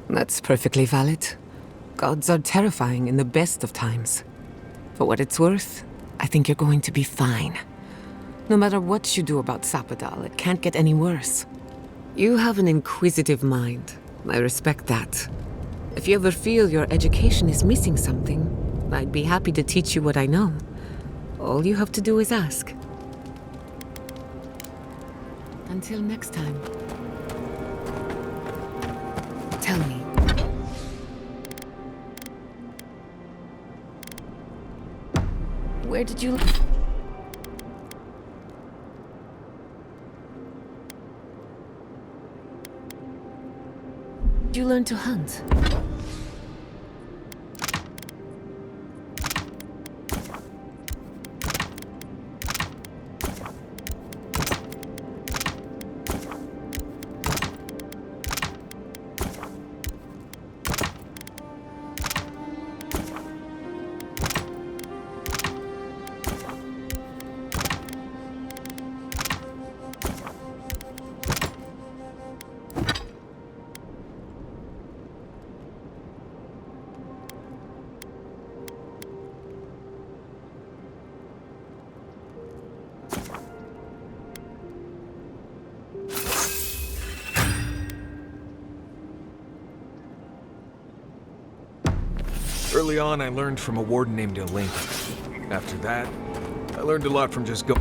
That's perfectly valid. Gods are terrifying in the best of times. For what it's worth, I think you're going to be fine. No matter what you do about Sapodal, it can't get any worse. You have an inquisitive mind. I respect that. If you ever feel your education is missing something, I'd be happy to teach you what I know. All you have to do is ask. Until next time. Tell me. Where did you... Did you learn to hunt? Early on, I learned from a warden named Lincoln. After that, I learned a lot from just going.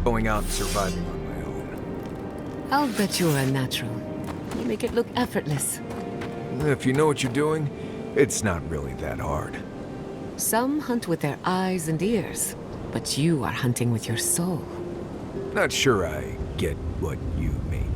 Going out and surviving on my own. I'll bet you're a natural. You make it look effortless. If you know what you're doing, it's not really that hard. Some hunt with their eyes and ears, but you are hunting with your soul. Not sure I get what you mean.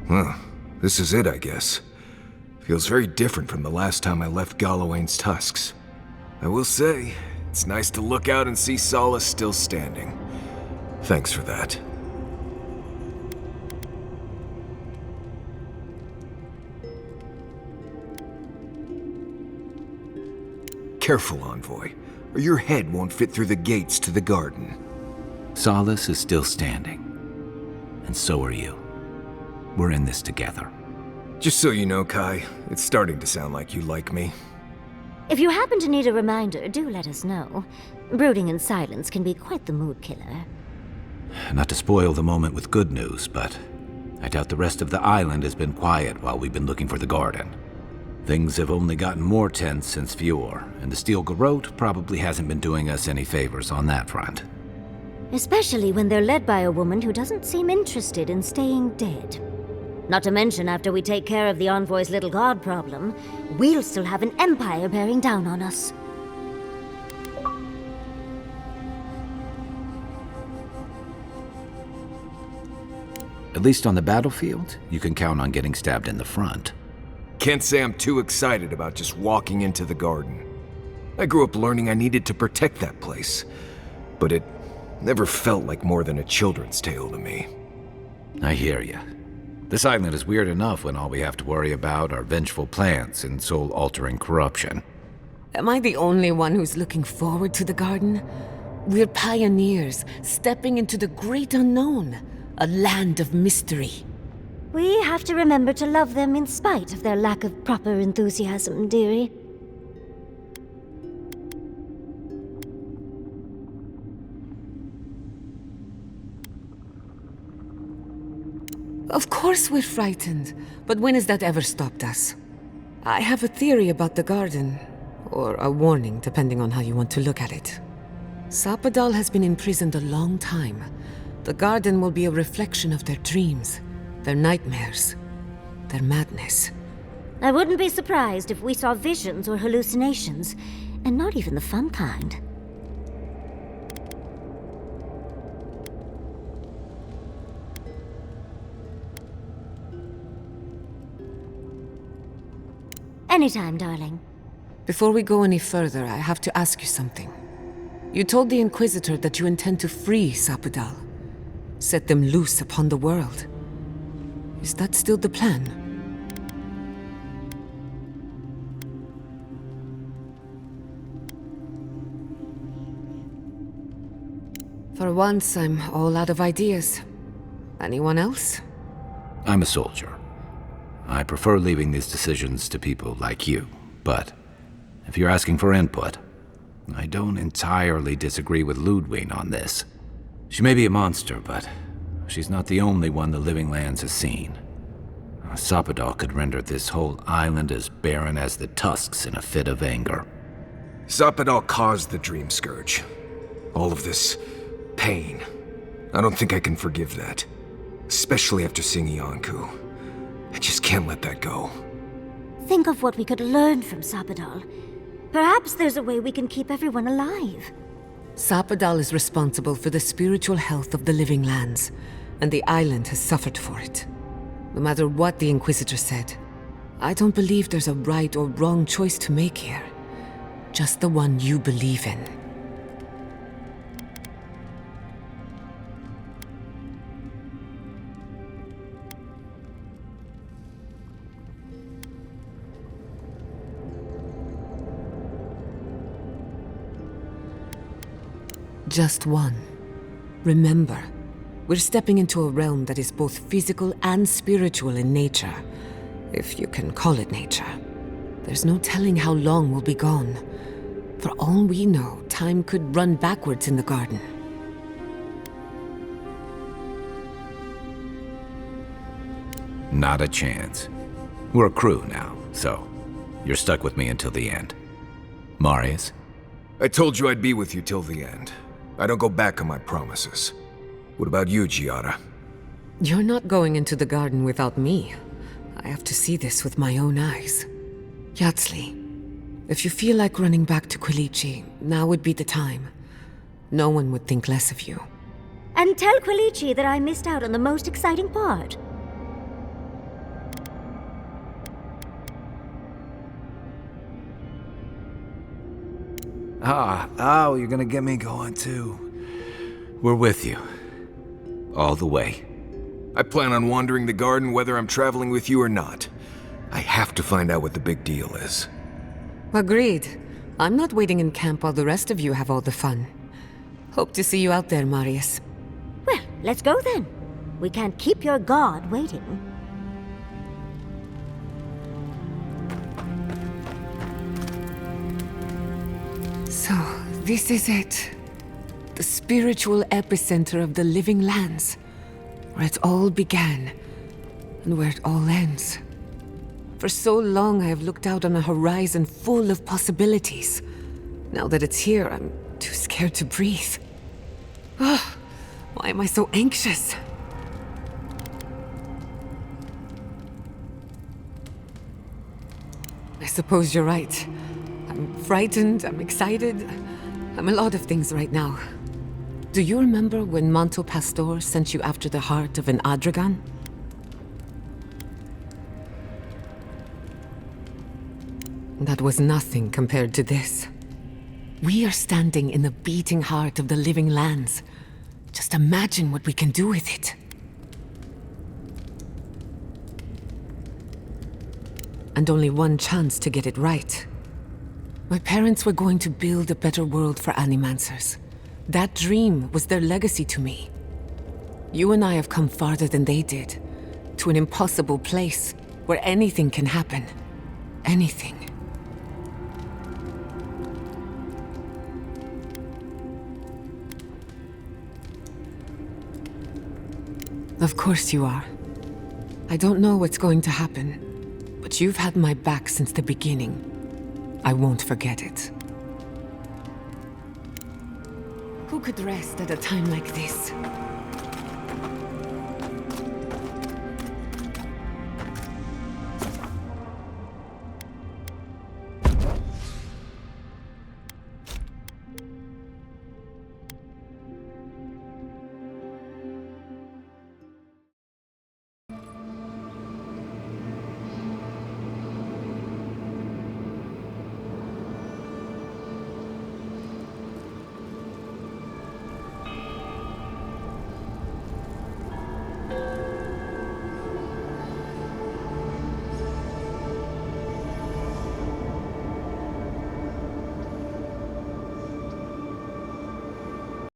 Huh. This is it, I guess. Feels very different from the last time I left Galawain's Tusks. I will say, it's nice to look out and see Solace still standing. Thanks for that. Careful, Envoy, or your head won't fit through the gates to the garden. Solace is still standing. And so are you. We're in this together. Just so you know, Kai, it's starting to sound like you like me. If you happen to need a reminder, do let us know. Brooding in silence can be quite the mood killer. Not to spoil the moment with good news, but I doubt the rest of the island has been quiet while we've been looking for the garden. Things have only gotten more tense since Fior, and the Steel Garrote probably hasn't been doing us any favors on that front. Especially when they're led by a woman who doesn't seem interested in staying dead. Not to mention, after we take care of the Envoy's little god problem, we'll still have an empire bearing down on us. At least on the battlefield, you can count on getting stabbed in the front. Can't say I'm too excited about just walking into the garden. I grew up learning I needed to protect that place, but it never felt like more than a children's tale to me. I hear ya. This island is weird enough when all we have to worry about are vengeful plans and soul-altering corruption. Am I the only one who's looking forward to the garden? We're pioneers, stepping into the great unknown, a land of mystery. We have to remember to love them in spite of their lack of proper enthusiasm, dearie. Of course we're frightened, but when has that ever stopped us? I have a theory about the garden, or a warning, depending on how you want to look at it. Sapadal has been imprisoned a long time. The garden will be a reflection of their dreams, their nightmares, their madness. I wouldn't be surprised if we saw visions or hallucinations, and not even the fun kind. Anytime, darling. Before we go any further, I have to ask you something. You told the Inquisitor that you intend to free Sapodal, set them loose upon the world. Is that still the plan? For once, I'm all out of ideas. Anyone else? I'm a soldier. I prefer leaving these decisions to people like you, but if you're asking for input, I don't entirely disagree with Ludwig on this. She may be a monster, but she's not the only one the Living Lands has seen. Sapodal could render this whole island as barren as the Tusks in a fit of anger. Sapodal caused the Dream Scourge. All of this pain. I don't think I can forgive that. Especially after seeing Iancu. I just can't let that go. Think of what we could learn from Sapodal. Perhaps there's a way we can keep everyone alive. Sapodal is responsible for the spiritual health of the Living Lands, and the island has suffered for it. No matter what the Inquisitor said, I don't believe there's a right or wrong choice to make here. Just the one you believe in. Just one. Remember, we're stepping into a realm that is both physical and spiritual in nature, if you can call it nature. There's no telling how long we'll be gone. For all we know, time could run backwards in the garden. Not a chance. We're a crew now, so you're stuck with me until the end. Marius? I told you I'd be with you till the end. I don't go back on my promises. What about you, Giada? You're not going into the garden without me. I have to see this with my own eyes. Yatsli, if you feel like running back to Quilici, now would be the time. No one would think less of you. And tell Quilici that I missed out on the most exciting part. You're gonna get me going too. We're with you. All the way. I plan on wandering the garden whether I'm traveling with you or not. I have to find out what the big deal is. Agreed. I'm not waiting in camp while the rest of you have all the fun. Hope to see you out there, Marius. Well, let's go then. We can't keep your god waiting. So, this is it. The spiritual epicenter of the Living Lands. Where it all began, and where it all ends. For so long I have looked out on a horizon full of possibilities. Now that it's here, I'm too scared to breathe. Why am I so anxious? I suppose you're right. I'm frightened, I'm excited. I'm a lot of things right now. Do you remember when Manto Pastor sent you after the heart of an Adragan? That was nothing compared to this. We are standing in the beating heart of the Living Lands. Just imagine what we can do with it. And only one chance to get it right. My parents were going to build a better world for Animancers. That dream was their legacy to me. You and I have come farther than they did. To an impossible place where anything can happen. Anything. Of course you are. I don't know what's going to happen, but you've had my back since the beginning. I won't forget it. Who could rest at a time like this?